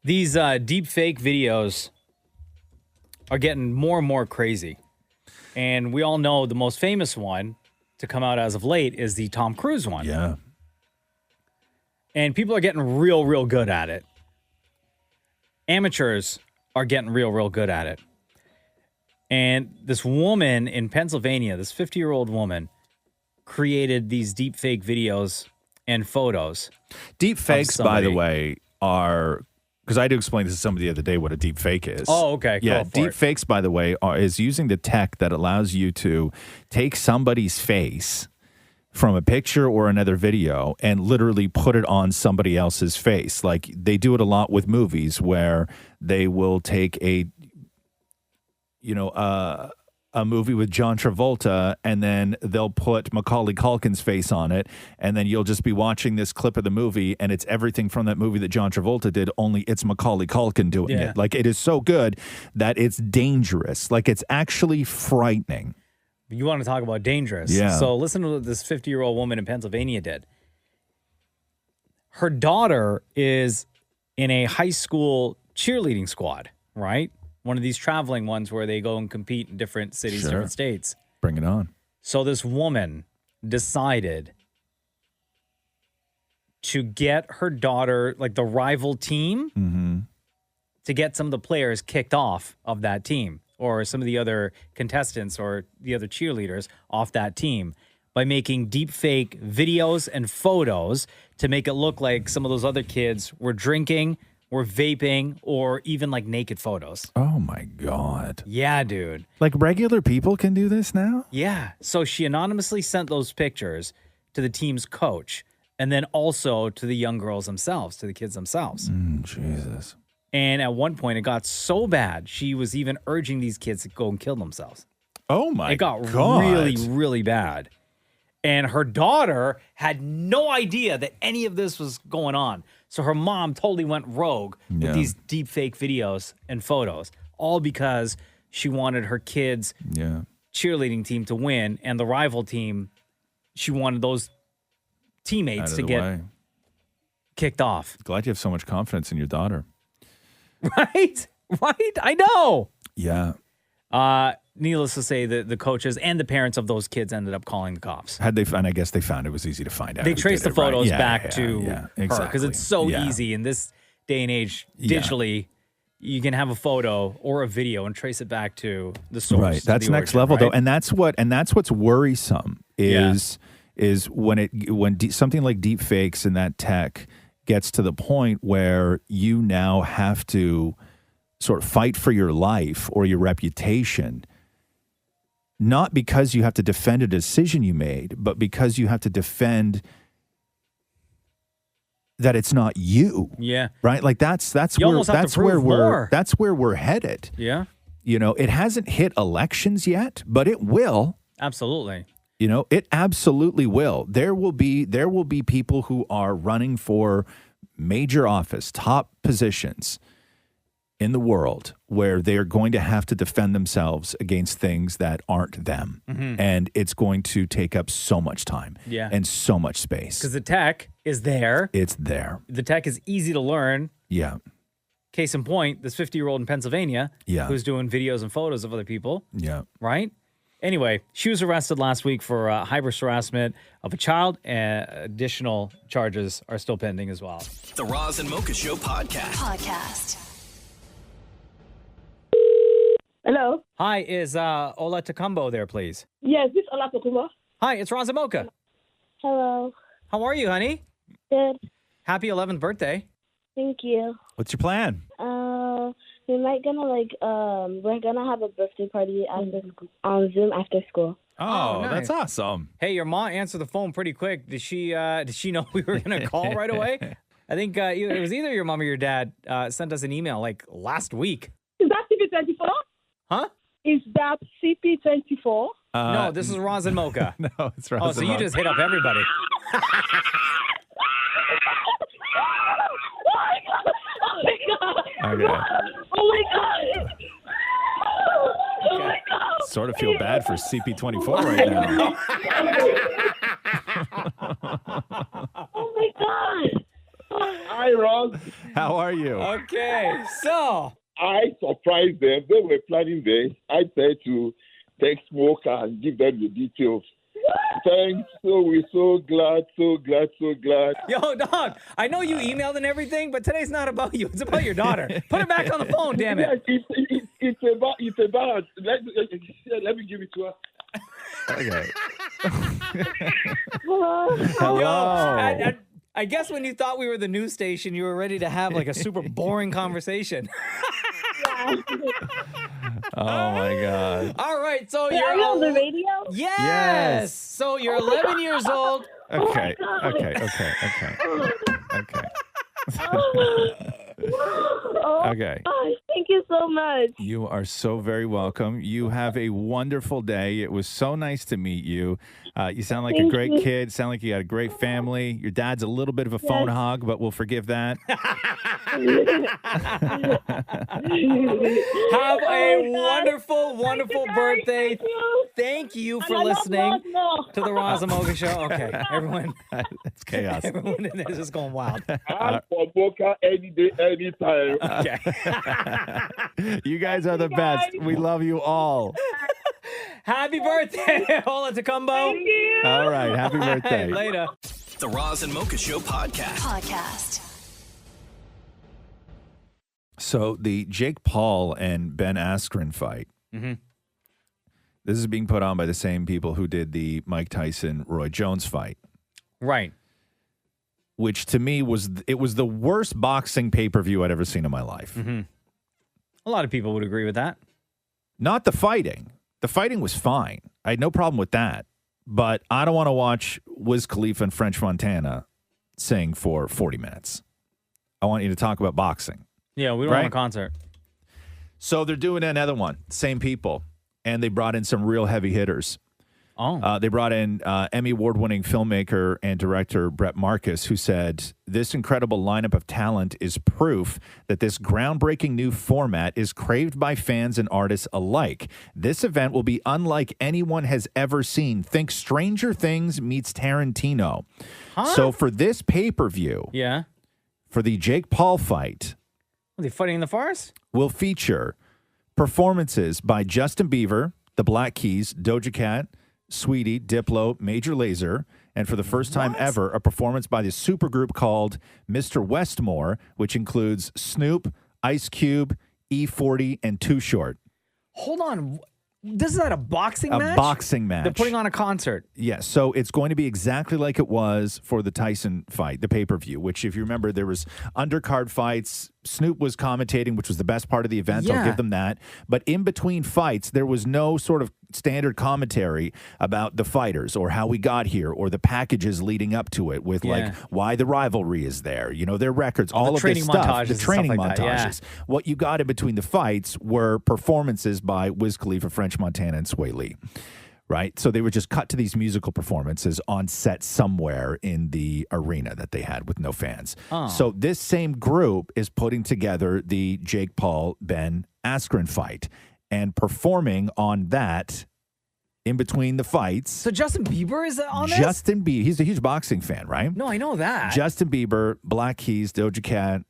These deep fake videos are getting more and more crazy. And we all know the most famous one to come out as of late is the Tom Cruise one. Yeah. And people are getting real, real good at it. Amateurs are getting real, real good at it. And this woman in Pennsylvania, this 50-year-old woman, created these deep fake videos and photos. Deep fakes, by the way, are, because I had to explain this to somebody the other day what a deep fake is. Oh, okay. Yeah, Go for deep it. fakes, by the way, is using the tech that allows you to take somebody's face from a picture or another video and literally put it on somebody else's face. Like, they do it a lot with movies where they will take a movie with John Travolta, and then they'll put Macaulay Culkin's face on it, and then you'll just be watching this clip of the movie, and it's everything from that movie that John Travolta did, only it's Macaulay Culkin doing it. Like, it is so good that it's dangerous. Like, it's actually frightening. You want to talk about dangerous. Yeah. So listen to what this 50-year-old woman in Pennsylvania did. Her daughter is in a high school cheerleading squad, right? One of these traveling ones where they go and compete in different cities, Sure. different states. Bring it on. So this woman decided to get her daughter, like the rival team, to get some of the players kicked off of that team, or some of the other contestants or the other cheerleaders off that team, by making deep fake videos and photos to make it look like some of those other kids were drinking, were vaping, or even like naked photos. Oh my God. Yeah, dude. Like, regular people can do this now? Yeah. So she anonymously sent those pictures to the team's coach, and then also to the young girls themselves, to the kids themselves. Jesus. And at one point, it got so bad, she was even urging these kids to go and kill themselves. Oh, my God. It got really, really bad. And her daughter had no idea that any of this was going on. So her mom totally went rogue with these deep fake videos and photos, all because she wanted her kids' cheerleading team to win, and the rival team, she wanted those teammates to get kicked off. Glad you have so much confidence in your daughter. Right? Right? I know. Yeah. Needless to say, the coaches and the parents of those kids ended up calling the cops. And I guess they found it was easy to find out. They traced the photos back to her exactly. because it's so easy in this day and age. Digitally, you can have a photo or a video and trace it back to the source. Right, that's next level though, and that's what's worrisome is when something like deep fakes and that tech gets to the point where you now have to sort of fight for your life or your reputation. Not because you have to defend a decision you made, but because you have to defend that it's not you. Yeah. Right? Like that's where we're headed. Yeah. You know, it hasn't hit elections yet, but it will. Absolutely. You know, it absolutely will. There will be people who are running for major office, top positions in the world where they're going to have to defend themselves against things that aren't them. Mhm. And it's going to take up so much time and so much space. Because the tech is there. It's there. The tech is easy to learn. Yeah. Case in point, this 50-year-old in Pennsylvania who's doing videos and photos of other people. Yeah. Right? Anyway, she was arrested last week for hybrid harassment of a child, and additional charges are still pending as well. The Roz and Mocha Show podcast. Hello. Hi, is Ola Takumbo there, please? Yes, this is Ola Takumbo. Hi, it's Roz and Mocha. Hello. How are you, honey? Good. Happy 11th birthday. Thank you. What's your plan? We might we're gonna have a birthday party on Zoom after school. Oh, nice. that's awesome. Hey, your mom answered the phone pretty quick. Did she know we were going to call right away? I think it was either your mom or your dad sent us an email like last week. Is that CP24? Huh? Is that CP24? No, this is Roz and Mocha. No, it's Roz Oh, and so you Mocha. just hit up everybody. Okay. Oh my god! Oh my god! Sort of feel bad for CP24 right now. Oh my god! Hi, Roz. How are you? Okay, so I surprised them. They were planning this. I said to text Smoker and give them the details. Thanks. So we're so glad. Yo, dog, I know you emailed and everything, but today's not about you. It's about your daughter. Put it back on the phone, damn it. Yes, it's about. Let me give it to her. Okay. Hello. Yo, I guess when you thought we were the news station, you were ready to have like a super boring conversation. Oh my God. All right, so Wait, you're are you on the radio? Yes. So you're 11 years old. Okay. Okay. Okay. Oh, thank you so much. You are so very welcome. You have a wonderful day. It was so nice to meet you. You sound like a Thank great you. kid. Sound like you got a great family. Your dad's a little bit of a phone hog, but we'll forgive that. Have a wonderful, wonderful birthday. Thank you for listening to the Roz and Mocha Show. Okay, everyone. It's chaos. Everyone in there is just going wild. I'm for Boca any day, anytime. Okay. You guys are the best. We love you all. Happy birthday, Ola Takumbo. Thank you. All right. Happy birthday. Later. The Roz and Mocha Show podcast. So the Jake Paul and Ben Askren fight. Mm-hmm. This is being put on by the same people who did the Mike Tyson Roy Jones fight. Right. Which to me was the worst boxing pay-per-view I'd ever seen in my life. Mm-hmm. A lot of people would agree with that. Not the fighting. The fighting was fine. I had no problem with that. But I don't want to watch Wiz Khalifa and French Montana sing for 40 minutes. I want you to talk about boxing. Yeah, we don't want a concert. So they're doing another one, same people, and they brought in some real heavy hitters. Oh. They brought in Emmy Award-winning filmmaker and director Brett Marcus, who said, "This incredible lineup of talent is proof that this groundbreaking new format is craved by fans and artists alike. This event will be unlike anyone has ever seen. Think Stranger Things meets Tarantino." So for this pay-per-view, for the Jake Paul fight, are they fighting in the forest? Will feature performances by Justin Bieber, the Black Keys, Doja Cat, Sweetie, Diplo, Major Lazer, and for the first time ever, a performance by the supergroup called Mr. Westmore, which includes Snoop, Ice Cube, E40, and Too Short. Hold on. This is at a boxing match? A boxing match. They're putting on a concert. Yes, so it's going to be exactly like it was for the Tyson fight, the pay-per-view, which if you remember, there was undercard fights. Snoop was commentating, which was the best part of the event. I'll give them that. But in between fights, there was no sort of standard commentary about the fighters or how we got here or the packages leading up to it with like why the rivalry is there, you know, their records, all of this stuff, the training montages. What you got in between the fights were performances by Wiz Khalifa, French Montana, and Sway Lee. Right? So they were just cut to these musical performances on set somewhere in the arena that they had with no fans. So this same group is putting together the Jake Paul, Ben Askren fight and performing on that in between the fights. So Justin Bieber is on this? Justin Bieber. He's a huge boxing fan, right? No, I know that. Justin Bieber, Black Keys, Doja Cat,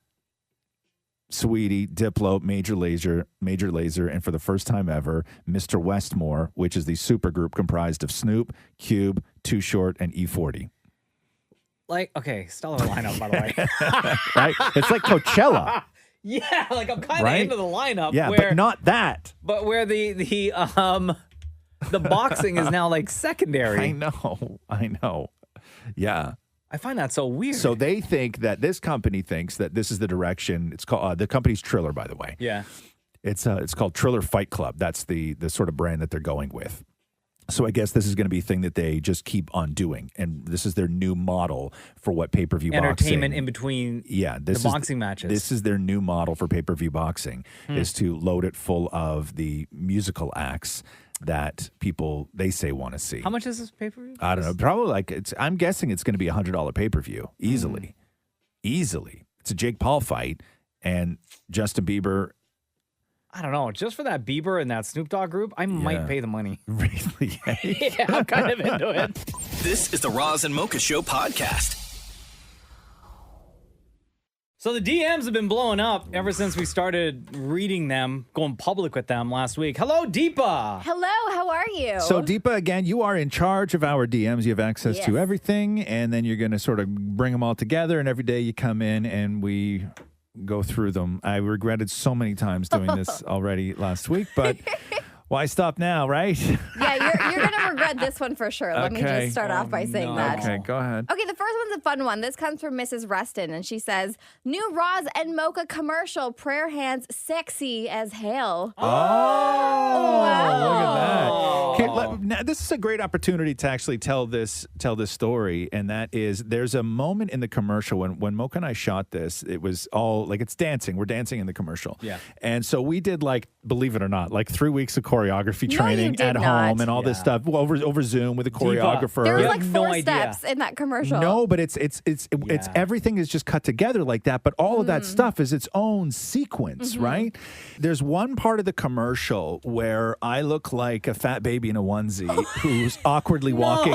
Sweetie, Diplo, Major Lazer, and for the first time ever, Mr. Westmore, which is the supergroup comprised of Snoop, Cube, Too Short, and E40. Like, okay, stellar lineup, by the way. Right? It's like Coachella. Yeah, like I'm kind of into the lineup. Yeah, where, but not that. But where the boxing is now like secondary. I know. Yeah. I find that so weird. So they think that this company thinks that this is the direction. It's called the company's Triller, by the way. Yeah. It's called Triller Fight Club. That's the sort of brand that they're going with. So I guess this is going to be a thing that they just keep on doing, and this is their new model for what pay-per-view entertainment boxing. in between. Yeah, the boxing matches. This is their new model for pay-per-view boxing is to load it full of the musical acts that people they say want to see. How much is this pay-per-view? I don't know. Probably like I'm guessing it's going to be $100 pay-per-view easily. Easily. It's a Jake Paul fight, and Justin Bieber. I don't know. Just for that Bieber and that Snoop Dogg group, I might pay the money. Really? Yeah, I'm kind of into it. This is the Roz and Mocha Show podcast. So the DMs have been blowing up ever since we started reading them, going public with them last week. Hello, Deepa. Hello, how are you? So, Deepa, again, you are in charge of our DMs. You have access to everything, and then you're going to sort of bring them all together, and every day you come in and we go through them. I regretted so many times doing this already last week, but why stop now, right? Yeah, you're going to regret this one for sure. Let me just start off by saying that. Okay, go ahead. Okay, the first one's a fun one. This comes from Mrs. Reston, and she says, new Roz and Mocha commercial, prayer hands sexy as hell. Oh, wow. Look at that. Okay, now, this is a great opportunity to actually tell this story, and that is there's a moment in the commercial when Mocha and I shot this, it was all like it's dancing. We're dancing in the commercial. Yeah. And so we did like, believe it or not, like 3 weeks of choreography training at home and all this stuff over Zoom with a choreographer. There was like four steps in that commercial. No, but it's everything is just cut together like that. But all of that stuff is its own sequence, right? There's one part of the commercial where I look like a fat baby in a onesie who's awkwardly walking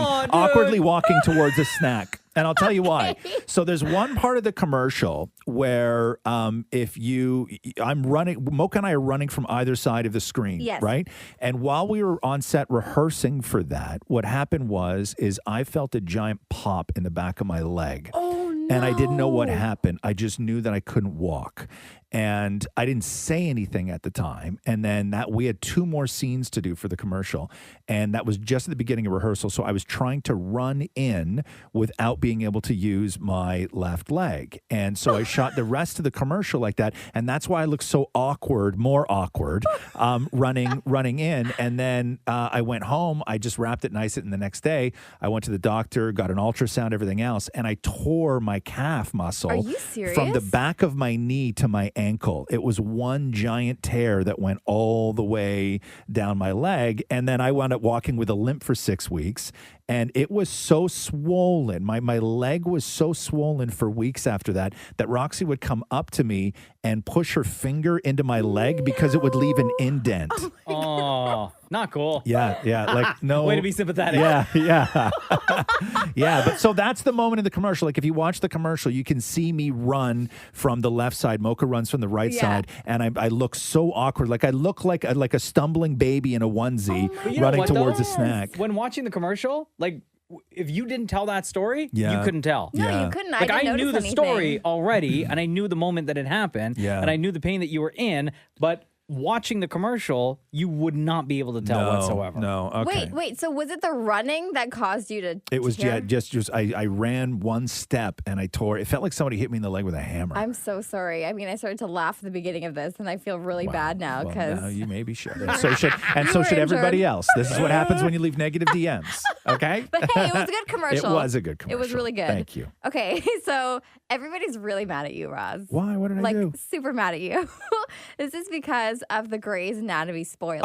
towards a snack. And I'll tell you why. So there's one part of the commercial where Mocha and I are running from either side of the screen, right? And while we were on set rehearsing for that, what happened is I felt a giant pop in the back of my leg. Oh, no. And I didn't know what happened. I just knew that I couldn't walk. And I didn't say anything at the time. And then we had 2 more scenes to do for the commercial. And that was just at the beginning of rehearsal. So I was trying to run in without being able to use my left leg. And so I shot the rest of the commercial like that. And that's why I look so more awkward, running in. And then I went home. I just wrapped it nice. And the next day, I went to the doctor, got an ultrasound, everything else. And I tore my calf muscle. Are you serious? From the back of my knee to my ankle. It was one giant tear that went all the way down my leg. And then I wound up walking with a limp for 6 weeks. And it was so swollen. My leg was so swollen for weeks after that Roxy would come up to me and push her finger into my leg because it would leave an indent. Oh, not cool. Yeah. Like, no. Way to be sympathetic. Yeah. Yeah. But so that's the moment in the commercial. Like, if you watch the commercial, you can see me run from the left side. Mocha runs from the right side. And I look so awkward. Like, I look like a stumbling baby in a onesie running towards a snack. When watching the commercial, like, if you didn't tell that story, Yeah. you couldn't tell. No, you couldn't. Like, I didn't knew the notice story anything. already, and I knew the moment that it happened, and I knew the pain that you were in, but watching the commercial, you would not be able to tell whatsoever. No, okay. Wait. So was it the running that caused you to? It was tear? just I ran one step and I tore. It felt like somebody hit me in the leg with a hammer. I'm so sorry. I mean, I started to laugh at the beginning of this, and I feel really bad now Well, because now you maybe should. And so should everybody else. This is what happens when you leave negative DMs. Okay. But hey, it was a good commercial. It was a good commercial. It was really good. Thank you. Okay, so everybody's really mad at you, Roz. Why? What did I do? Super mad at you. This is because of the Grey's Anatomy spoiler.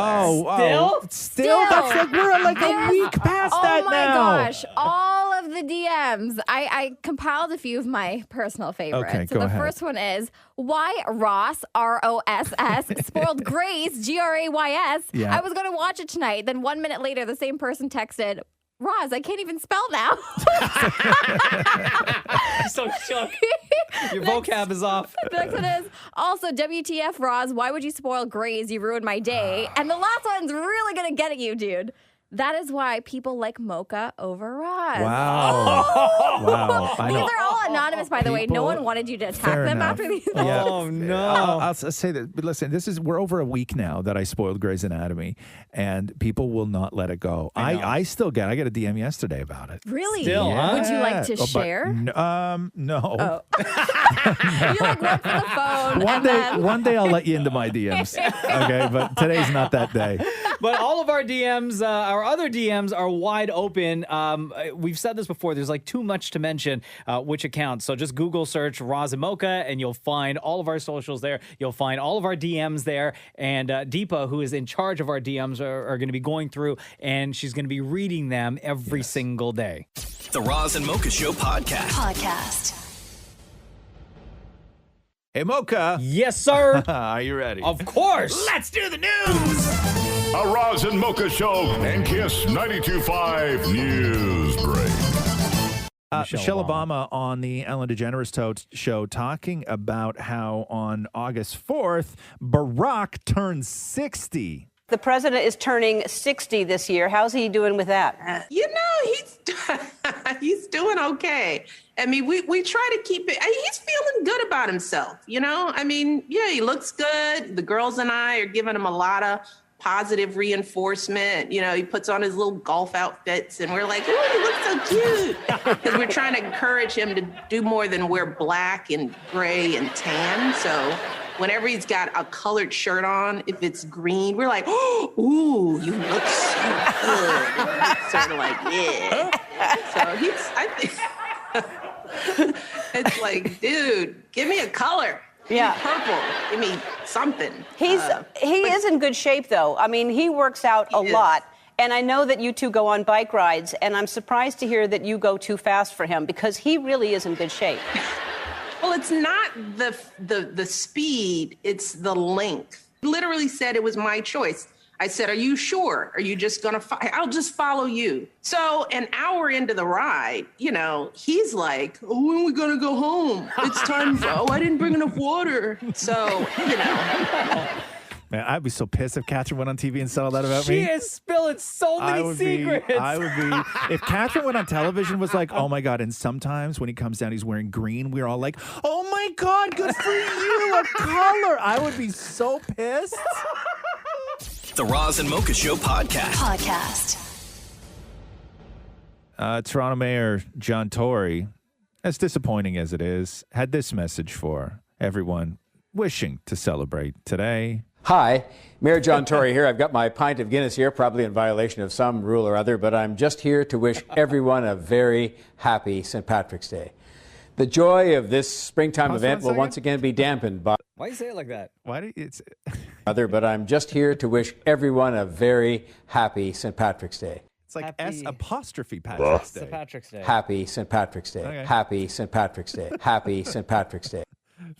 Still? That's like we're like a week past that now. Oh my gosh. All of the DMs. I compiled a few of my personal favorites. Okay, so go the ahead. first one is why Ross, R-O-S-S, spoiled Grace, G-R-A-Y-S. Yeah. I was going to watch it tonight. Then 1 minute later, the same person texted, Roz, I can't even spell now. I'm so shook. Your vocab is off. The next one is also WTF, Roz. Why would you spoil Grays? You ruined my day. And the last one's really going to get at you, dude. That is why people like Mocha over Roz. Wow. Wow. I These know. are all anonymous, by the way. No People- one wanted you to attack Fair them enough. after these. Yeah. Oh, no. I'll say that. But listen, we're over a week now that I spoiled Grey's Anatomy, and people will not let it go. I got a DM yesterday about it. Really? Still, huh? Would you like to but share? no. Oh. You like work for the phone. One day I'll let you into my DMs. Okay, but today's not that day. But all of our DMs, our other DMs are wide open. We've said this before. There's like too much to mention which accounts. So just Google search Roz and Mocha and you'll find all of our socials there. You'll find all of our DMs there. And Deepa, who is in charge of our DMs, are going to be going through and she's going to be reading them every single day. The Roz and Mocha Show podcast. Hey, Mocha. Yes, sir. Are you ready? Of course. Let's do the news. A Roz and Mocha Show and Kiss 92.5 News Break. Michelle Obama on the Ellen DeGeneres show talking about how on August 4th, Barack turns 60. The president is turning 60 this year. How's he doing with that? You know, he's doing okay. I mean, we try to keep it. He's feeling good about himself, you know? I mean, yeah, he looks good. The girls and I are giving him a lot of positive reinforcement. You know, he puts on his little golf outfits and we're like, oh, he looks so cute. Because we're trying to encourage him to do more than wear black and gray and tan. So whenever he's got a colored shirt on, if it's green, we're like, oh, ooh, you look so good. And he's sort of like, yeah. So I think, it's like, dude, give me a color. Yeah. Purple. Give me something. He is in good shape, though. I mean, he works out a lot. And I know that you two go on bike rides, and I'm surprised to hear that you go too fast for him because he really is in good shape. Well, it's not the speed, it's the length. He literally said it was my choice. I said, are you sure? Are you just going to, I'll just follow you. So an hour into the ride, you know, he's like, oh, when are we going to go home? It's time. Oh, I didn't bring enough water. So, you know. Man, I'd be so pissed if Catherine went on TV and said all that about me. She is spilling so many secrets. I would be. If Catherine went on television was like, oh my God, and sometimes when he comes down, he's wearing green, we're all like, oh my God, good for you, a color. I would be so pissed. The Roz and Mocha Show podcast. Toronto Mayor John Tory, as disappointing as it is, had this message for everyone wishing to celebrate today. Hi, Mayor John Tory here. I've got my pint of Guinness here, probably in violation of some rule or other, but I'm just here to wish everyone a very happy St. Patrick's Day. The joy of this springtime event will once again be dampened by Why do you say it like that? Why do it's But I'm just here to wish everyone a very happy St. Patrick's Day. It's like Happy- S' Patrick's Day. St. Patrick's Day. Happy St. Patrick's Day. Okay. Happy St. Patrick's Day. Happy St. Patrick's Day.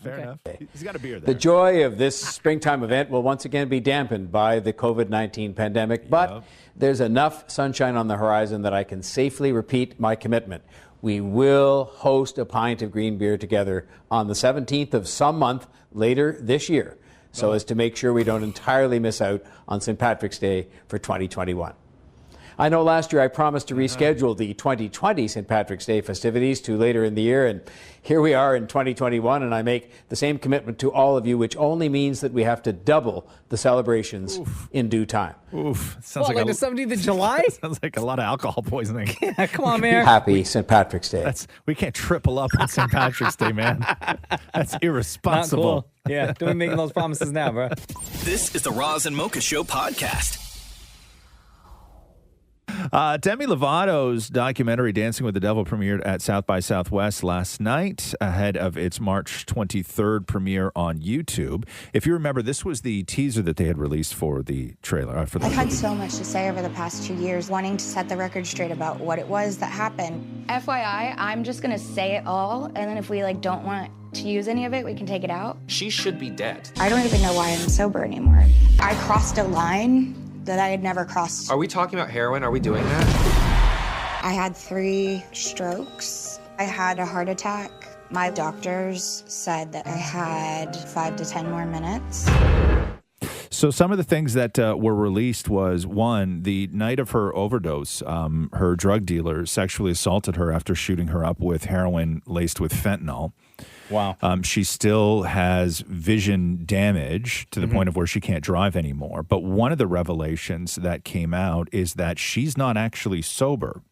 Fair enough. He's got a beer The there. joy of this springtime event will once again be dampened by the COVID-19 pandemic, but there's enough sunshine on the horizon that I can safely repeat my commitment. We will host a pint of green beer together on the 17th of some month later this year, so as to make sure we don't entirely miss out on St. Patrick's Day for 2021. I know last year I promised to reschedule the 2020 St. Patrick's Day festivities to later in the year, and here we are in 2021, and I make the same commitment to all of you, which only means that we have to double the celebrations in due time. Oof. Sounds What, like the 17th of July? Sounds like a lot of alcohol poisoning. Yeah, come on, Mayor. Happy St. Patrick's Day. We can't triple up on St. Patrick's Day, man. That's Not irresponsible. cool. Yeah, don't be making those promises now, bro. This is the Roz and Mocha Show podcast. Demi Lovato's documentary Dancing with the Devil premiered at South by Southwest last night ahead of its March 23rd premiere on YouTube. If you remember, this was the teaser that they had released for the trailer. I've had so much to say over the past 2 years, wanting to set the record straight about what it was that happened. FYI, I'm just gonna say it all, and then if we don't want to use any of it, we can take it out. She should be dead. I don't even know why I'm sober anymore. I crossed a line that I had never crossed. Are we talking about heroin? Are we doing that? I had 3 strokes. I had a heart attack. My doctors said that I had 5 to 10 more minutes. So some of the things that were released was, one, the night of her overdose, her drug dealer sexually assaulted her after shooting her up with heroin laced with fentanyl. Wow. She still has vision damage to the point of where she can't drive anymore. But one of the revelations that came out is that she's not actually sober.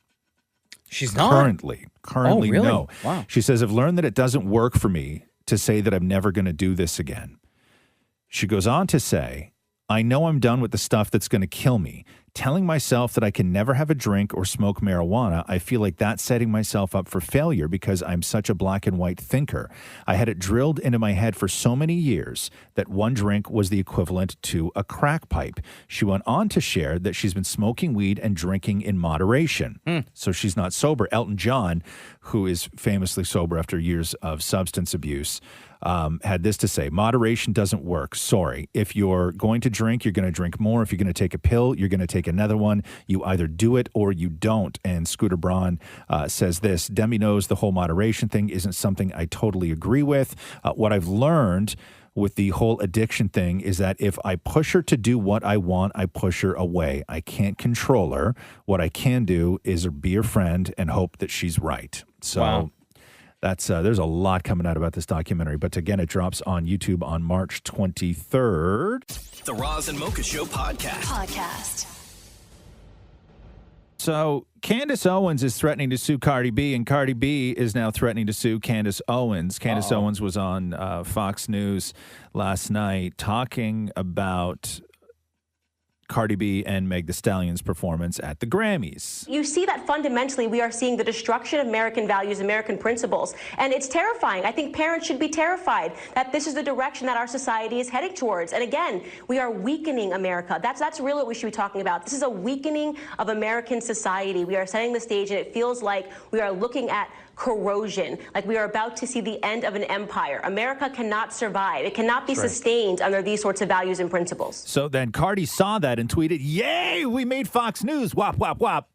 She's not? Currently, Oh, really? no. Wow. She says, I've learned that it doesn't work for me to say that I'm never going to do this again. She goes on to say, I know I'm done with the stuff that's going to kill me. Telling myself that I can never have a drink or smoke marijuana, I feel like that's setting myself up for failure because I'm such a black and white thinker. I had it drilled into my head for so many years that one drink was the equivalent to a crack pipe. She went on to share that she's been smoking weed and drinking in moderation. So she's not sober. Elton John, who is famously sober after years of substance abuse, had this to say: moderation doesn't work. Sorry. If you're going to drink, you're going to drink more. If you're going to take a pill, you're going to take another one. You either do it or you don't. And Scooter Braun says this: Demi knows the whole moderation thing isn't something I totally agree with. What I've learned with the whole addiction thing is that if I push her to do what I want, I push her away. I can't control her. What I can do is be her friend and hope that she's right. So Wow. That's there's a lot coming out about this documentary, but again, it drops on YouTube on March 23rd. The Roz and Mocha Show podcast. So Candace Owens is threatening to sue Cardi B, and Cardi B is now threatening to sue Candace Owens. Candace Owens was on Fox News last night talking about Cardi B and Meg Thee Stallion's performance at the Grammys. You see that fundamentally we are seeing the destruction of American values, American principles, and it's terrifying. I think parents should be terrified that this is the direction that our society is heading towards. And again, we are weakening America. That's really what we should be talking about. This is a weakening of American society. We are setting the stage, and it feels like we are looking at corrosion, like we are about to see the end of an empire. America cannot survive. It cannot be sustained under these sorts of values and principles. So then Cardi saw that and tweeted, "Yay, we made Fox News, wop, wop, wop."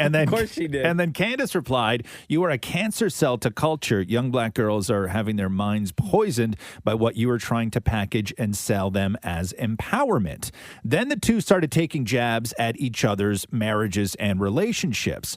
And then, of course she did. And then Candace replied, "You are a cancer cell to culture. Young black girls are having their minds poisoned by what you are trying to package and sell them as empowerment." Then the two started taking jabs at each other's marriages and relationships.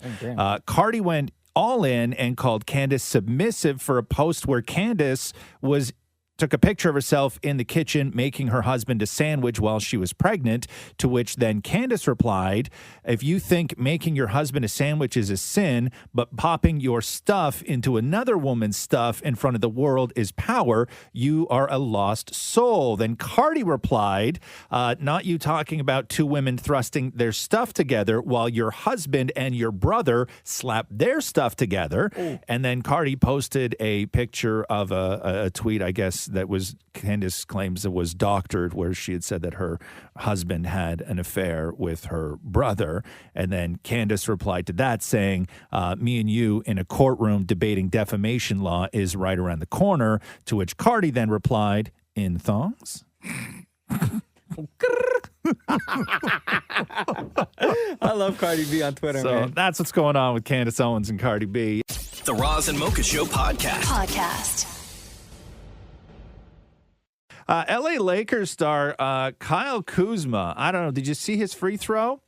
Cardi went all in and called Candace submissive for a post where Candace was took a picture of herself in the kitchen making her husband a sandwich while she was pregnant, to which then Candace replied, if you think making your husband a sandwich is a sin, but popping your stuff into another woman's stuff in front of the world is power, you are a lost soul. Then Cardi replied, not you talking about two women thrusting their stuff together while your husband and your brother slap their stuff together. Ooh. And then Cardi posted a picture of a tweet, I guess, that was, Candace claims it was doctored, where she had said that her husband had an affair with her brother. And then Candace replied to that saying, me and you in a courtroom debating defamation law is right around the corner, to which Cardi then replied, in thongs? I love Cardi B on Twitter, So man. that's what's going on with Candace Owens and Cardi B. The Roz and Mocha Show podcast. LA Lakers star Kyle Kuzma. I don't know. Did you see his free throw?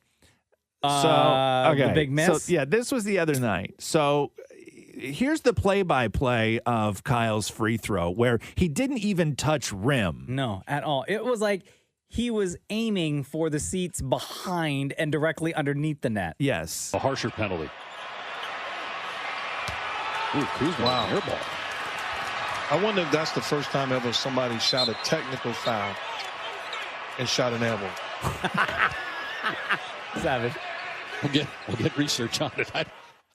The big miss? So, yeah, this was the other night. So here's the play-by-play of Kyle's free throw, where he didn't even touch rim. No, at all. It was like he was aiming for the seats behind and directly underneath the net. Yes. A harsher penalty. Ooh, Kuzma, wow. Air ball. I wonder if that's the first time ever somebody shot a technical foul and shot an air ball. Savage. We'll get research on it.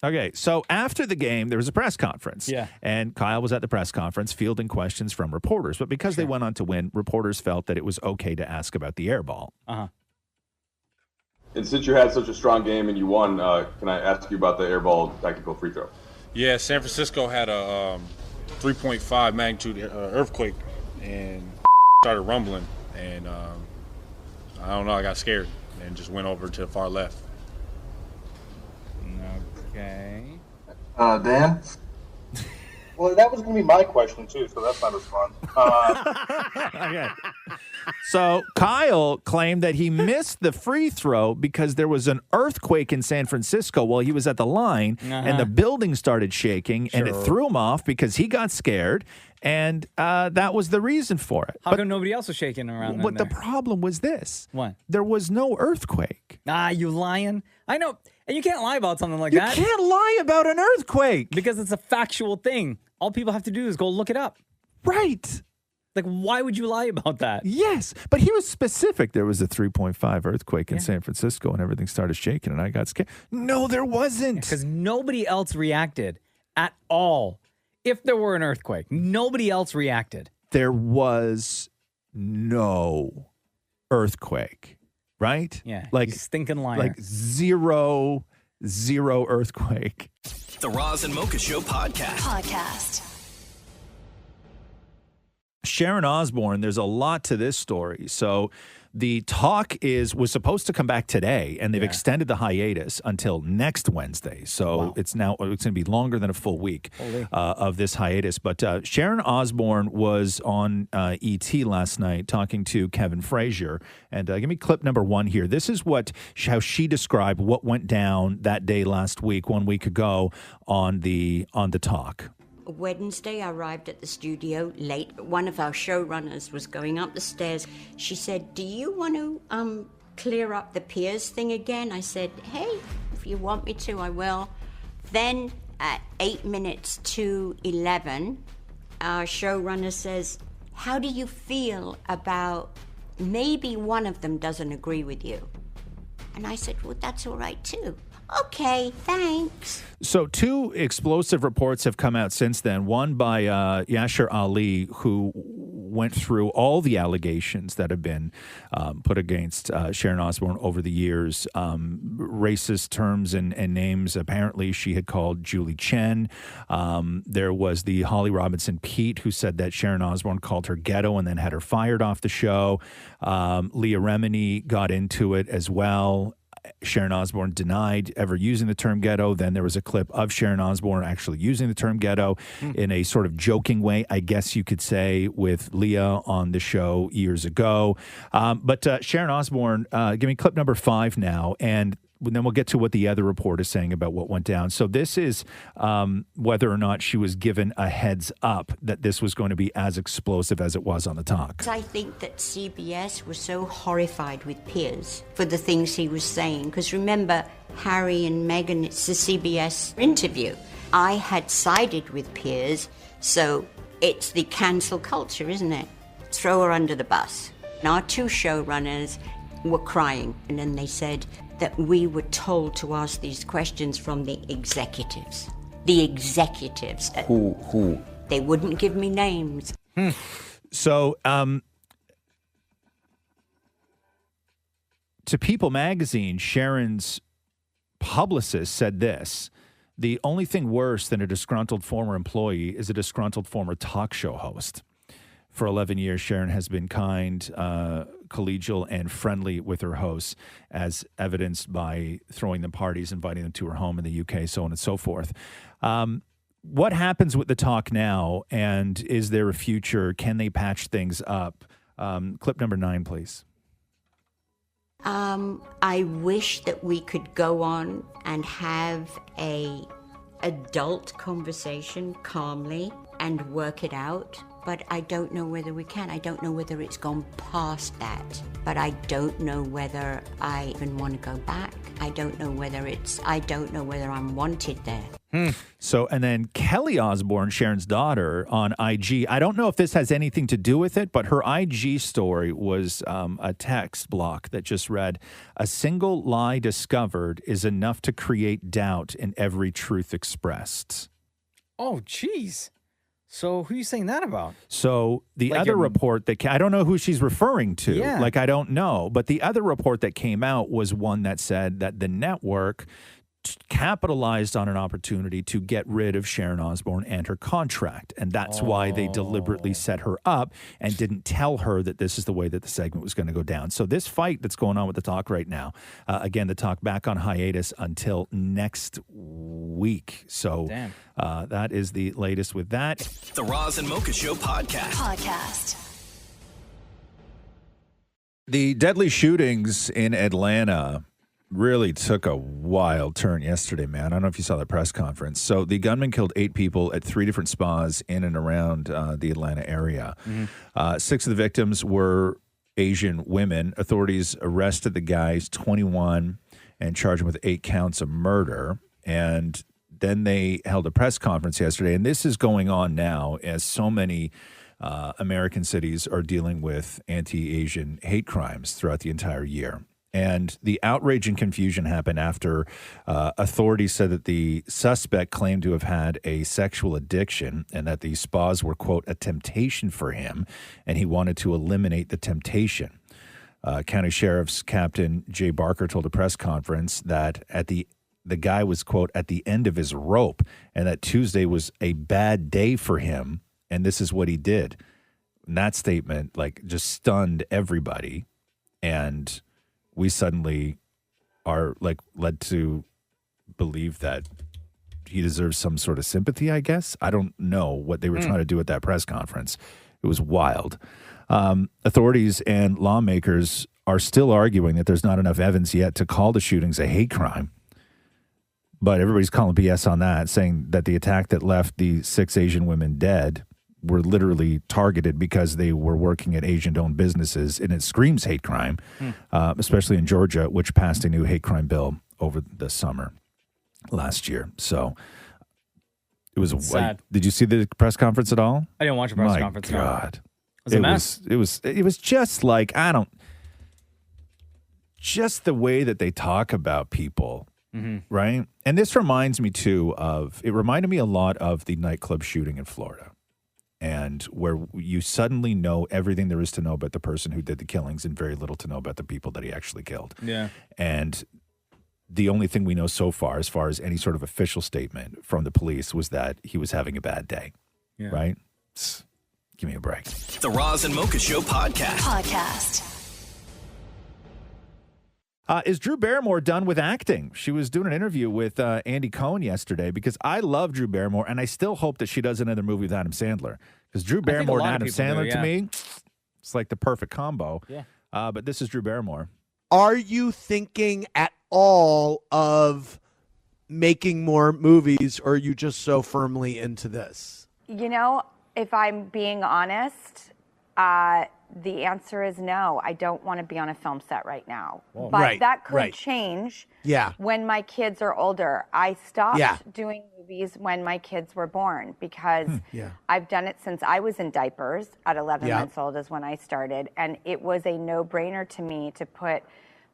Okay, so after the game, there was a press conference. Yeah. And Kyle was at the press conference fielding questions from reporters. But because they went on to win, reporters felt that it was okay to ask about the air ball. Uh-huh. And since you had such a strong game and you won, can I ask you about the air ball tactical free throw? Yeah, San Francisco had a 3.5 magnitude earthquake and started rumbling. And I don't know, I got scared and just went over to the far left. Okay. Dan? Well, that was going to be my question, too, so that's not as fun. Okay. So Kyle claimed that he missed the free throw because there was an earthquake in San Francisco while he was at the line, and the building started shaking, and it threw him off because he got scared, and that was the reason for it. How come nobody else was shaking around But the problem was this. What? There was no earthquake. Ah, you lying. I know. And you can't lie about something like You that. can't lie about an earthquake. Because it's a factual thing. All people have to do is go look it up. Right. Like, why would you lie about that? Yes, but he was specific. There was a 3.5 earthquake in San Francisco and everything started shaking and I got scared. No, there wasn't. Because nobody else reacted at all. If there were an earthquake, nobody else reacted. There was no earthquake, right? Yeah, like you stinking liar. Like zero earthquake. The Roz and Mocha Show podcast. Sharon Osbourne, there's a lot to this story. So the talk was supposed to come back today, and they've extended the hiatus until next Wednesday. So it's going to be longer than a full week of this hiatus. But Sharon Osbourne was on ET last night talking to Kevin Frazier. And give me clip number 1 here. This is how she described what went down that day last week, 1 week ago, on the talk. Wednesday, I arrived at the studio late. One of our showrunners was going up the stairs. She said, "Do you want to clear up the Piers thing again?" I said, "Hey, if you want me to, I will." Then at 8 minutes to 11, our showrunner says, "How do you feel about maybe one of them doesn't agree with you?" And I said, "Well, that's all right too." "Okay, thanks." So 2 explosive reports have come out since then. One by Yashar Ali, who went through all the allegations that have been put against Sharon Osbourne over the years. Racist terms and names. Apparently, she had called Julie Chen. There was the Holly Robinson Pete, who said that Sharon Osbourne called her ghetto and then had her fired off the show. Leah Remini got into it as well. Sharon Osbourne denied ever using the term ghetto. Then there was a clip of Sharon Osbourne actually using the term ghetto in a sort of joking way, I guess you could say, with Leah on the show years ago. But Sharon Osbourne, give me clip number 5 now. And then we'll get to what the other report is saying about what went down. So this is whether or not she was given a heads up that this was going to be as explosive as it was on the talk. I think that CBS was so horrified with Piers for the things he was saying. Because remember, Harry and Meghan, it's the CBS interview. I had sided with Piers, so it's the cancel culture, isn't it? Throw her under the bus. And our two showrunners were crying, and then they said that we were told to ask these questions from the executives. The executives. Who? They wouldn't give me names. So, to People magazine, Sharon's publicist said this: the only thing worse than a disgruntled former employee is a disgruntled former talk show host. For 11 years, Sharon has been kind, collegial, and friendly with her hosts, as evidenced by throwing them parties, inviting them to her home in the UK, so on and so forth. What happens with the talk now, and is there a future? Can they patch things up? Clip number 9, please. I wish that we could go on and have a adult conversation calmly and work it out. But I don't know whether we can. I don't know whether it's gone past that. But I don't know whether I even want to go back. I don't know whether I'm wanted there. So, and then Kelly Osbourne, Sharon's daughter, on IG. I don't know if this has anything to do with it, but her IG story was a text block that just read, "A single lie discovered is enough to create doubt in every truth expressed." Oh, geez. So who are you saying that about? So the Like other a- report that I don't know who she's referring to. Yeah. Like, I don't know. But the other report that came out was one that said that the network capitalized on an opportunity to get rid of Sharon Osbourne and her contract. And that's why they deliberately set her up and didn't tell her that this is the way that the segment was going to go down. So this fight that's going on with the talk right now, again, the talk back on hiatus until next week. So that is the latest with that. The Roz and Mocha Show podcast. The deadly shootings in Atlanta really took a wild turn yesterday, man. I don't know if you saw the press conference. So the gunman killed 8 people at 3 different spas in and around the Atlanta area. 6 of the victims were Asian women. Authorities arrested the guys, 21, and charged them with 8 counts of murder. And then they held a press conference yesterday. And this is going on now as so many American cities are dealing with anti-Asian hate crimes throughout the entire year. And the outrage and confusion happened after authorities said that the suspect claimed to have had a sexual addiction and that the spas were, quote, a temptation for him, and he wanted to eliminate the temptation. County Sheriff's Captain Jay Barker told a press conference that the guy was, quote, at the end of his rope, and that Tuesday was a bad day for him, and this is what he did. And that statement, like, just stunned everybody, and we suddenly are like led to believe that he deserves some sort of sympathy, I guess. I don't know what they were trying to do at that press conference. It was wild. Authorities and lawmakers are still arguing that there's not enough evidence yet to call the shootings a hate crime. But everybody's calling BS on that, saying that the attack that left the 6 Asian women dead were literally targeted because they were working at Asian-owned businesses, and it screams hate crime, especially in Georgia, which passed a new hate crime bill over the summer last year. So it was sad. Did you see the press conference at all? I didn't watch a press My conference. no. God, It was a mess. It was just like just the way that they talk about people. Right. And this reminds me too it reminded me a lot of the nightclub shooting in Florida, and where you suddenly know everything there is to know about the person who did the killings and very little to know about the people that he actually killed. Yeah. And the only thing we know so far, as far as any sort of official statement from the police, was that he was having a bad day. Yeah. Right? Give me a break. The Roz and Mocha Show podcast. Is Drew Barrymore done with acting? She was doing an interview with Andy Cohen yesterday, because I love Drew Barrymore, and I still hope that she does another movie with Adam Sandler. Because Drew Barrymore and Adam Sandler, to me, it's like the perfect combo. Yeah. But this is Drew Barrymore. Are you thinking at all of making more movies, or are you just so firmly into this? You know, if I'm being honest, the answer is no. I don't want to be on a film set right now. Whoa. But Right, that could right. change Yeah. when my kids are older. I stopped Yeah. doing movies when my kids were born because Yeah. I've done it since I was in diapers at 11 Yeah. months old is when I started. And it was a no-brainer to me to put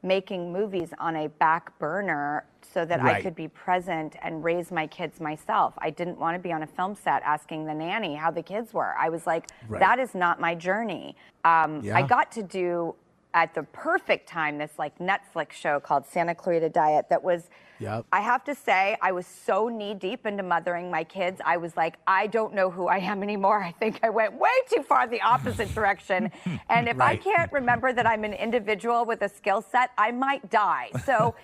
making movies on a back burner so that I Right. could be present and raise my kids myself. I didn't want to be on a film set asking the nanny how the kids were. I was like, Right. that is not my journey. Yeah. I got to do at the perfect time this like Netflix show called Santa Clarita Diet that was, Yep. I have to say, I was so knee deep into mothering my kids. I was like, I don't know who I am anymore. I think I went way too far the opposite direction. And if I Right. can't remember that I'm an individual with a skill set, I might die. So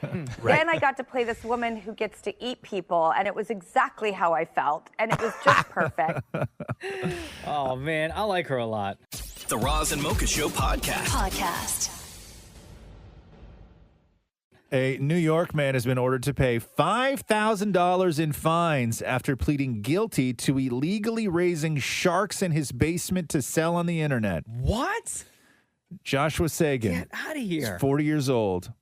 Right. then I got to play this woman who gets to eat people, and it was exactly how I felt. And it was just perfect. Oh, man. I like her a lot. The Roz and Mocha Show podcast. A New York man has been ordered to pay $5,000 in fines after pleading guilty to illegally raising sharks in his basement to sell on the internet. What? Joshua Sagan. Get out of here. Is 40 years old.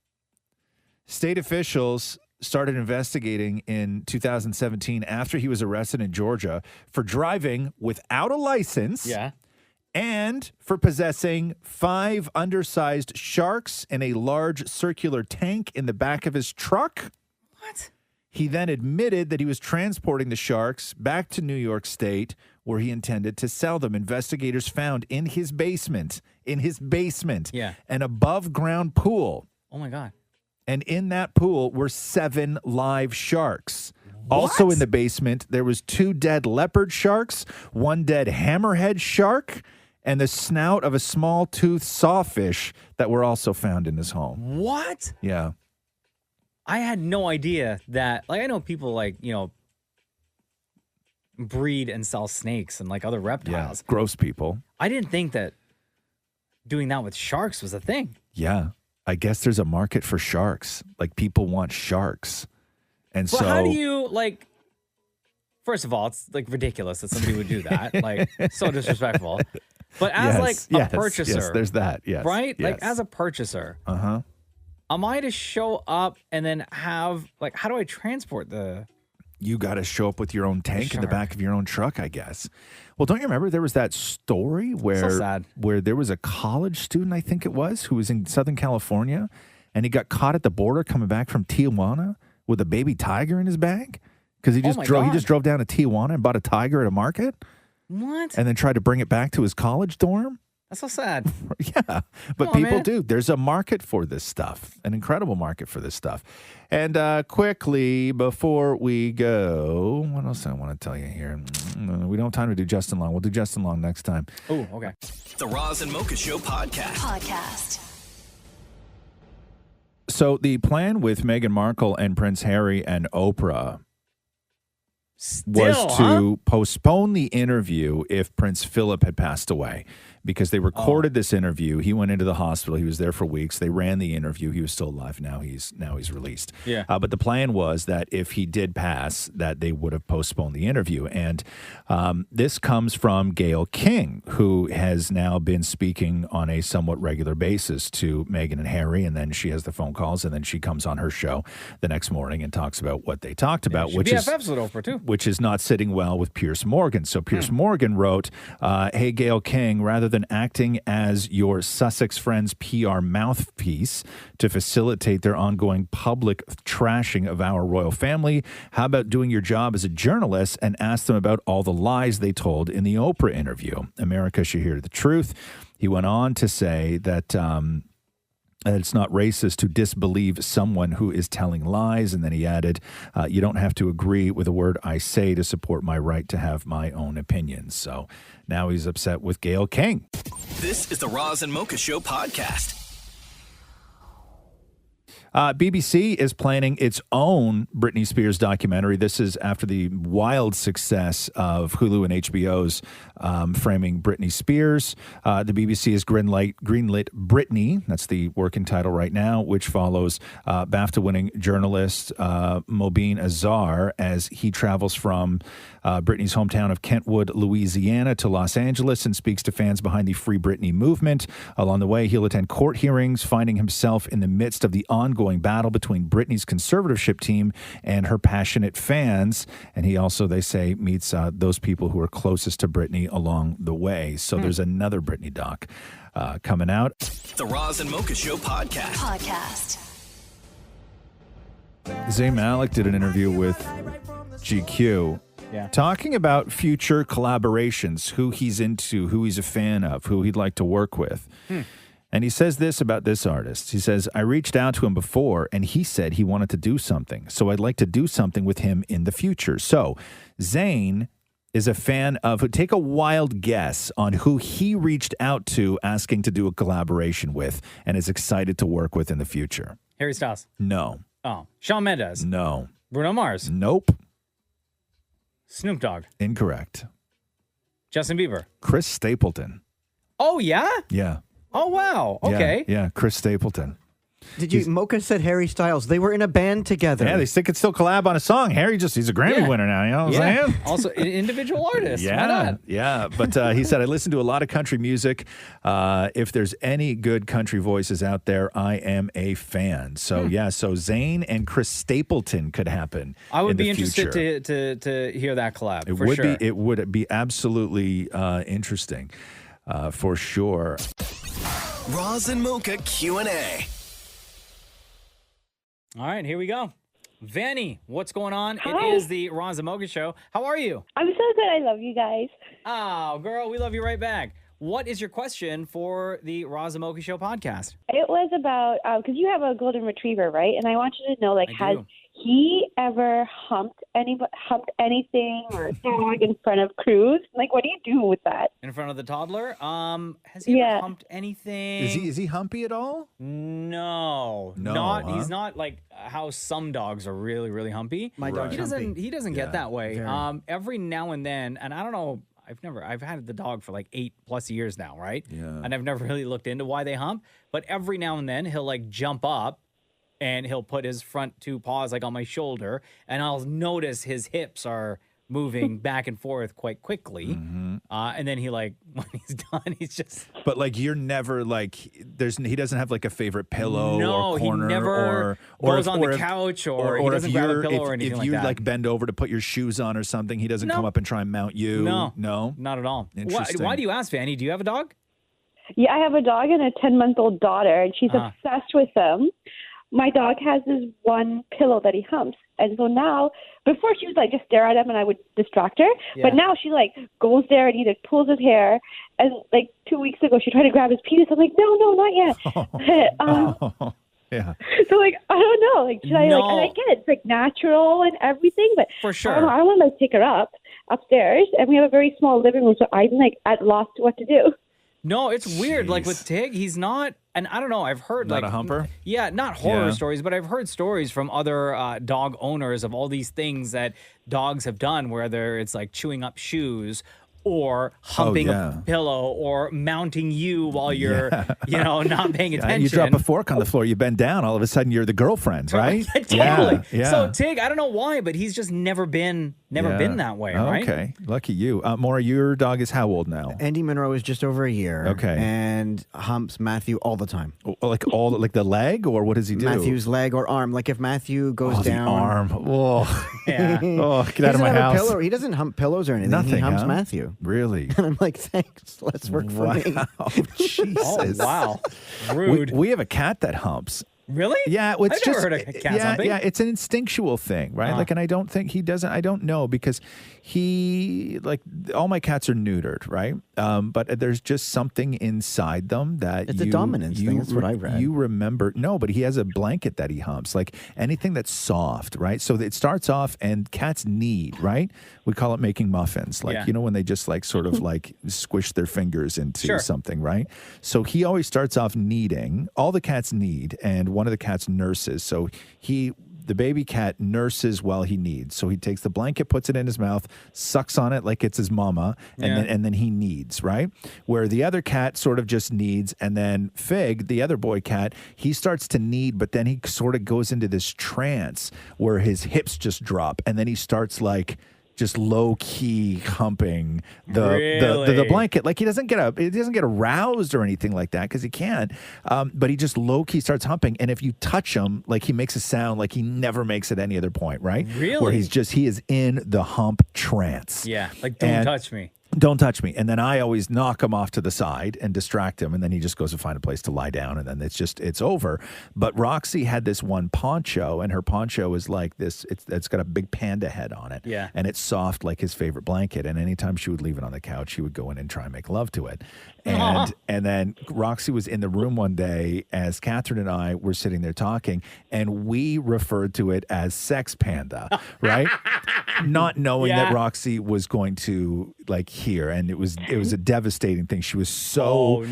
State officials started investigating in 2017 after he was arrested in Georgia for driving without a license. Yeah. And for possessing 5 undersized sharks in a large circular tank in the back of his truck. What? He then admitted that he was transporting the sharks back to New York State, where he intended to sell them. Investigators found in his basement, Yeah. an above-ground pool. Oh, my God. And in that pool were 7 live sharks. Also in the basement, there was 2 dead leopard sharks, 1 dead hammerhead shark, and the snout of a small-toothed sawfish that were also found in his home. What? Yeah. I had no idea that, like, I know people, like, you know, breed and sell snakes and, like, other reptiles. Yeah, gross people. I didn't think that doing that with sharks was a thing. Yeah. I guess there's a market for sharks. Like, people want sharks. And But so how do you, like, first of all, it's, like, ridiculous that somebody would do that. Like, so disrespectful. But as, like, a purchaser. Yes, there's that. Yes. Right? Yes. Like, as a purchaser. Uh-huh. Am I to show up and then have, like, how do I transport the... You got to show up with your own tank in the shark. back of your own truck, I guess. Well, don't you remember there was that story where sad. where there was a college student, I think it was, who was in Southern California, and he got caught at the border coming back from Tijuana with a baby tiger in his bag because he just my drove. He God. just drove down to Tijuana and bought a tiger at a market, What? and then tried to bring it back to his college dorm. That's so sad. Yeah, but on, people man. do. There's a market for this stuff, an incredible market for this stuff. And quickly, before we go, what else I want to tell you here? We don't have time to do Justin Long. We'll do Justin Long next time. Oh, okay. The Roz and Mocha Show podcast. So the plan with Meghan Markle and Prince Harry and Oprah was to postpone the interview if Prince Philip had passed away, because they recorded this interview. He went into the hospital. He was there for weeks. They ran the interview. He was still alive. Now he's released. Yeah. But the plan was that if he did pass, that they would have postponed the interview. And this comes from Gayle King, who has now been speaking on a somewhat regular basis to Meghan and Harry. And then she has the phone calls, and then she comes on her show the next morning and talks about what they talked about, which is BFFs with Oprah, too. which is not sitting well with Piers Morgan. So Piers Morgan wrote, hey, Gayle King, rather than acting as your Sussex friend's PR mouthpiece to facilitate their ongoing public trashing of our royal family, how about doing your job as a journalist and ask them about all the lies they told in the Oprah interview? America should hear the truth. He went on to say that it's not racist to disbelieve someone who is telling lies. And then he added, you don't have to agree with a word I say to support my right to have my own opinions. So now he's upset with Gayle King. This is the Roz and Mocha Show podcast. BBC is planning its own Britney Spears documentary. This is after the wild success of Hulu and HBO's framing Britney Spears. The BBC has greenlit Britney, that's the working title right now, which follows BAFTA-winning journalist Mobeen Azhar as he travels from Britney's hometown of Kentwood, Louisiana to Los Angeles and speaks to fans behind the Free Britney movement. Along the way, he'll attend court hearings, finding himself in the midst of the ongoing battle between Britney's conservatorship team and her passionate fans. And he also, they say, meets those people who are closest to Britney along the way. So there's another Britney doc coming out. The Roz and Mocha Show podcast. Zayn Malik did an interview with GQ. Yeah. Talking about future collaborations, who he's into, who he's a fan of, who he'd like to work with. And he says this about this artist. He says, I reached out to him before, and he said he wanted to do something. So I'd like to do something with him in the future. So Zayn is a fan of, take a wild guess on who he reached out to asking to do a collaboration with and is excited to work with in the future. Harry Styles. No. Oh. Shawn Mendes. No. Bruno Mars. Nope. Snoop Dogg. Incorrect. Justin Bieber. Chris Stapleton. Oh, yeah? Yeah. Oh, wow. Okay. Yeah, Chris Stapleton. Did you? Mocha said Harry Styles. They were in a band together. Yeah, they could still collab on a song. Harry he's a Grammy winner now. You know what I'm saying? Also, an individual artist. Why not? Yeah. But he said, I listen to a lot of country music. If there's any good country voices out there, I am a fan. So, so Zayn and Chris Stapleton could happen. I would in be the interested future. to hear that collab. It would be absolutely interesting for sure. Roz and Mocha Q&A. All right, here we go. Vanny, what's going on? Hi. It is the Roz and Mocha Show. How are you? I'm so good. I love you guys. Oh, girl, we love you right back. What is your question for the Roz and Mocha Show podcast? It was about, because you have a golden retriever, right? And I want you to know, has he ever humped anything or a dog in front of Cruz? Like, what do you do with that? In front of the toddler? Has he ever humped anything? Is he humpy at all? No. He's not like how some dogs are really, really humpy. My dog's humpy. He doesn't get that way. Every now and then, and I don't know, I've had the dog for like 8+ years now, right? Yeah. And I've never really looked into why they hump, but every now and then he'll like jump up and he'll put his front two paws like on my shoulder, and I'll notice his hips are moving back and forth quite quickly. And then he when he's done, he's just. But you're never he doesn't have like a favorite pillow or corner, he never goes on the couch or he doesn't grab a pillow or anything like that. If you bend over to put your shoes on or something, he doesn't come up and try and mount you. No, not at all. Interesting. Why do you ask, Fanny? Do you have a dog? Yeah, I have a dog and a 10-month-old daughter, and she's obsessed with him. My dog has this one pillow that he humps. And so now, before she would just stare at him and I would distract her. Yeah. But now she goes there and either pulls his hair. And 2 weeks ago, she tried to grab his penis. I'm like, no, not yet. Yeah. So I don't know. Should I and I get it. It's natural and everything. But for sure. I don't want to take her upstairs. And we have a very small living room. So I'm at loss to what to do. No, it's weird. With Tig, he's not, and I don't know, I've heard not a humper? Yeah, not horror stories, but I've heard stories from other dog owners of all these things that dogs have done, whether it's chewing up shoes or humping a pillow or mounting you while you're, not paying attention. You drop a fork on the floor, you bend down, all of a sudden you're the girlfriend, right? Totally. Yeah. So Tig, I don't know why, but he's just never been that way, right? Okay, lucky you. Maura, your dog is how old now? Andy Monroe is just over a year. Okay. And humps Matthew all the time. Like the leg, or what does he do? Matthew's leg or arm. If Matthew goes down. The arm. Oh, yeah. Oh, get out of my house. He doesn't hump pillows or anything. Nothing, he humps Matthew. Really? And I'm like, thanks. Let's work for me. Jesus. Oh, wow. Rude. We have a cat that humps. Really? Yeah, I've never heard of cat humping. Yeah, it's an instinctual thing, right? And I don't think he doesn't. I don't know because he all my cats are neutered, right? But there's just something inside them that it's a dominance thing. That's what I read. You remember? No, but he has a blanket that he humps, anything that's soft, right? So it starts off, and cats knead, right? We call it making muffins, when they just sort of squish their fingers into something, right? So he always starts off kneading. All the cats knead, and one of the cats nurses. So the baby cat nurses while he needs. So he takes the blanket, puts it in his mouth, sucks on it like it's his mama, and then he needs, right? Where the other cat sort of just needs, and then Fig, the other boy cat, he starts to need, but then he sort of goes into this trance where his hips just drop, and then he starts like just low key humping the blanket. Like he doesn't get aroused or anything like that because he can't. But he just low key starts humping. And if you touch him, like he makes a sound like he never makes at any other point, right? Really? Where he is in the hump trance. Yeah, like don't touch me. Don't touch me. And then I always knock him off to the side and distract him. And then he just goes to find a place to lie down. And then it's over. But Roxy had this one poncho, and her poncho is like this. It's got a big panda head on it. Yeah. And it's soft like his favorite blanket. And anytime she would leave it on the couch, he would go in and try and make love to it. And then Roxy was in the room one day as Catherine and I were sitting there talking, and we referred to it as Sex Panda, right? Not knowing that Roxy was going to like hear, and it was a devastating thing. She was so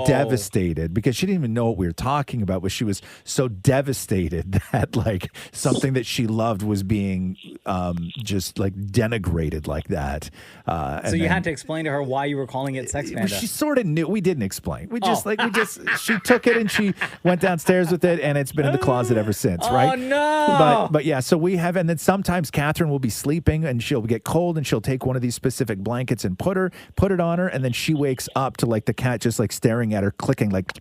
devastated because she didn't even know what we were talking about, but she was so devastated that like something that she loved was being just like denigrated like that. So you had to explain to her why you were calling it Sex Panda. She sort of knew. We didn't explain. She took it and she went downstairs with it, and it's been in the closet ever since, right? Oh no! But yeah, so we have, and then sometimes Catherine will be sleeping and she'll get cold and she'll take one of these specific blankets and put it on her, and then she wakes up to like the cat just like staring at her, clicking like.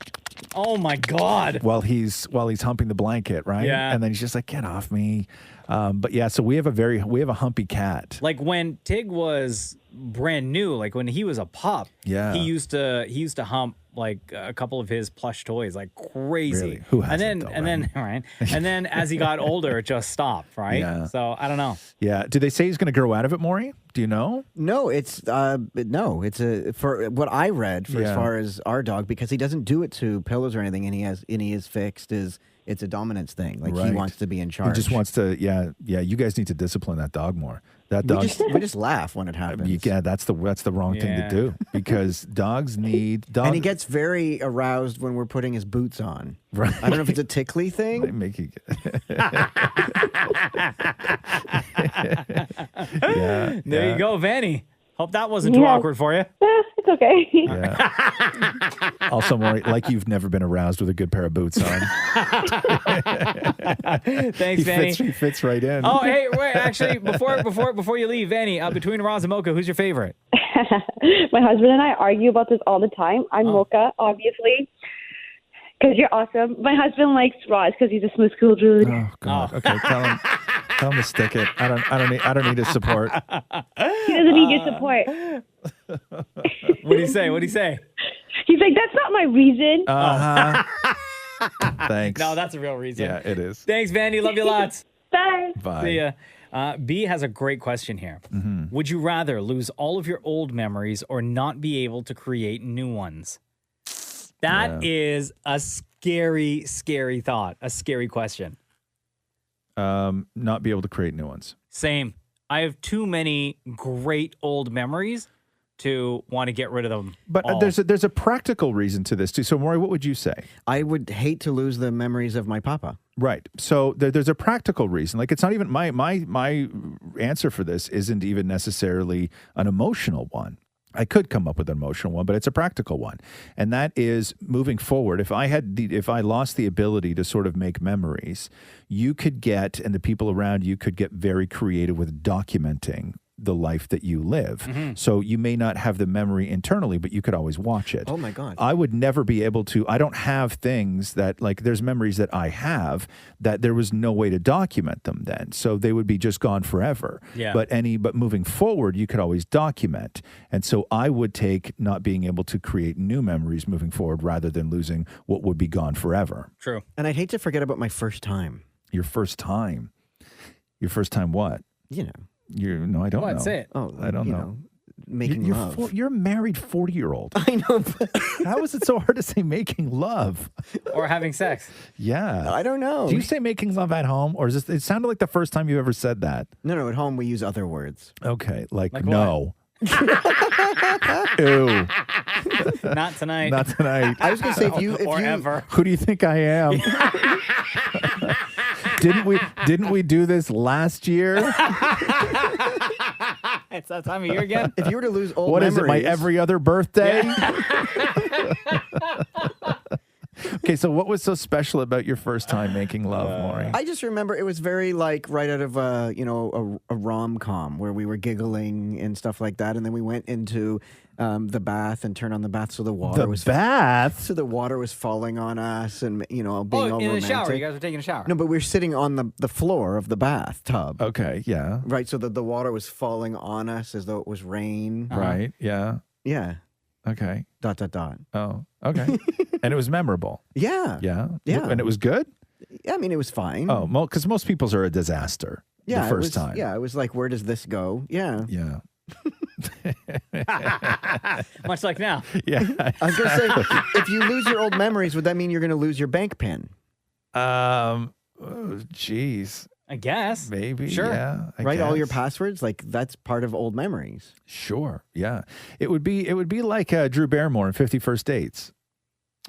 Oh my God! While he's humping the blanket, right? Yeah. And then he's just like, get off me. But yeah, so we have a humpy cat. Like when Tig was brand new, like when he was a pup, Yeah. he used to hump like a couple of his plush toys like crazy. Really? Who hasn't, and then right? And then as he got older, it just stopped, right? Yeah. So I don't know. Yeah. Do they say he's going to grow out of it, Maury? Do you know? No, it's for what I read for as far as our dog, because he doesn't do it to pillows or anything, and he is fixed. It's a dominance thing. Like he wants to be in charge. He just wants to. Yeah. You guys need to discipline that dog more. That dog. We just laugh when it happens. Yeah, that's the wrong thing to do, because dogs need. And he gets very aroused when we're putting his boots on. Right. I don't know if it's a tickly thing. They make you. There you go, Vanny. Hope that wasn't too awkward for you. It's okay. Yeah. Also, Maury, like you've never been aroused with a good pair of boots on. Thanks, Vanny. He fits right in. Oh, hey, wait. Actually, before you leave, Vanny, between Roz and Mocha, who's your favorite? My husband and I argue about this all the time. I'm Mocha, obviously, because you're awesome. My husband likes Roz because he's a smooth, cool dude. Oh God. Okay, tell him to stick it. I don't need his support. He doesn't need your support. What do you say? He's like, that's not my reason. Thanks. No, that's a real reason. Yeah, it is. Thanks, Vandy. Love you lots. Bye. Bye. See ya. B has a great question here. Mm-hmm. Would you rather lose all of your old memories or not be able to create new ones? That is a scary, scary thought. A scary question. Not be able to create new ones. Same. I have too many great old memories to want to get rid of them. But all. there's a practical reason to this too. So, Maury, what would you say? I would hate to lose the memories of my papa. Right. So there's a practical reason. Like, it's not even my answer for this isn't even necessarily an emotional one. I could come up with an emotional one, but it's a practical one. And that is moving forward. If I lost the ability to sort of make memories, you could get, and the people around you could get very creative with documenting the life that you live. Mm-hmm. So you may not have the memory internally, but you could always watch it. Oh my God. I would never be able to, I don't have things that, like, there's memories that I have that there was no way to document them then. So they would be just gone forever. Yeah. But moving forward, you could always document. And so I would take not being able to create new memories moving forward rather than losing what would be gone forever. True. And I'd hate to forget about my first time. Your first time? Your first time what? You know. No, I don't know. What? Say it. Oh, I don't know. Making love. You're a married 40-year-old. I know. But how is it so hard to say making love? Or having sex? Yeah. I don't know. Do you say making love at home? Or is this, it sounded like the first time you ever said that. No, at home we use other words. Okay, like Like no. Ew. Not tonight. Not tonight. I was going to say, if you ever. Who do you think I am? Didn't we do this last year? It's that time of year again. If you were to lose old What memories, is it? My every other birthday? Okay, so what was so special about your first time making love, Maury? I just remember it was very like right out of a rom-com where we were giggling and stuff like that, and then we went into the bath and turned on the bath so the water was so the water was falling on us and being all in romantic. the shower. You guys were taking a shower. No, but we were sitting on the floor of the bathtub. Okay, yeah. Right, so the water was falling on us as though it was rain. Right, yeah. Yeah. Okay. ... Oh, okay. And it was memorable. Yeah. Yeah. Yeah. And it was good? Yeah, I mean, it was fine. Oh, because most people's are a disaster Yeah, the first time. Yeah, it was like, where does this go? Yeah. Yeah. Much like now. Yeah. I was going to say, if you lose your old memories, would that mean you're going to lose your bank pin? Geez. I guess. Maybe. Sure. Yeah. I Right? All your guess. passwords, like that's part of old memories. Sure. Yeah. It would be like Drew Barrymore in 50 First Dates.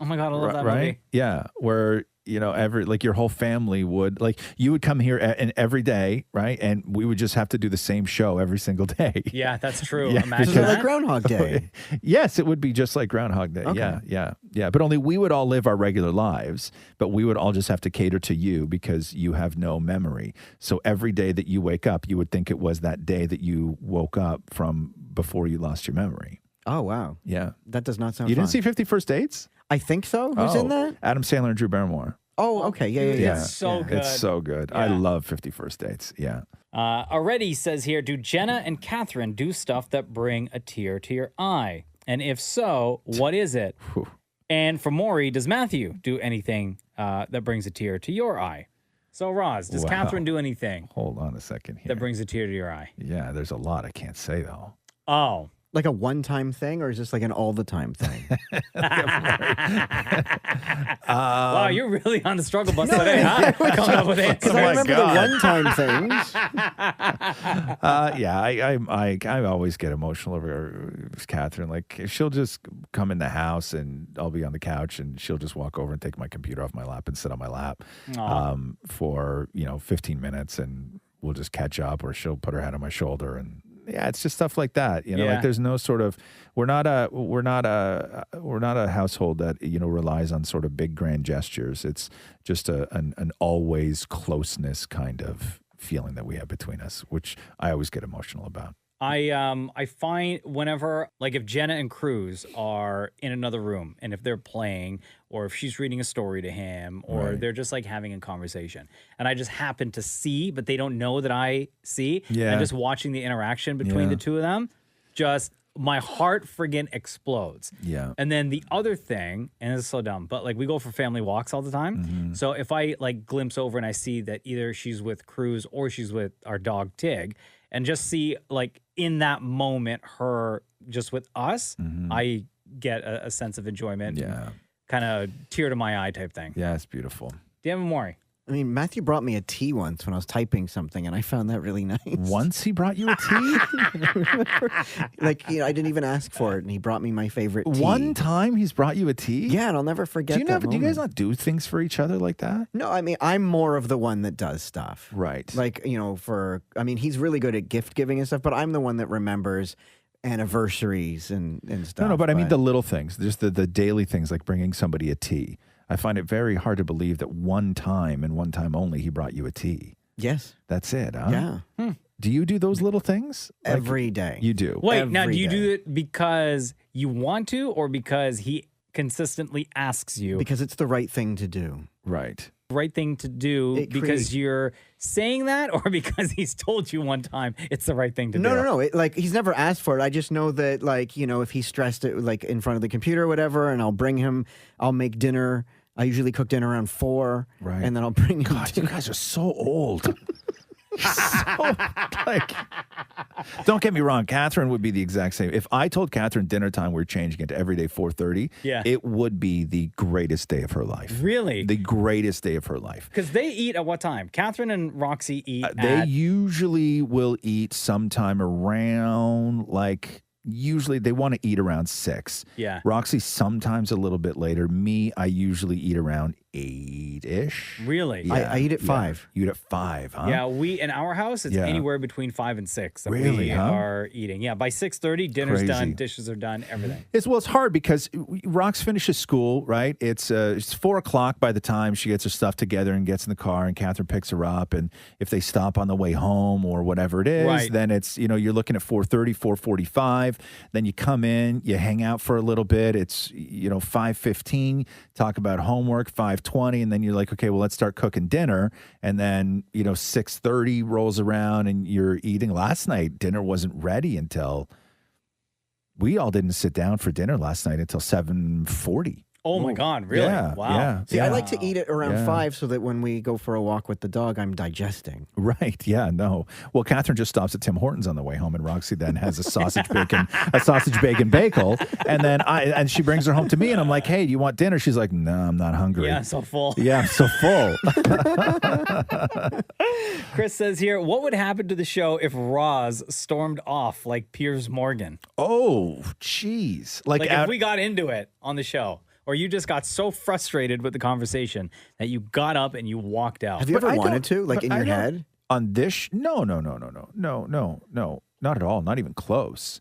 Oh my God, I love that Right? movie. Yeah. Where, your whole family would, you would come here and every day, right? And we would just have to do the same show every single day. Yeah, that's true. Yeah, Imagine Like that. Groundhog Day. Yes, it would be just like Groundhog Day. Okay. Yeah. But only we would all live our regular lives, but we would all just have to cater to you because you have no memory. So every day that you wake up, you would think it was that day that you woke up from before you lost your memory. Oh, wow. Yeah. That does not sound You fun. didn't see 50 First Dates? I think so. Who's in that? Adam Sandler and Drew Barrymore. Oh, okay. Yeah. It's so good. It's so good. I Yeah. love 50 First Dates. Yeah. Already says here, do Jenna and Catherine do stuff that bring a tear to your eye? And if so, what is it? And for Maury, does Matthew do anything that brings a tear to your eye? So, Roz, does Wow. Catherine do anything Hold on a second here. that brings a tear to your eye? Yeah, there's a lot I can't say, though. Oh. Like a one-time thing, or is this like an all-the-time thing? Wow, you're really on the struggle bus today, huh? Coming up with answers. Because I remember the one-time things. Yeah, I always get emotional over Catherine. Like, she'll just come in the house and I'll be on the couch and she'll just walk over and take my computer off my lap and sit on my lap for 15 minutes and we'll just catch up, or she'll put her head on my shoulder and. Yeah, it's just stuff like that. Like there's no sort of we're not a household that relies on sort of big grand gestures. It's just an always closeness kind of feeling that we have between us, which I always get emotional about. I find whenever, like, if Jenna and Cruz are in another room and if they're playing or if she's reading a story to him or they're just like having a conversation and I just happen to see, but they don't know that I see, and just watching the interaction between the two of them, just my heart friggin' explodes. Yeah. And then the other thing, and it's so dumb, but like we go for family walks all the time. Mm-hmm. So if I like glimpse over and I see that either she's with Cruz or she's with our dog Tig, and just see like in that moment her just with us, I get a sense of enjoyment. Yeah. Kind of tear to my eye type thing. Yeah, it's beautiful. Do you have a Maury? I mean, Matthew brought me a tea once when I was typing something, and I found that really nice. Once he brought you a tea? Like, I didn't even ask for it, and he brought me my favorite tea. One time he's brought you a tea? Yeah, and I'll never forget Do you guys not do things for each other like that? No, I mean, I'm more of the one that does stuff. Right. Like, he's really good at gift giving and stuff, but I'm the one that remembers anniversaries and stuff. No, but I mean the little things, just the daily things like bringing somebody a tea. I find it very hard to believe that one time and one time only he brought you a tea. Yes. That's it, huh? Yeah. Do you do those little things? Every day. You do? Wait, now do you do it because you want to or because he consistently asks you? Because it's the right thing to do. Right. Right thing to do because you're saying that or because he's told you one time it's the right thing to do? No. He's never asked for it. I just know that, if he's stressed in front of the computer or whatever, and I'll make dinner. I usually cook dinner around 4. Right. And then I'll bring him God, you guys are so old. Don't get me wrong, Catherine would be the exact same. If I told Catherine dinner time we're changing it to every day 4:30, it would be the greatest day of her life. Really? The greatest day of her life. Because they eat at what time? Catherine and Roxy eat They usually will eat sometime around usually they want to eat around 6. Yeah. Roxy sometimes a little bit later. Me, I usually eat around 8-ish. Really? I eat at 5. You eat at 5, huh? Yeah, we in our house it's Yeah. anywhere between 5 and 6 that Really, we huh? are eating. Yeah, by 6:30, dinner's Crazy. done, dishes are done, everything. It's hard because Rox finishes school, right? It's 4 o'clock by the time she gets her stuff together and gets in the car, and Catherine picks her up. And if they stop on the way home or whatever it is, Right. then it's, you're looking at 4:30, 4:45. Then you come in, you hang out for a little bit. It's, 5:15, talk about homework, 5:20, and then you're like, okay, well, let's start cooking dinner. And then, 6:30 rolls around and you're eating. Last night, dinner wasn't ready until we all didn't sit down for dinner last night until 7:40. Oh my God, really? Yeah, Wow. yeah. See, I like to eat it around Yeah. 5 so that when we go for a walk with the dog, I'm digesting. Right. Yeah. No. Well, Catherine just stops at Tim Hortons on the way home, and Roxy then has a sausage bacon bagel, and she brings her home to me, and I'm like, "Hey, do you want dinner?" She's like, "No, I'm not hungry." Yeah, so full. Yeah, I'm so full. Chris says here, what would happen to the show if Roz stormed off like Piers Morgan? Oh, jeez. Like if we got into it on the show, or you just got so frustrated with the conversation that you got up and you walked out. Have you ever wanted to, like in your head? On this? No, not at all. Not even close.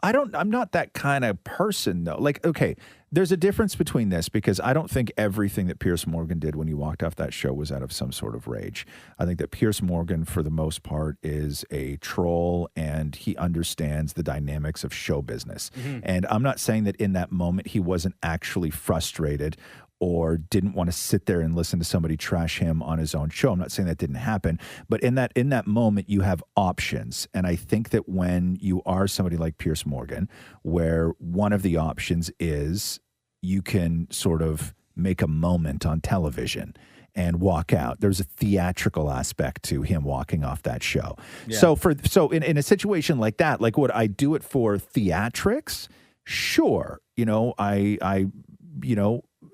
I'm not that kind of person though. Like, okay, there's a difference between this because I don't think everything that Piers Morgan did when he walked off that show was out of some sort of rage. I think that Piers Morgan, for the most part, is a troll and he understands the dynamics of show business. Mm-hmm. And I'm not saying that in that moment he wasn't actually frustrated or didn't want to sit there and listen to somebody trash him on his own show. I'm not saying that didn't happen, but in that moment you have options. And I think that when you are somebody like Piers Morgan, where one of the options is you can sort of make a moment on television and walk out. There's a theatrical aspect to him walking off that show. Yeah. So in a situation like that, like would I do it for theatrics? Sure.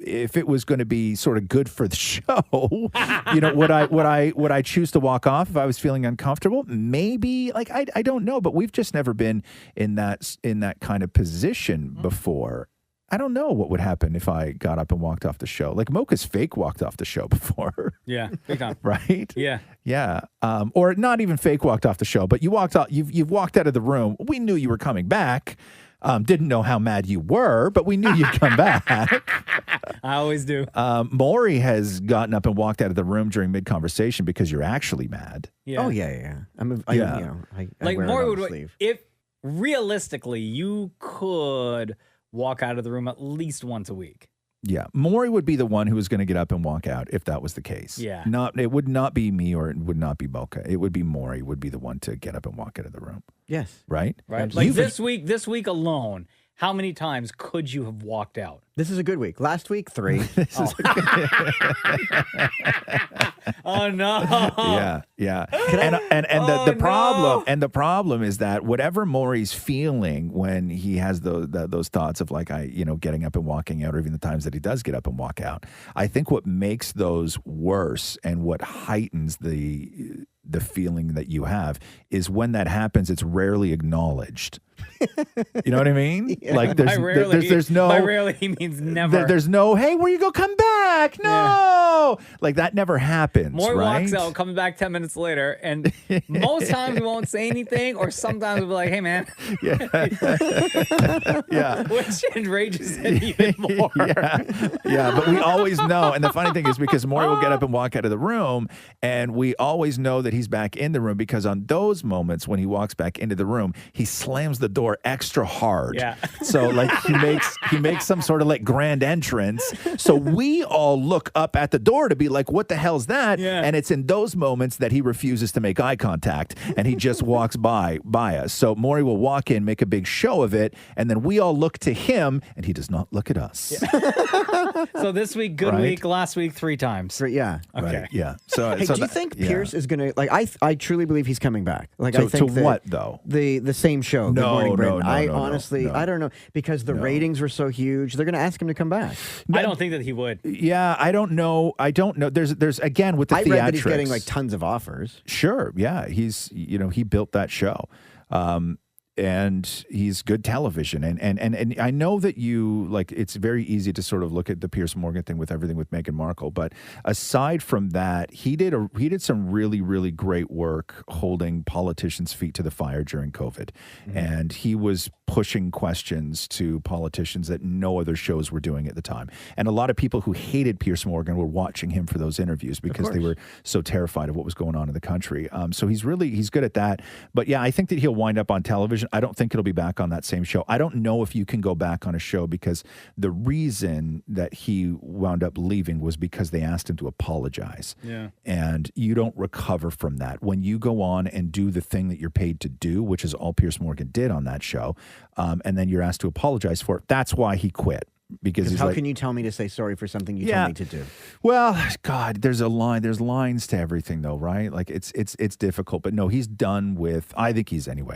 If it was going to be sort of good for the show, would I choose to walk off if I was feeling uncomfortable? Maybe. Like I don't know, but we've just never been in that kind of position before. I don't know what would happen if I got up and walked off the show. Like Mocha's fake walked off the show before. Yeah, big time. Right? Yeah. Yeah. Or not even fake walked off the show, but you walked out. You've walked out of the room. We knew you were coming back. Didn't know how mad you were, but we knew you'd come back. I always do. Maury has gotten up and walked out of the room during mid-conversation because you're actually mad. Yeah. Oh, yeah. I Like wear Maury it on the would, sleeve. if realistically you could walk out of the room at least once a week. Yeah. Maury would be the one who was going to get up and walk out if that was the case. Yeah. It would not be me or it would not be Mocha. It would be Maury would be the one to get up and walk out of the room. Yes. Right? Right. Like this week alone, how many times could you have walked out? This is a good week. Last week, 3. Oh no. Yeah. And the problem is that whatever Maury's feeling when he has those thoughts of like getting up and walking out, or even the times that he does get up and walk out, I think what makes those worse and what heightens the feeling that you have is when that happens, it's rarely acknowledged. You know what I mean? Yeah. Like there's no. By rarely he means never. There's no. Hey, where you go? Come back! No, like that never happens. Maury right? walks out, coming back 10 minutes later, and most times we won't say anything, or sometimes we'll be like, "Hey, man," Yeah. which enrages it even more. Yeah, but we always know. And the funny thing is because Maury will get up and walk out of the room, and we always know that he's back in the room because on those moments when he walks back into the room, he slams the door extra hard. Yeah. So like he makes some sort of like grand entrance. So we all look up at the door to be like, what the hell's that? Yeah. And it's in those moments that he refuses to make eye contact and he just walks by us. So Maury will walk in, make a big show of it, and then we all look to him and he does not look at us. Yeah. So this week, good Right. week. Last week, 3 times. Yeah. Okay. Right, yeah. So, Hey, so do you that- think yeah. Pierce is going to, like, I truly believe he's coming back. Like, So- I think to that what, though? The same show, Good No, Morning no, Britain. no, I no, honestly, no. I don't know, because the ratings were so huge, they're going to ask him to come back. I don't think that he would. Yeah, I don't know. There's again with the I theatrics. read that he's getting like tons of offers. Sure, yeah, he built that show. And he's good television. And I know that you, like, it's very easy to sort of look at the Piers Morgan thing with everything with Meghan Markle. But aside from that, he did some really, really great work holding politicians' feet to the fire during COVID. And he was pushing questions to politicians that no other shows were doing at the time. And a lot of people who hated Piers Morgan were watching him for those interviews because they were so terrified of what was going on in the country. So he's good at that. But yeah, I think that he'll wind up on television. I don't think it'll be back on that same show. I don't know if you can go back on a show because the reason that he wound up leaving was because they asked him to apologize. Yeah. And you don't recover from that. When you go on and do the thing that you're paid to do, which is all Piers Morgan did on that show, and then you're asked to apologize for it, that's why he quit. Because he's how like, can you tell me to say sorry for something you told me to do? Well, God, there's lines to everything though, right? Like it's difficult, but no, he's done with, I think he's done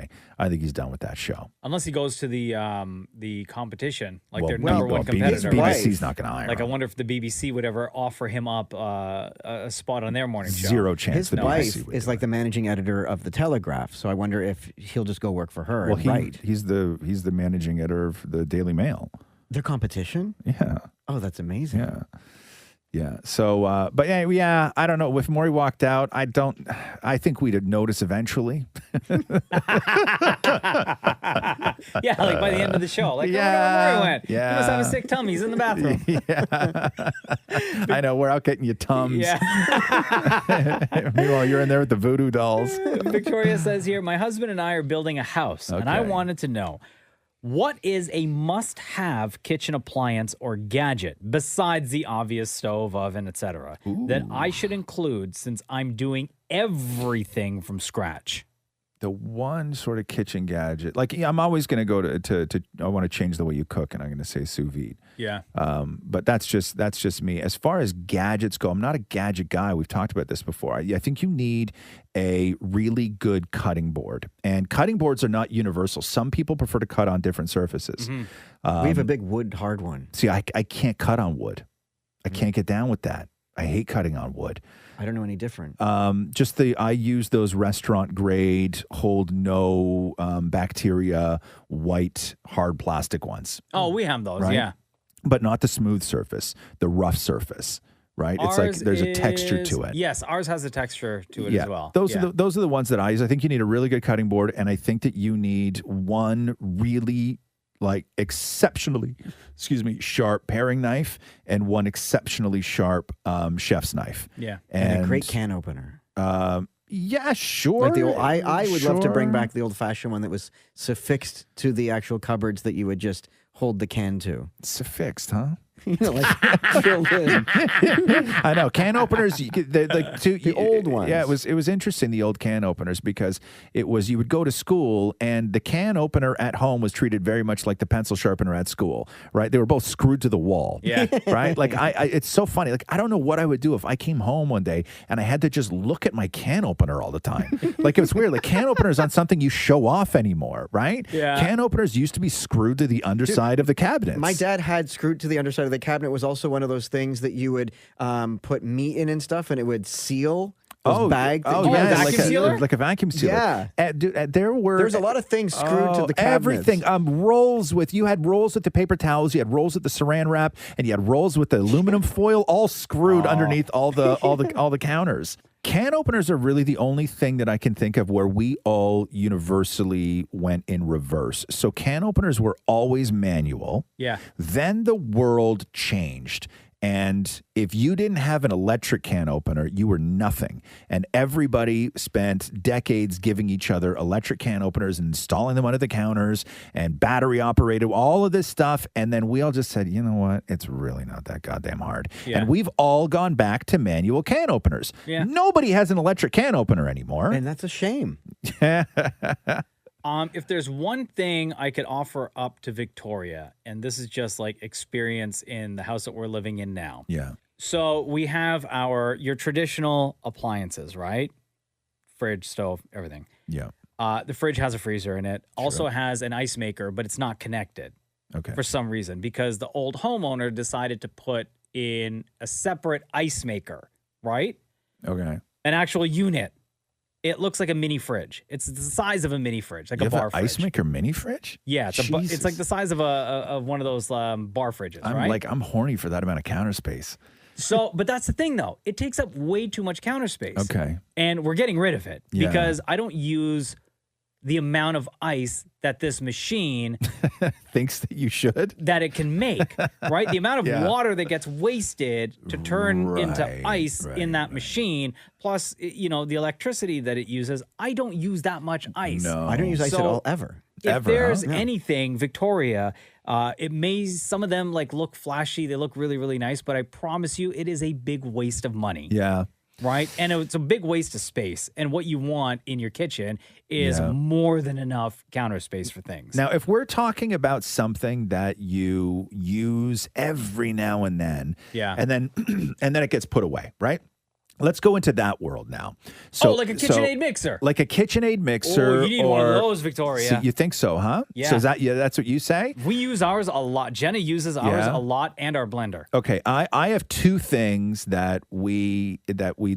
with that show. Unless he goes to the competition, like their well, number one competitor. BBC's not going to hire Like, I him. wonder if the BBC would ever offer him up a spot on their morning show. Zero chance. His the wife BBC would is like the managing editor of the Telegraph, so I wonder if he'll just go work for her. Well, and write. he's the managing editor of the Daily Mail. Their competition? Yeah. Oh, that's amazing. Yeah. Yeah. So, but yeah, I don't know. If Maury walked out, I think we'd notice eventually. Yeah, like by the end of the show. Like, Yeah, I wonder where Maury went. yeah. He must have a sick tummy. He's in the bathroom. Yeah. I know. We're out getting you Tums. Yeah. Meanwhile, you're in there with the voodoo dolls. Victoria says here, my husband and I are building a house, and I Okay. wanted to know, what is a must-have kitchen appliance or gadget besides the obvious stove, oven, etc. that I should include since I'm doing everything from scratch? The one sort of kitchen gadget, like I'm always going to go to I want to change the way you cook, and I'm going to say sous vide. Yeah. But that's just me. As far as gadgets go, I'm not a gadget guy. We've talked about this before. I think you need a really good cutting board, and cutting boards are not universal. Some people prefer to cut on different surfaces. We have a big wood hard one. See, I can't cut on wood. I can't get down with that. I hate cutting on wood. I don't know any different. I use those restaurant grade, hold no bacteria, white hard plastic ones. Oh, we have those, right? yeah. But not the smooth surface, the rough surface, right? It's like there's a texture to it. Yes, ours has a texture to it as well. Those are the ones that I use. I think you need a really good cutting board, and I think that you need one really exceptionally, sharp paring knife and one exceptionally sharp chef's knife. Yeah. And a great can opener. Yeah, sure. Like the old, I would love to bring Sure. back the old-fashioned one that was suffixed to the actual cupboards that you would just hold the can to. Suffixed, huh? You know, like filled in. I know can openers. The old ones. Yeah, it was interesting, the old can openers, because it was you would go to school and the can opener at home was treated very much like the pencil sharpener at school, right? They were both screwed to the wall. Yeah. Right. Like it's so funny. Like I don't know what I would do if I came home one day and I had to just look at my can opener all the time. Like it was weird. Like can openers aren't something you show off anymore, right? Yeah. Can openers used to be screwed to the underside of the cabinets. My dad had screwed to the underside of the cabinet. It was also one of those things that you would put meat in and stuff, and it would seal. Those bags. Like a vacuum sealer. Yeah. There's a lot of things screwed to the cabinets. Everything. You had rolls with the paper towels, you had rolls with the saran wrap, and you had rolls with the aluminum foil, all screwed underneath all the counters. Can openers are really the only thing that I can think of where we all universally went in reverse. So can openers were always manual. Yeah. Then the world changed. And if you didn't have an electric can opener, you were nothing. And everybody spent decades giving each other electric can openers and installing them under the counters and battery operated, all of this stuff. And then we all just said, you know what? It's really not that goddamn hard. Yeah. And we've all gone back to manual can openers. Yeah. Nobody has an electric can opener anymore. And that's a shame. If there's one thing I could offer up to Victoria, and this is just like experience in the house that we're living in now. Yeah. So we have your traditional appliances, right? Fridge, stove, everything. Yeah. The fridge has a freezer in it. Also has an ice maker, but it's not connected. Okay. For some reason, because the old homeowner decided to put in a separate ice maker, right? Okay. An actual unit It looks like a mini fridge. It's the size of a mini fridge, like You a have bar an fridge. ice maker mini fridge? Yeah, it's Jesus. like the size of of one of those bar fridges, right? I'm horny for that amount of counter space. So, but that's the thing, though. It takes up way too much counter space. Okay. And we're getting rid of it Yeah. because I don't use the amount of ice that this machine thinks that you should, that it can make, right? The amount of Yeah. water that gets wasted to turn into ice in that machine, plus, the electricity that it uses, I don't use that much ice. No. I don't use ice at all, ever. If Ever, there's huh? Yeah. anything, Victoria, some of them look flashy, they look really, really nice, but I promise you it is a big waste of money. Yeah. Right? And it's a big waste of space. And what you want in your kitchen is Yeah. more than enough counter space for things. Now, if we're talking about something that you use every now and then, Yeah. and then it gets put away, right? Let's go into that world now. Like a KitchenAid mixer. Like a KitchenAid mixer. Oh, you need one of those, Victoria. So you think so, huh? Yeah. So that's what you say? We use ours a lot. Jenna uses ours Yeah. a lot, and our blender. Okay, I have two things that we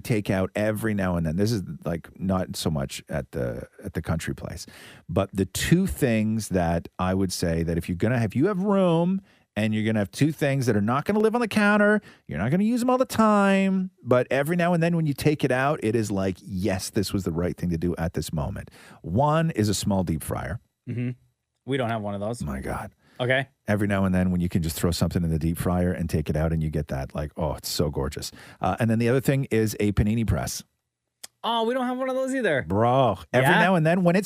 take out every now and then. This is like not so much at the country place, but the two things that I would say that if you have room and you're gonna have two things that are not gonna live on the counter, you're not gonna use them all the time, but every now and then when you take it out, it is like, yes, this was the right thing to do at this moment. One is a small deep fryer. Mm-hmm. We don't have one of those. My God. Okay. Every now and then when you can just throw something in the deep fryer and take it out and you get that, it's so gorgeous. And then the other thing is a panini press. Oh, we don't have one of those either. Bro, every Yeah? now and then when I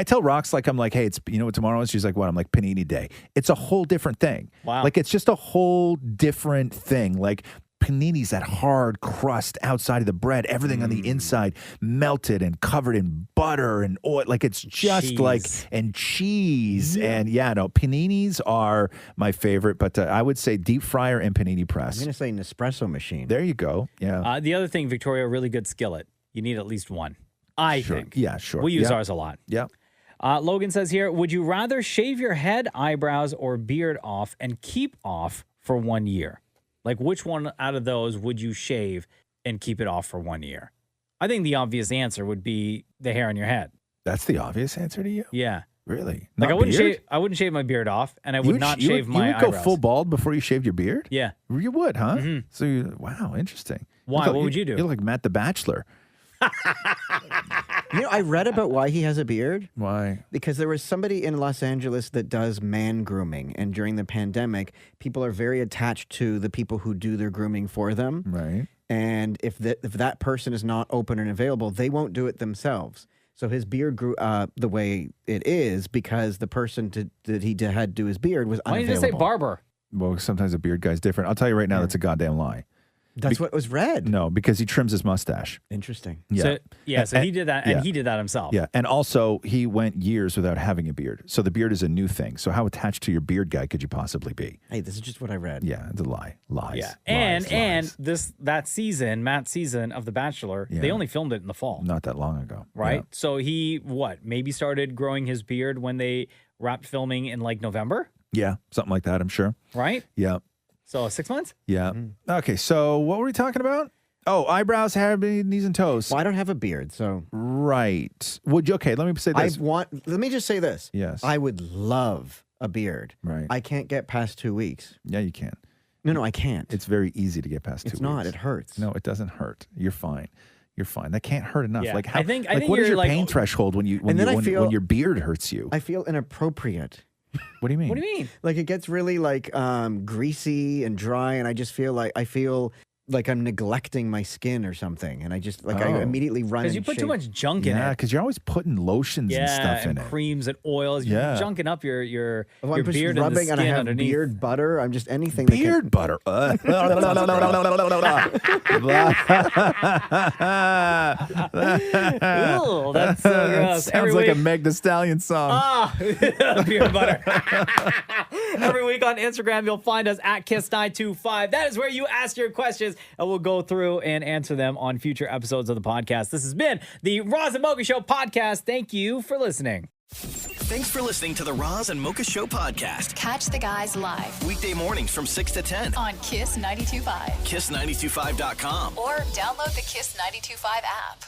tell Rox, I'm like, hey, it's, what tomorrow is? She's like, what? I'm like, panini day. It's a whole different thing. Wow. Like, it's just a whole different thing. Like, panini's that hard crust outside of the bread, everything on the inside melted and covered in butter and oil. Like, it's just and cheese. Yeah. And paninis are my favorite, but I would say deep fryer and panini press. I'm going to say Nespresso machine. There you go. Yeah. The other thing, Victoria, a really good skillet. You need at least one. I think. Yeah, sure. We use Yeah. ours a lot. Yeah. Logan says here, would you rather shave your head, eyebrows, or beard off and keep off for 1 year? Like, which one out of those would you shave and keep it off for 1 year? I think the obvious answer would be the hair on your head. That's the obvious answer to you? Yeah. Really? Like, Not I wouldn't shave my beard off, and I would not shave my You would go eyebrows. full bald before you shaved your beard? Yeah. You would, huh? Mhm. So, wow, interesting. Why? What would you do? You're like Matt the Bachelor. I read about why he has a beard. Why? Because there was somebody in Los Angeles that does man grooming. And during the pandemic, people are very attached to the people who do their grooming for them. Right. And if that person is not open and available, they won't do it themselves. So his beard grew the way it is because the person that he had to do his beard was Why unavailable. didn't you say barber? Well, sometimes a beard guy's different. I'll tell you right now, that's a goddamn lie. That's what was read. No, because he trims his mustache. Interesting. Yeah. So he did that, and he did that himself. Yeah, and also he went years without having a beard. So the beard is a new thing. So how attached to your beard guy could you possibly be? Hey, this is just what I read. Yeah, it's a lie. Lies. Yeah, Lies, and that season, Matt's season of The Bachelor, they only filmed it in the fall, not that long ago, right? Yeah. So he maybe started growing his beard when they wrapped filming in like November, Yeah, something like that, I'm sure. right? Yeah. So 6 months. Yeah. Okay, so what were we talking about? Oh, eyebrows, hair, knees, and toes. Well, I don't have a beard, so right. Would you? Okay, let me say this. Let me just say this. Yes. I would love a beard. Right. I can't get past 2 weeks. Yeah, you can. No, I can't. It's very easy to get past 2 weeks. It's not. It hurts. No, it doesn't hurt. You're fine. You're fine. That can't hurt enough. Yeah. Like how? I think what is you're your pain threshold when when your beard hurts you? I feel inappropriate. What do you mean? What do you mean? Like it gets really greasy and dry, and I feel like I'm neglecting my skin or something, and I just I immediately run Because you put too much junk in Yeah, it. because you're always putting lotions and stuff in it. creams and oils. You're Yeah. junking up your I'm your just beard and the rubbing, skin and I have underneath. beard butter. I'm just anything. Beard butter. Ooh, that's so gross. Sounds Every like a week- Meg Thee Stallion song. Beard butter. Every week on Instagram, you'll find us at Kiss925. That is where you ask your questions, and we'll go through and answer them on future episodes of the podcast. This has been the Roz and Mocha Show podcast. Thank you for listening. Thanks for listening to the Roz and Mocha Show podcast. Catch the guys live Weekday mornings from 6 to 10. on Kiss 92.5 Kiss925.com. or download the Kiss 92.5 app.